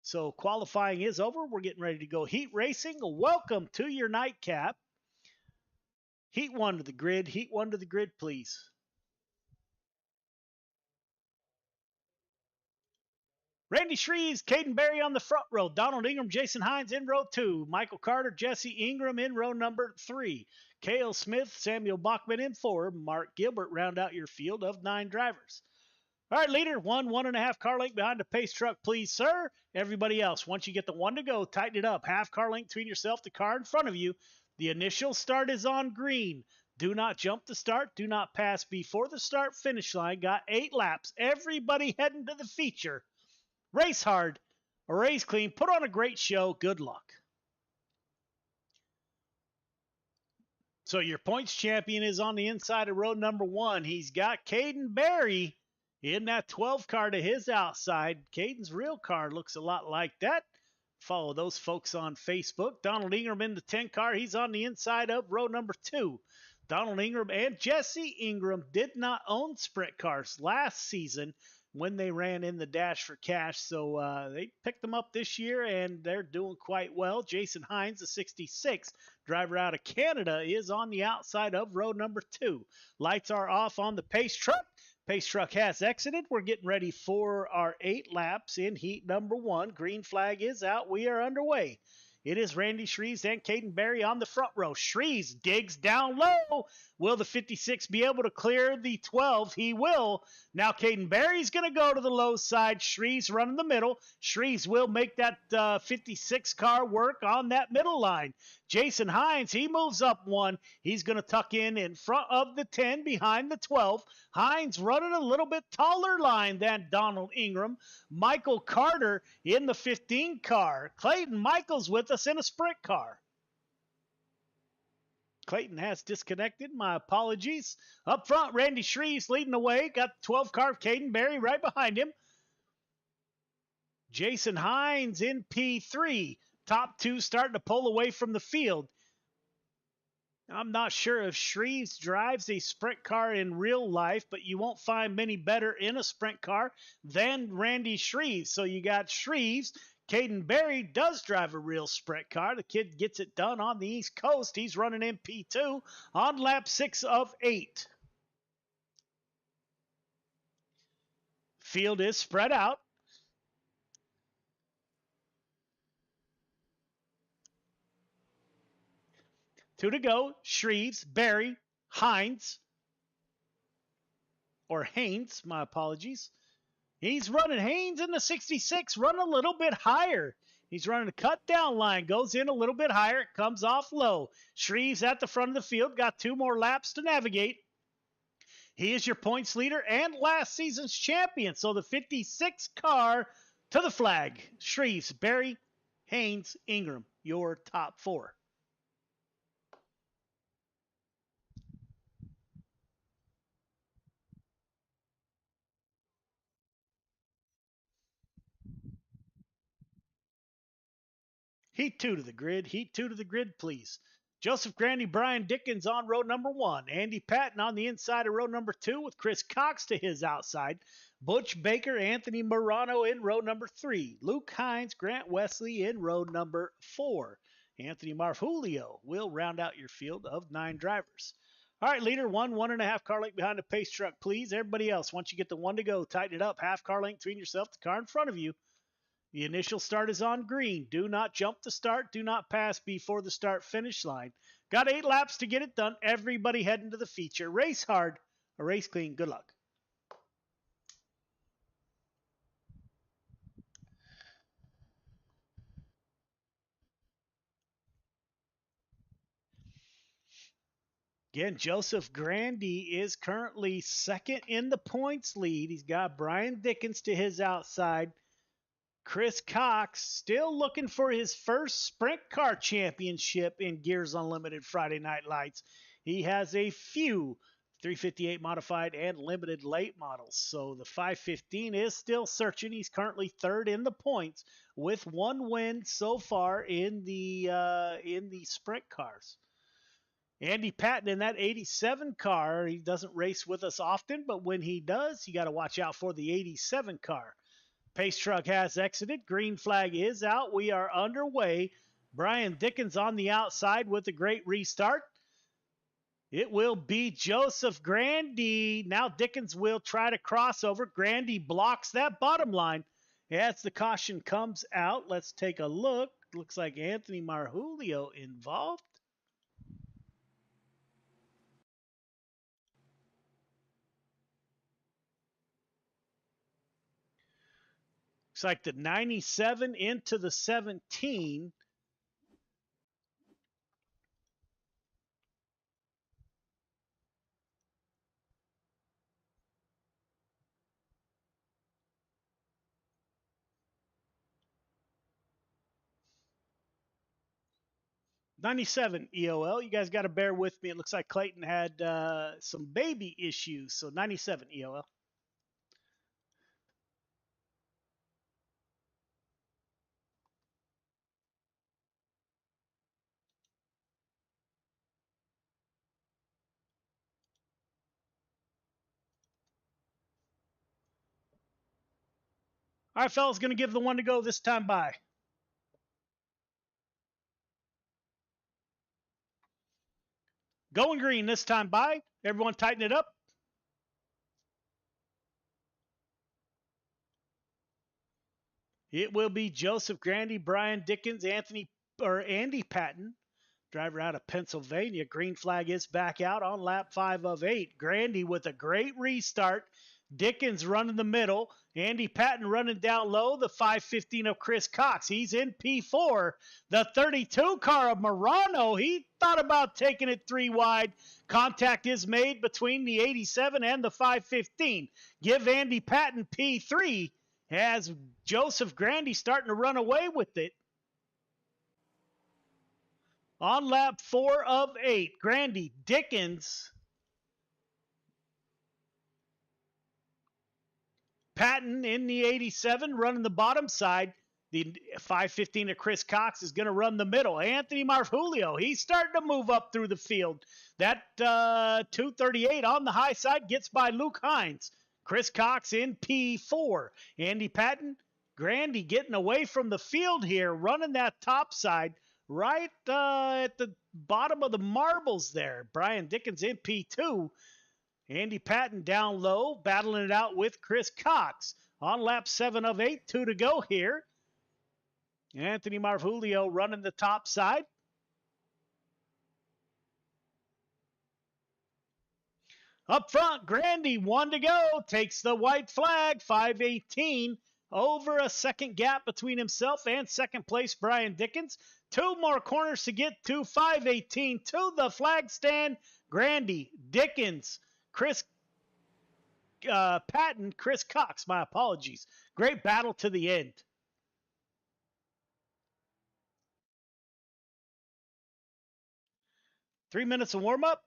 So qualifying is over. We're getting ready to go heat racing. Welcome to your nightcap. Heat 1 to the grid. Heat 1 to the grid, please. Randy Shreves, Caden Berry on the front row. Donald Ingram, Jason Hines in row 2. Michael Carter, Jesse Ingram in row number 3. Cale Smith, Samuel Bachman in 4. Mark Gilbert round out your field of 9 drivers. All right, leader, 1.5 car length behind the pace truck, please, sir. Everybody else, once you get the 1 to go, tighten it up. Half car length between yourself, the car in front of you. The initial start is on green. Do not jump the start. Do not pass before the start finish line. Got 8 laps. Everybody heading to the feature. Race hard, or race clean. Put on a great show. Good luck. So your points champion is on the inside of row number 1. He's got Caden Berry in that 12 car to his outside. Caden's real car looks a lot like that. Follow those folks on Facebook. Donald Ingram in the 10 car. He's on the inside of row number 2. Donald Ingram and Jesse Ingram did not own sprint cars last season when they ran in the Dash for Cash. So they picked them up this year, and they're doing quite well. Jason Hines, the 66 driver out of Canada, is on the outside of row number 2. Lights are off on the pace truck. Pace truck has exited. We're getting ready for our 8 laps in heat number 1. Green flag is out. We are underway. It is Randy Shreves and Caden Berry on the front row. Shreves digs down low. Will the 56 be able to clear the 12? He will. Now Caden Berry's going to go to the low side. Shreves running the middle. Shreves will make that 56 car work on that middle line. Jason Hines, he moves up 1. He's going to tuck in front of the 10, behind the 12. Hines running a little bit taller line than Donald Ingram. Michael Carter in the 15 car. Clayton Michaels with us in a sprint car. Clayton has disconnected. My apologies. Up front, Randy Shreves leading the way. Got the 12 car of Caden Berry right behind him. Jason Hines in P3. Top 2 starting to pull away from the field. I'm not sure if Shreves drives a sprint car in real life, but you won't find many better in a sprint car than Randy Shreves. So you got Shreves. Caden Berry does drive a real sprint car. The kid gets it done on the East Coast. He's running in P2 on lap 6 of 8. Field is spread out. Two to go. Shreves, Berry, Hines, or Haynes, my apologies. He's running Haynes in the 66, run a little bit higher. He's running a cut down line, goes in a little bit higher, comes off low. Shreves at the front of the field, got 2 more laps to navigate. He is your points leader and last season's champion. So the 56 car to the flag. Shreves, Berry, Haynes, Ingram, your top 4. Heat 2 to the grid. Heat 2 to the grid, please. Joseph Grandy, Brian Dickens on row number 1. Andy Patton on the inside of row number 2 with Chris Cox to his outside. Butch Baker, Anthony Morano in row number 3. Luke Hines, Grant Wesley in row number 4. Anthony Marfulio will round out your field of 9 drivers. All right, leader, 1.5 car length behind the pace truck, please. Everybody else, once you get the 1 to go, tighten it up. Half car length between yourself, the car in front of you. The initial start is on green. Do not jump the start. Do not pass before the start finish line. Got 8 laps to get it done. Everybody heading to the feature. Race hard, a race clean. Good luck. Again, Joseph Grandy is currently second in the points lead. He's got Brian Dickens to his outside. Chris Cox still looking for his first sprint car championship in Gears Unlimited Friday Night Lights. He has a few 358 modified and limited late models. So the 515 is still searching. He's currently third in the points with 1 win so far in the sprint cars. Andy Patton in that 87 car. He doesn't race with us often, but when he does, you got to watch out for the 87 car. Pace truck has exited. Green flag is out. We are underway. Brian Dickens on the outside with a great restart. It will be Joseph Grandy. Now Dickens will try to cross over. Grandy blocks that bottom line as the caution comes out. Let's take a look. Looks like Anthony Marjulio involved. Looks like the 97 into the 17. '97 EOL. You guys got to bear with me. It looks like Clayton had some baby issues. So 97 EOL. All right, fellas, going to give the 1 to go this time by. Going green this time by. Everyone tighten it up. It will be Joseph Grandy, Brian Dickens, Andy Patton, driver out of Pennsylvania. Green flag is back out on lap 5 of 8. Grandy with a great restart. Dickens running the middle. Andy Patton running down low. The 515 of Chris Cox. He's in P4. The 32 car of Morano. He thought about taking it 3 wide. Contact is made between the 87 and the 515. Give Andy Patton P3 as Joseph Grandy starting to run away with it. On lap 4 of 8, Grandy, Dickens, Patton in the 87 running the bottom side. The 515 of Chris Cox is going to run the middle. Anthony Marfulio, he's starting to move up through the field. That 238 on the high side gets by Luke Hines. Chris Cox in P4. Andy Patton, Grandy getting away from the field here, running that top side right at the bottom of the marbles there. Brian Dickens in P2. Andy Patton down low, battling it out with Chris Cox. On lap 7 of 8, 2 to go here. Anthony Marfulio running the top side. Up front, Grandy, 1 to go, takes the white flag, 5:18, over a second gap between himself and second place Brian Dickens. 2 more corners to get to 5:18 to the flag stand. Grandy, Dickens, Chris Patton, Chris Cox, my apologies. Great battle to the end. Three minutes of warm-up.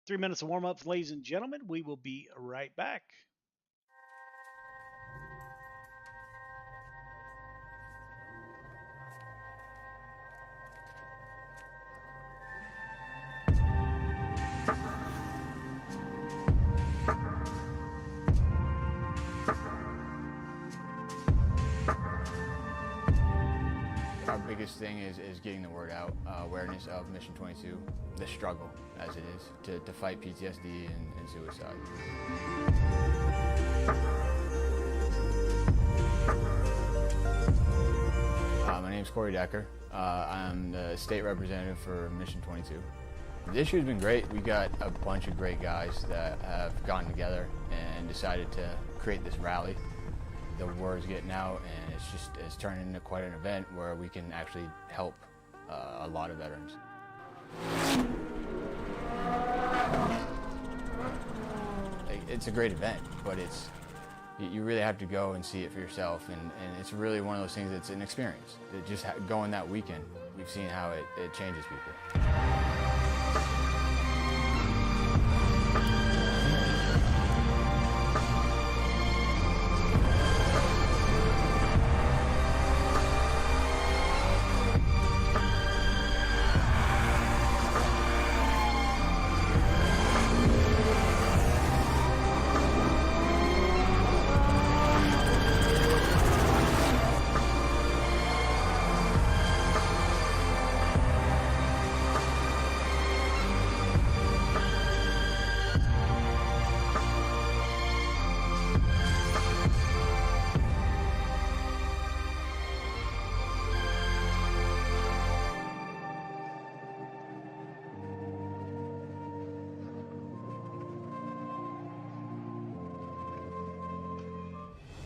3 minutes of warm-up, ladies and gentlemen. We will be right back. Our biggest thing is getting the word out, awareness of Mission 22, the struggle as it is to fight PTSD and suicide. My name's Corey Decker. I'm the state representative for Mission 22. The issue has been great. We got a bunch of great guys that have gotten together and decided to create this rally. The word's getting out, and it's turned into quite an event where we can actually help a lot of veterans. It's a great event, but you really have to go and see it for yourself, and it's really one of those things that's an experience. Just going that weekend, we've seen how it changes people.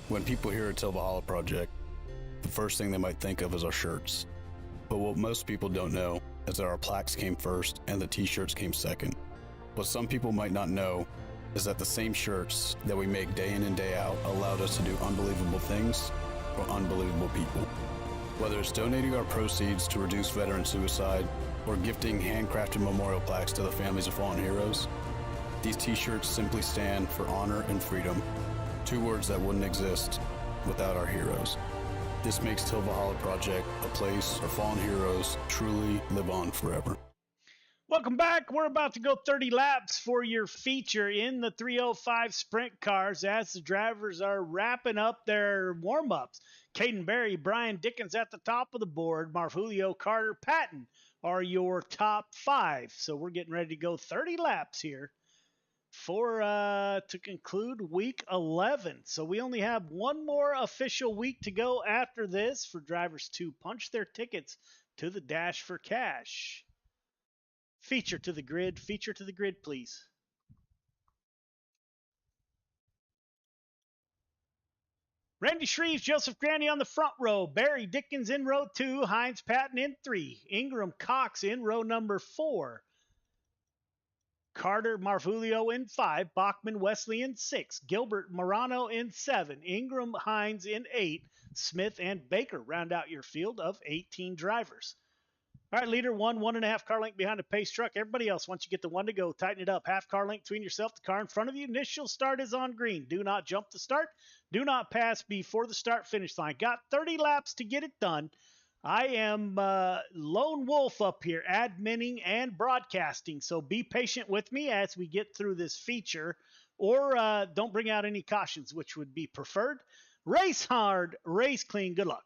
When people hear a Till Valhalla project, the first thing they might think of is our shirts. But what most people don't know is that our plaques came first and the t-shirts came second. What some people might not know is that the same shirts that we make day in and day out allowed us to do unbelievable things for unbelievable people. Whether it's donating our proceeds to reduce veteran suicide or gifting handcrafted memorial plaques to the families of fallen heroes, these t-shirts simply stand for honor and freedom. 2 words that wouldn't exist without our heroes. This makes Till Valhalla Project a place where fallen heroes truly live on forever. Welcome back. We're about to go 30 laps for your feature in the 305 sprint cars as the drivers are wrapping up their warm-ups. Caden Berry, Brian Dickens at the top of the board. Marfulio, Carter, Patton are your top 5. So we're getting ready to go 30 laps here to conclude week 11. So we only have one more official week to go after this for drivers to punch their tickets to the Dash for Cash. Feature to the grid, please. Randy Shreves, Joseph Grandy on the front row, Barry Dickens in row 2, Hines Patton in 3, Ingram Cox in row number 4, Carter Marfulio in 5, Bachman Wesley in 6, Gilbert Morano in 7, Ingram Hines in 8, Smith and Baker round out your field of 18 drivers. All right, leader, 1.5 car length behind the pace truck. Everybody else, once you get the one to go, tighten it up. Half car length between yourself, the car in front of you. Initial start is on green. Do not jump the start. Do not pass before the start finish line. Got 30 laps to get it done. I am lone wolf up here, adminning and broadcasting. So be patient with me as we get through this feature, or don't bring out any cautions, which would be preferred. Race hard, race clean. Good luck.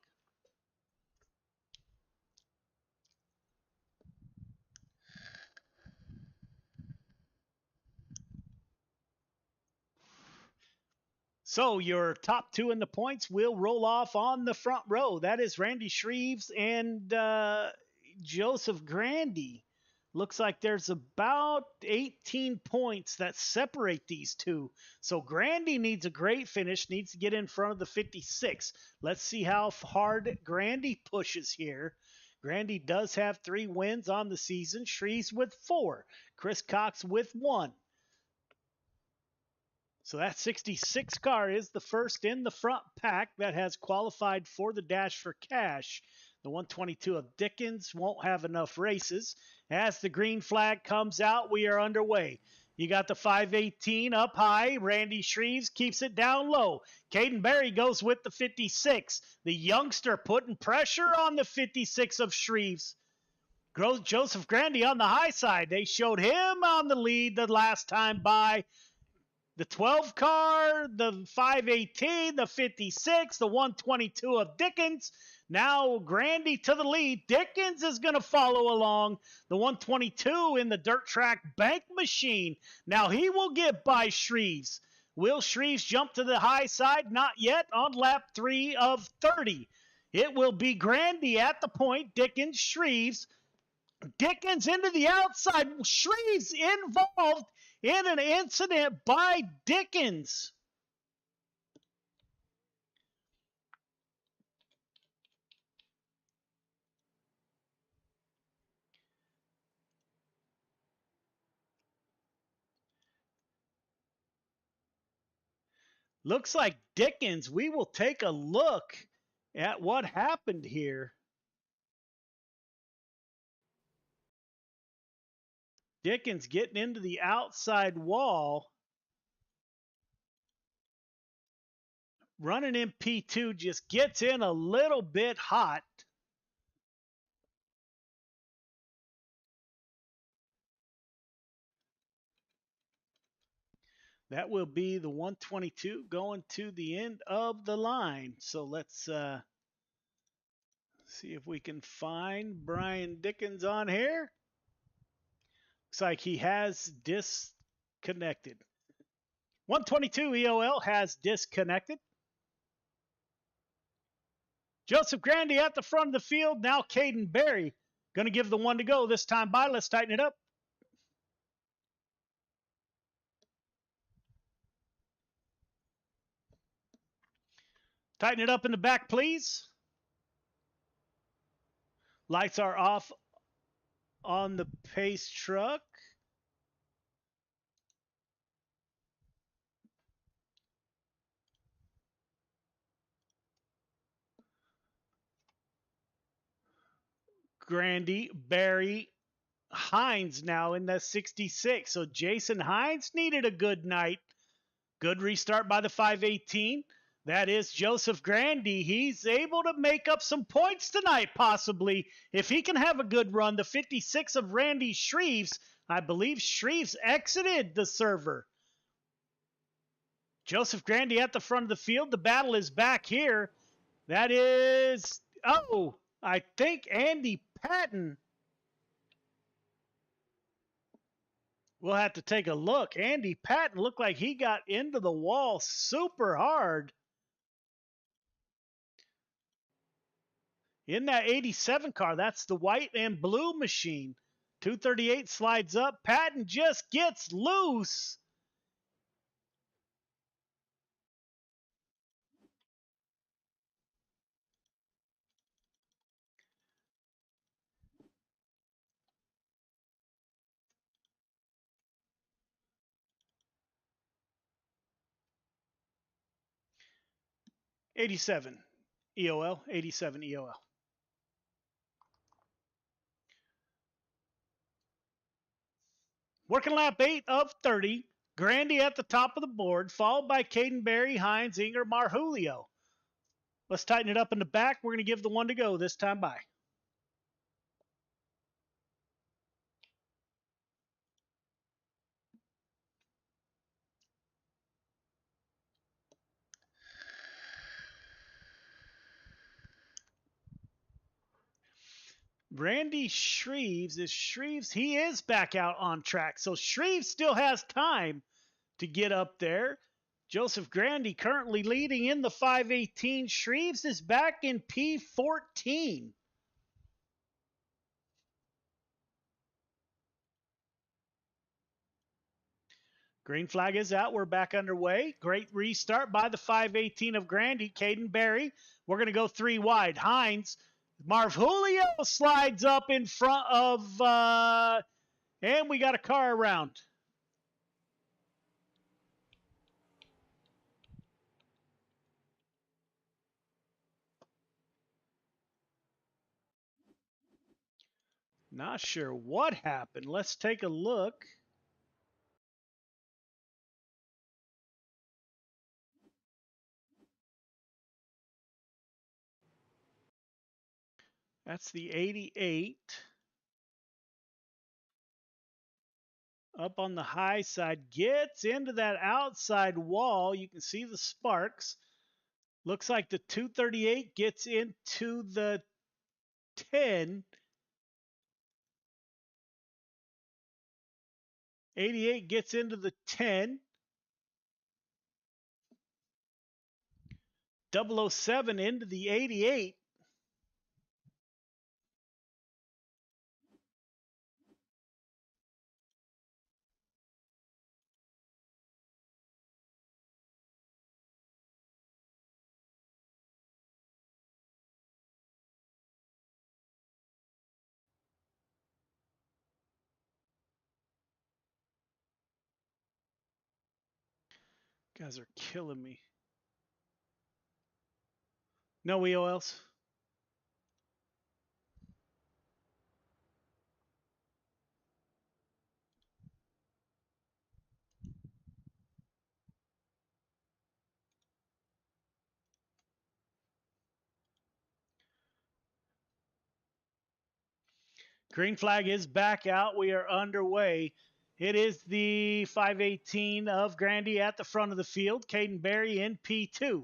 So your top two in the points will roll off on the front row. That is Randy Shreves and Joseph Grandy. Looks like there's about 18 points that separate these two. So Grandy needs a great finish, needs to get in front of the 56. Let's see how hard Grandy pushes here. Grandy does have 3 wins on the season. Shreves with 4. Chris Cox with 1. So that 66 car is the first in the front pack that has qualified for the Dash for Cash. The 122 of Dickens won't have enough races. As the green flag comes out, we are underway. You got the 518 up high. Randy Shreves keeps it down low. Caden Berry goes with the 56. The youngster putting pressure on the 56 of Shreves. Joseph Grandy on the high side. They showed him on the lead the last time by. The 12 car, the 518, the 56, the 122 of Dickens. Now Grandy to the lead. Dickens is going to follow along. The 122 in the dirt track bank machine. Now he will get by Shreves. Will Shreves jump to the high side? Not yet on lap 3 of 30. It will be Grandy at the point. Dickens, Shreves. Dickens into the outside. Shreves involved in an incident by Dickens. Looks like Dickens. We will take a look at what happened here. Dickens getting into the outside wall. Running in P2 just gets in a little bit hot. That will be the 122 going to the end of the line. So let's see if we can find Brian Dickens on here. Looks like he has disconnected. 122 EOL has disconnected. Joseph Grandy at the front of the field. Now Caden Berry going to give the one to go this time by. Let's tighten it up. Tighten it up in the back, please. Lights are off on the pace truck. Grandy, Berry, Hines now in the 66. So Jason Hines needed a good night. Good restart by the 518. That is Joseph Grandy. He's able to make up some points tonight, possibly. If he can have a good run, the 56 of Randy Shreves, I believe Shreves exited the server. Joseph Grandy at the front of the field. The battle is back here. That is, I think Andy Patton. We'll have to take a look. Andy Patton looked like he got into the wall super hard. In that 87 car, that's the white and blue machine. 238 slides up. Patton just gets loose. '87 EOL, '87 EOL. Working lap 8 of 30. Grandy at the top of the board, followed by Caden Berry, Hines, Inger, Marjulio. Let's tighten it up in the back. We're going to give the one to go this time by. Randy Shreves he is back out on track. So Shreves still has time to get up there. Joseph Grandy currently leading in the 518. Shreves is back in P14. Green flag is out. We're back underway. Great restart by the 518 of Grandy. Caden Berry. We're going to go 3 wide. Hines. Marjulio slides up in front of, and we got a car around. Not sure what happened. Let's take a look. That's the 88. Up on the high side, gets into that outside wall. You can see the sparks. Looks like the 238 gets into the 10. 88 gets into the 10. 007 into the 88. Guys are killing me. No EOLs. Green flag is back out. We are underway. It is the 518 of Grandy at the front of the field. Caden Berry in P2.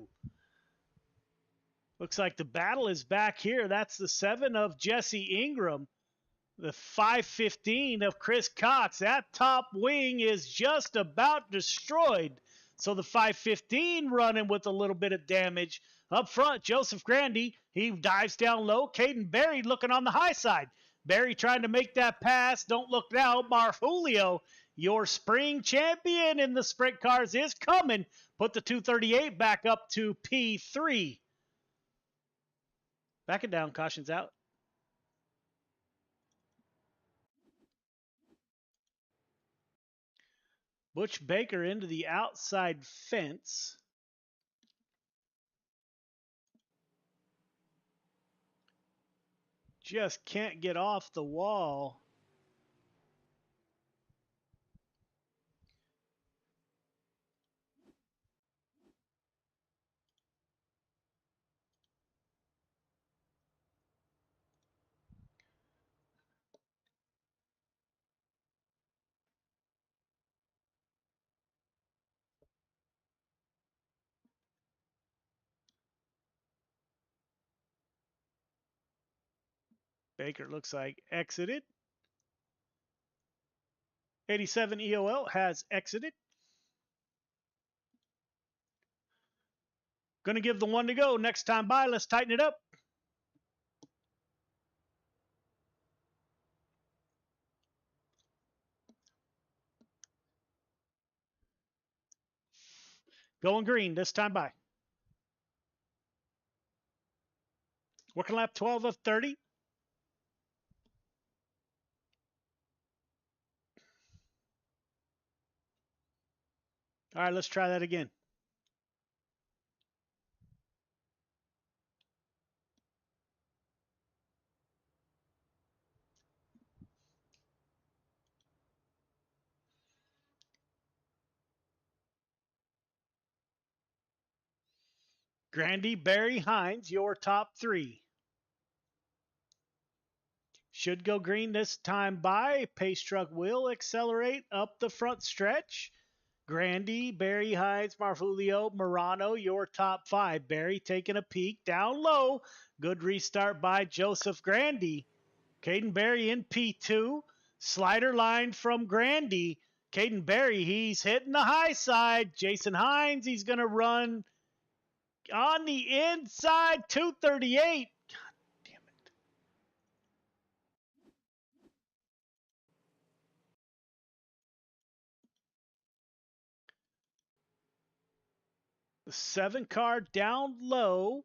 Looks like the battle is back here. That's the 7 of Jesse Ingram. The 515 of Chris Cox. That top wing is just about destroyed. So the 515 running with a little bit of damage. Up front, Joseph Grandy. He dives down low. Caden Berry looking on the high side. Berry trying to make that pass. Don't look now. Marjulio, your spring champion in the sprint cars, is coming. Put the 238 back up to P3. Back it down. Caution's out. Butch Baker into the outside fence. Just can't get off the wall. Baker looks like exited. 87 EOL has exited. Going to give the one to go. Next time by, let's tighten it up. Going green this time by. Working lap 12 of 30. All right, let's try that again. Grandy, Barry, Hines, your top three. Should go green this time by. Pace truck will accelerate up the front stretch. Grandy, Barry, Hines, Marfulio, Morano, your top five. Barry taking a peek down low. Good restart by Joseph Grandy. Caden Barry in P2. Slider line from Grandy. Caden Barry, he's hitting the high side. Jason Hines, he's going to run on the inside, 238. The 7 car down low.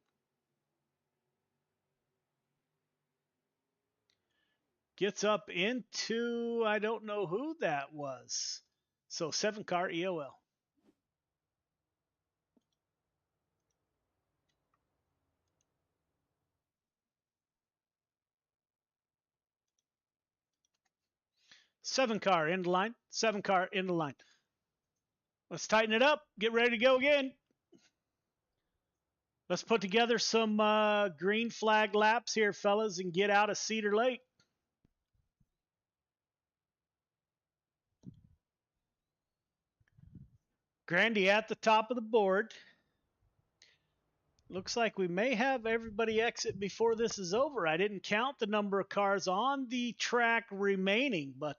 Gets up into, I don't know who that was. So 7 car EOL. Seven car in the line. 7 car in the line. Let's tighten it up. Get ready to go again. Let's put together some green flag laps here, fellas, and get out of Cedar Lake. Grandy at the top of the board. Looks like we may have everybody exit before this is over. I didn't count the number of cars on the track remaining, but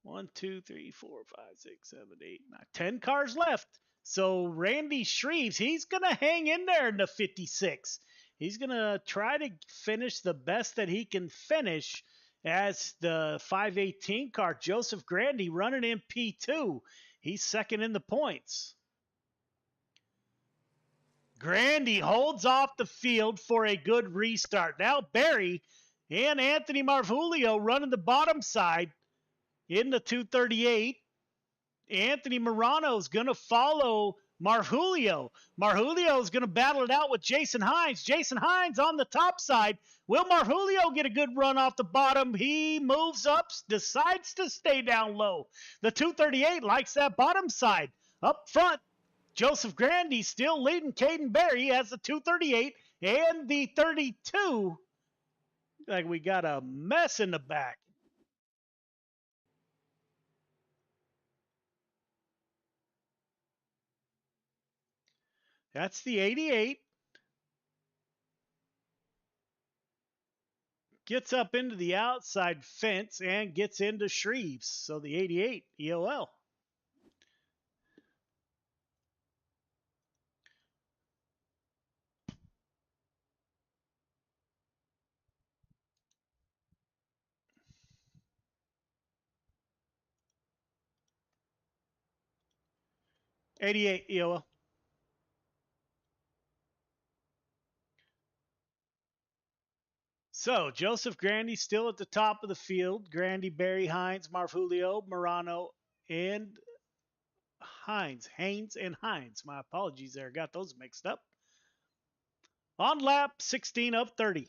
1, 2, 3, 4, 5, 6, 7, 8, 9, 10 cars left. So Randy Shreves, he's going to hang in there in the 56. He's going to try to finish the best that he can finish as the 518 car. Joseph Grandy running in P2. He's second in the points. Grandy holds off the field for a good restart. Now Barry and Anthony Marvulio running the bottom side in the 238. Anthony Morano's going to follow Marvulio. Marvulio's going to battle it out with Jason Hines. Jason Hines on the top side. Will Marvulio get a good run off the bottom? He moves up, decides to stay down low. The 238 likes that bottom side. Up front, Joseph Grandy still leading Caden Barry as the 238 and the 32. Like we got a mess in the back. That's the 88. Gets up into the outside fence and gets into Shreves. So the 88 EOL. '88 EOL. So Joseph Grandy still at the top of the field. Grandy, Barry, Hines, Marfulio, Morano, and Hines. Haynes and Hines. My apologies there. Got those mixed up. On lap 16 of 30.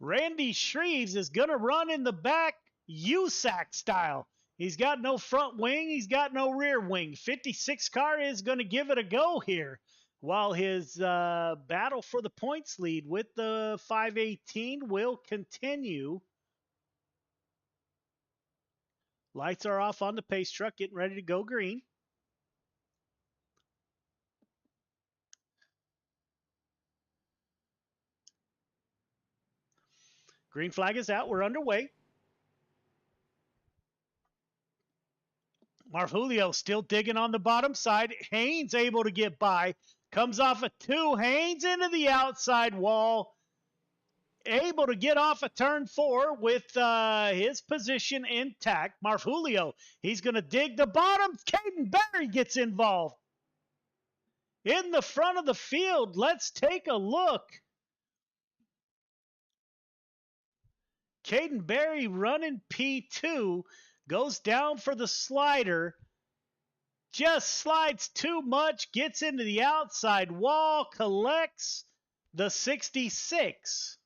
Randy Shreves is going to run in the back USAC style. He's got no front wing. He's got no rear wing. 56 car is going to give it a go here while his battle for the points lead with the 518 will continue. Lights are off on the pace truck, getting ready to go green. Green flag is out. We're underway. Marfulio still digging on the bottom side. Haynes able to get by. Comes off a 2. Haynes into the outside wall. Able to get off a turn 4 with his position intact. Marfulio, he's going to dig the bottom. Caden Barry gets involved. In the front of the field, let's take a look. Caden Barry running P2, goes down for the slider, just slides too much, gets into the outside wall, collects the 66.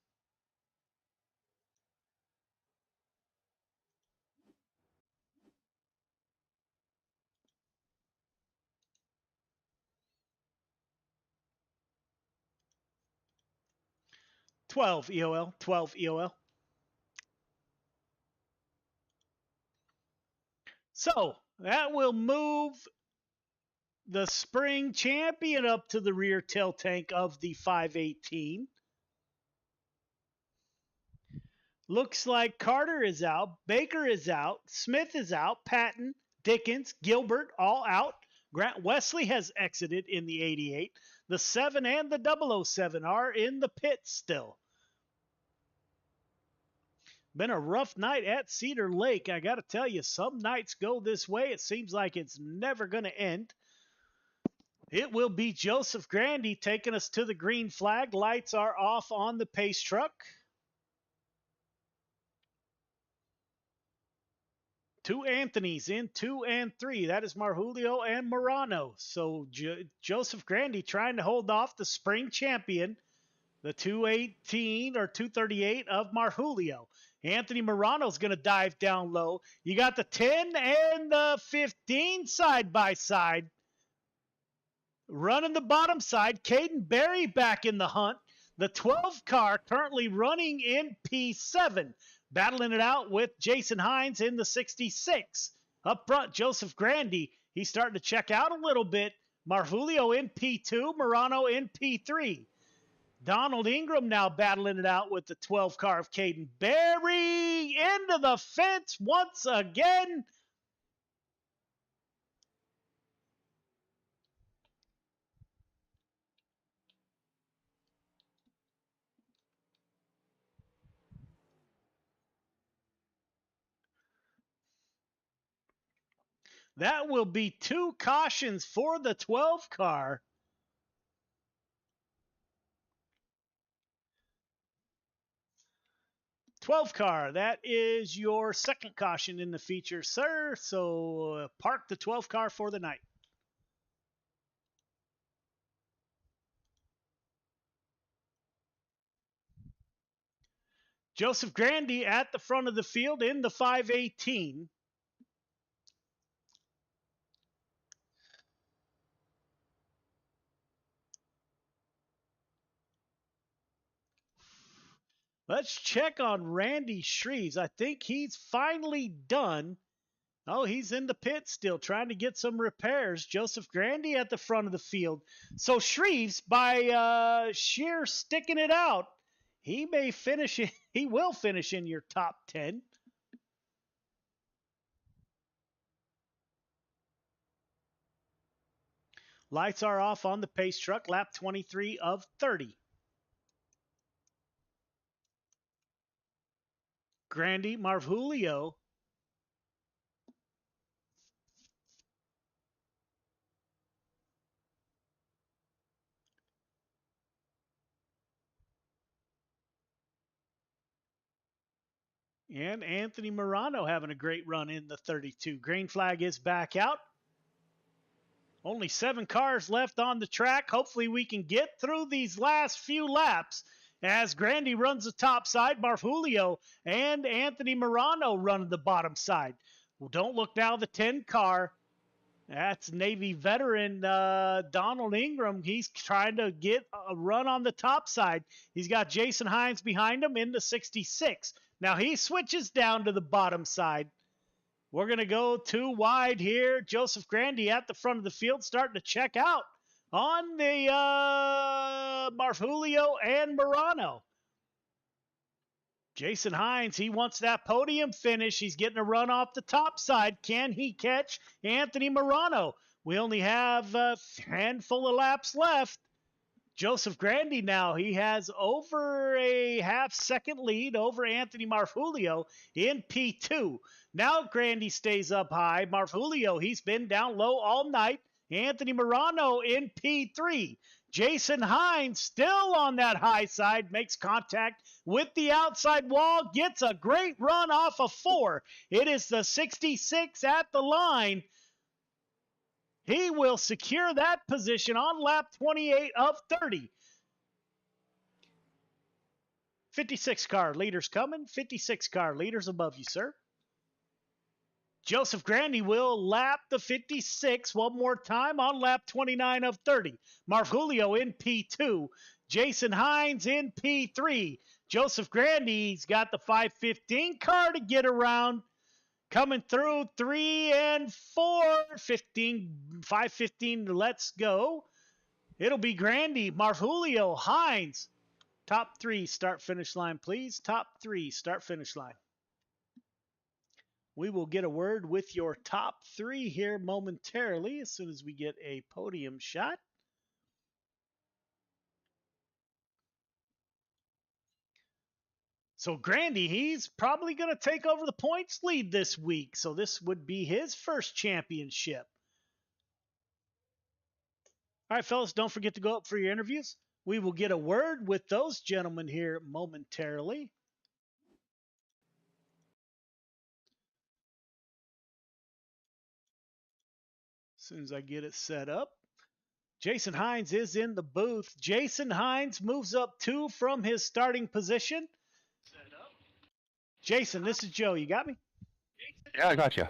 12 EOL. 12 EOL. So that will move the spring champion up to the rear tail tank of the 518. Looks like Carter is out, Baker is out, Smith is out, Patton, Dickens, Gilbert all out. Grant Wesley has exited in the 88. The 7 and the 007 are in the pit still. Been a rough night at Cedar Lake. I got to tell you, some nights go this way. It seems like it's never going to end. It will be Joseph Grandy taking us to the green flag. Lights are off on the pace truck. Two Anthonys in 2 and 3. That is Marjulio and Morano. So Joseph Grandy trying to hold off the spring champion, the 218 or 238 of Marjulio. Anthony Morano's going to dive down low. You got the 10 and the 15 side by side. Running the bottom side, Caden Berry back in the hunt. The 12 car currently running in P7. Battling it out with Jason Hines in the 66. Up front, Joseph Grandy. He's starting to check out a little bit. Marjulio in P2, Morano in P3. Donald Ingram now battling it out with the 12 car of Caden Berry. Into the fence once again. That will be 2 cautions for the 12 car. That is your second caution in the feature, sir. So park the 12 car for the night. Joseph Grandy at the front of the field in the 518. Let's check on Randy Shreves. I think he's finally done. Oh, he's in the pit still trying to get some repairs. Joseph Grandy at the front of the field. So Shreves, by sheer sticking it out, he may finish it. He will finish in your top 10. Lights are off on the pace truck. Lap 23 of 30. Grandy, Marjulio. And Anthony Morano having a great run in the 32. Green flag is back out. Only 7 cars left on the track. Hopefully we can get through these last few laps as Grandy runs the top side. Marjulio and Anthony Morano run the bottom side. Well, don't look now, the 10 car. That's Navy veteran Donald Ingram. He's trying to get a run on the top side. He's got Jason Hines behind him in the 66. Now he switches down to the bottom side. We're going to go 2 wide here. Joseph Grandy at the front of the field starting to check out on the Marjulio and Morano. Jason Hines, he wants that podium finish. He's getting a run off the top side. Can he catch Anthony Morano? We only have a handful of laps left. Joseph Grandy now, he has over a half-second lead over Anthony Marjulio in P2. Now Grandy stays up high. Marjulio, he's been down low all night. Anthony Morano in P3. Jason Hines still on that high side, makes contact with the outside wall, gets a great run off of 4. It is the 66 at the line. He will secure that position on lap 28 of 30. 56 car leaders coming. 56 car leaders above you, sir. Joseph Grandy will lap the 56 one more time on lap 29 of 30. Marjulio in P2. Jason Hines in P3. Joseph Grandy's got the 515 car to get around. Coming through 3 and 4. 515, let's go. It'll be Grandy, Marfulio, Hines. Top 3 start finish line, please. Top 3 start finish line. We will get a word with your top 3 here momentarily as soon as we get a podium shot. So Grandy, he's probably going to take over the points lead this week. So this would be his first championship. All right, fellas, don't forget to go up for your interviews. We will get a word with those gentlemen here momentarily. As soon as I get it set up. Jason Hines is in the booth. Jason Hines moves up 2 from his starting position. Jason, this is Joe. You got me? Yeah, I got you.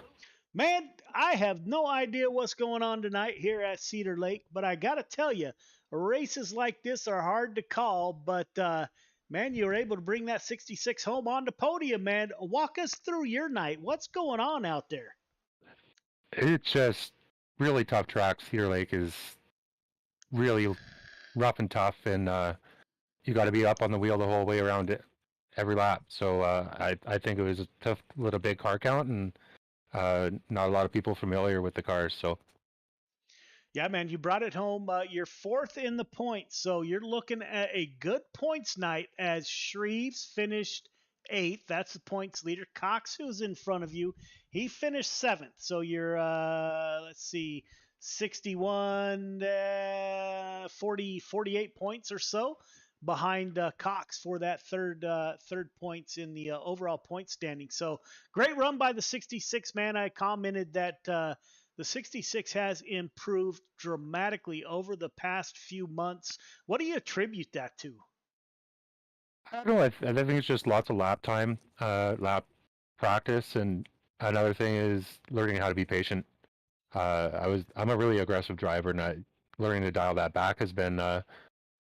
Man, I have no idea what's going on tonight here at Cedar Lake, but I got to tell you, races like this are hard to call, but man, you were able to bring that 66 home on the podium, man. Walk us through your night. What's going on out there? It's just really tough track. Cedar Lake is really rough and tough, and you got to be up on the wheel the whole way around it every lap. So I think it was a tough little big car count, and not a lot of people familiar with the cars. So yeah, man, you brought it home. You're 4th in the points, so you're looking at a good points night as Shreves finished 8th. That's the points leader. Cox, who's in front of you, he finished 7th. So you're, let's see, 61, 48 points or so behind Cox for that third points in the overall point standing. So great run by the 66, man. I commented that the 66 has improved dramatically over the past few months. What do you attribute that to? I don't know. I think it's just lots of lap time, lap practice, and another thing is learning how to be patient. I'm a really aggressive driver, and learning to dial that back has been a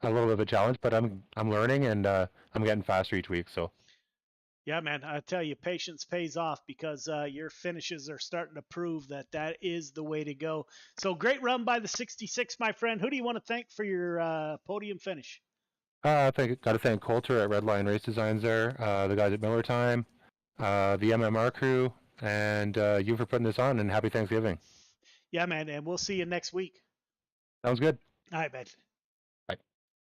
little bit of a challenge. But I'm learning, and I'm getting faster each week. So. Yeah, man, I tell you, patience pays off because your finishes are starting to prove that that is the way to go. So great run by the 66, my friend. Who do you want to thank for your podium finish? Got to thank Coulter at Red Lion Race Designs there, the guys at Miller Time, the MMR crew, and you for putting this on, and happy Thanksgiving. Yeah, man, and we'll see you next week. Sounds good. All right, man. Bye.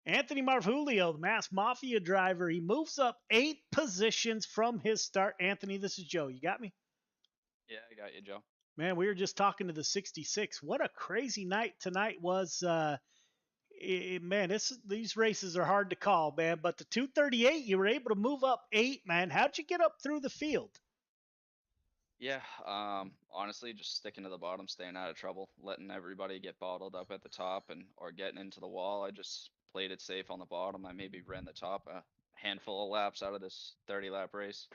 Anthony Marvulio, the Mass Mafia driver, he moves up 8 positions from his start. Anthony, this is Joe. You got me? Yeah, I got you, Joe. Man, we were just talking to the 66. What a crazy night tonight was. Man, these races are hard to call, man. But the 238, you were able to move up 8, man. How'd you get up through the field? Yeah, honestly, just sticking to the bottom, staying out of trouble, letting everybody get bottled up at the top or getting into the wall. I just played it safe on the bottom. I maybe ran the top a handful of laps out of this 30-lap race.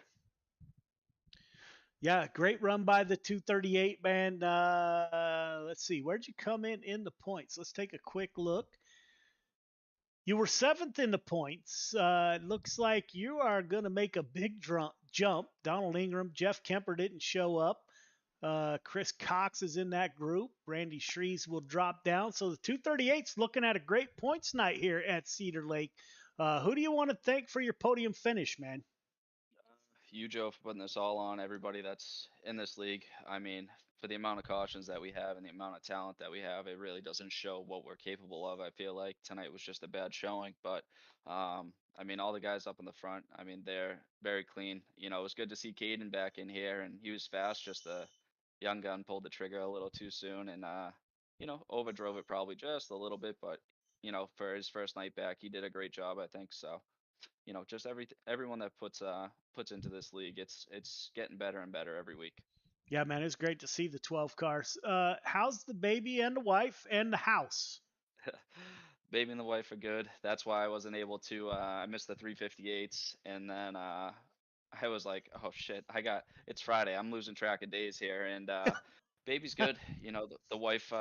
Yeah, great run by the 238, man. Let's see, where'd you come in the points? Let's take a quick look. You were 7th in the points. It looks like you are going to make a big jump. Donald Ingram, Jeff Kemper didn't show up. Chris Cox is in that group. Randy Shreves will drop down. So the 238's looking at a great points night here at Cedar Lake. Who do you want to thank for your podium finish, man? You, Joe, for putting this all on everybody that's in this league. I mean, for the amount of cautions that we have and the amount of talent that we have, it really doesn't show what we're capable of. I feel like tonight was just a bad showing, but I mean, all the guys up in the front, I mean, they're very clean. You know, it was good to see Caden back in here, and he was fast. Just the young gun pulled the trigger a little too soon, and you know, overdrove it probably just a little bit, but you know, for his first night back, he did a great job, I think. So, you know, just everyone that puts into this league, it's getting better and better every week. Yeah, man, it's great to see the 12 cars. How's the baby and the wife and the house? Baby and the wife are good. That's why I wasn't able to. I missed the 358s, and then I was like, oh shit, it's Friday. I'm losing track of days here, and baby's good. You know, the wife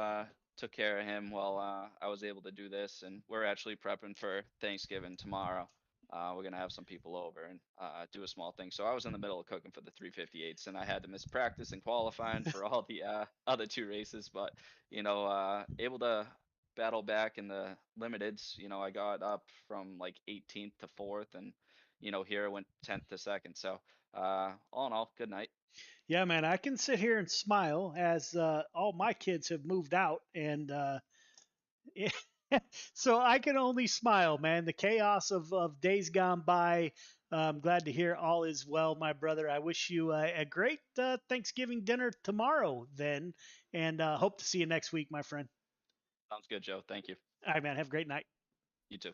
took care of him while I was able to do this, and we're actually prepping for Thanksgiving tomorrow. We're gonna have some people over and do a small thing. So I was in the middle of cooking for the 358s, and I had to miss practice and qualifying for all the other 2 races. But able to battle back in the limiteds. I got up from like 18th to 4th, and here I went 10th to 2nd. So all in all, good night. Yeah, man, I can sit here and smile as all my kids have moved out, and so I can only smile, man. The chaos of days gone by. I'm glad to hear all is well, my brother. I wish you a great Thanksgiving dinner tomorrow, then, and hope to see you next week, my friend. Sounds good, Joe. Thank you. All right, man. Have a great night. You too.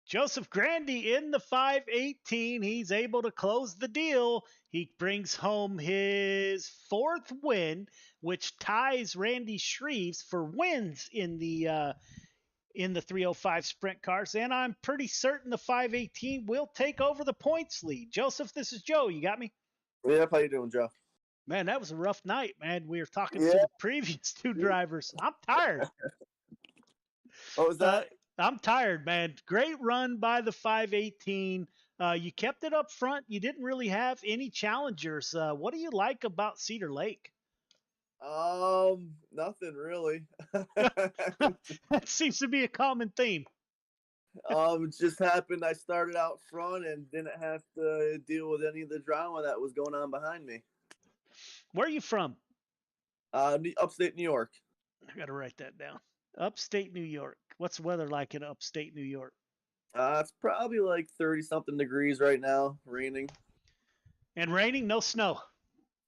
Joseph Grandy in the 518. He's able to close the deal. He brings home his 4th win, which ties Randy Shreves for wins in the 305 sprint cars. And I'm pretty certain the 518 will take over the points lead. Joseph, this is Joe. You got me? Yep. How you doing, Joe? Man, that was a rough night, man. We were talking to the previous 2 drivers. I'm tired. What was that? I'm tired, man. Great run by the 518. You kept it up front. You didn't really have any challengers. What do you like about Cedar Lake? Nothing really. That seems to be a common theme. It just happened. I started out front and didn't have to deal with any of the drama that was going on behind me. Where are you from? Upstate New York. I got to write that down. Upstate New York. What's the weather like in upstate New York? It's probably like 30-something degrees right now, raining. And raining, no snow?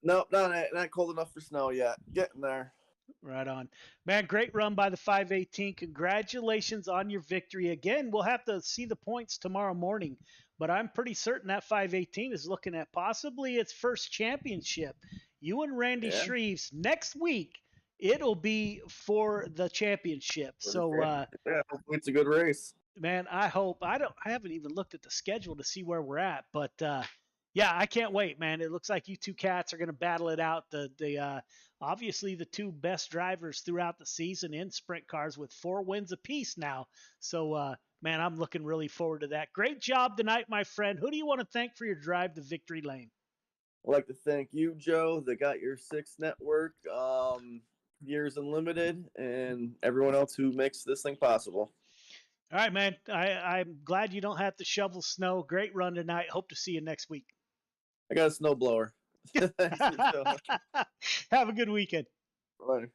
Nope, not cold enough for snow yet. Getting there. Right on. Man, great run by the 518. Congratulations on your victory. Again, we'll have to see the points tomorrow morning, but I'm pretty certain that 518 is looking at possibly its first championship. You and Randy Shreves next week. It'll be for the championship. Hopefully it's a good race. Man, I hope. I haven't even looked at the schedule to see where we're at, but yeah, I can't wait, man. It looks like you 2 cats are going to battle it out. The obviously the 2 best drivers throughout the season in sprint cars with 4 wins apiece now. So man, I'm looking really forward to that. Great job tonight, my friend. Who do you want to thank for your drive to victory lane? I'd like to thank you, Joe, that got your 6 network. Years Unlimited, and everyone else who makes this thing possible. All right, man. I'm glad you don't have to shovel snow. Great run tonight. Hope to see you next week. I got a snowblower. Have a good weekend. Later.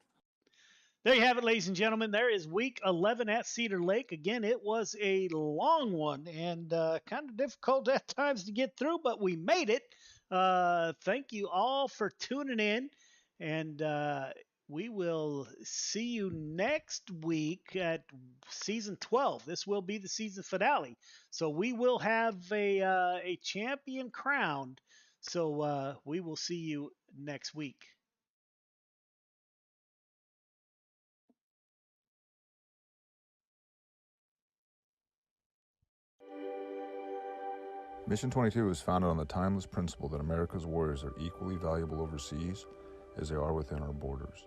There you have it, ladies and gentlemen. There is week 11 at Cedar Lake. Again, it was a long one and kind of difficult at times to get through, but we made it. Thank you all for tuning in, and we will see you next week at season 12. This will be the season finale. So we will have a champion crowned. So we will see you next week. Mission 22 was founded on the timeless principle that America's warriors are equally valuable overseas as they are within our borders.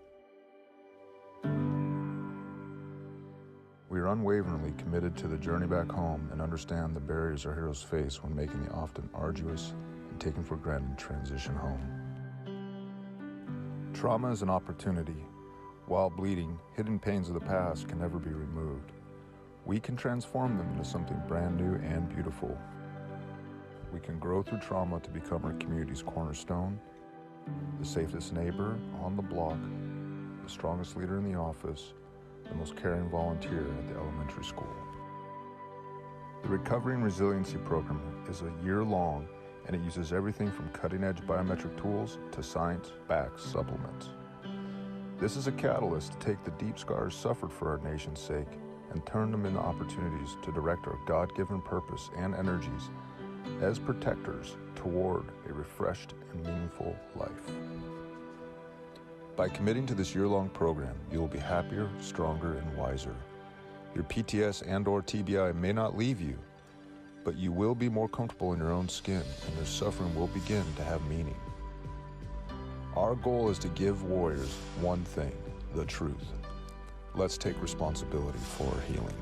We are unwaveringly committed to the journey back home and understand the barriers our heroes face when making the often arduous and taken for granted transition home. Trauma is an opportunity. While bleeding, hidden pains of the past can never be removed. We can transform them into something brand new and beautiful. We can grow through trauma to become our community's cornerstone, the safest neighbor on the block, the strongest leader in the office, the most caring volunteer at the elementary school. The Recovery and Resiliency Program is a year-long, and it uses everything from cutting-edge biometric tools to science-backed supplements. This is a catalyst to take the deep scars suffered for our nation's sake and turn them into opportunities to direct our God-given purpose and energies as protectors toward a refreshed and meaningful life. By committing to this year-long program, you will be happier, stronger, and wiser. Your PTS and/or TBI may not leave you, but you will be more comfortable in your own skin, and your suffering will begin to have meaning. Our goal is to give warriors one thing, the truth. Let's take responsibility for our healing.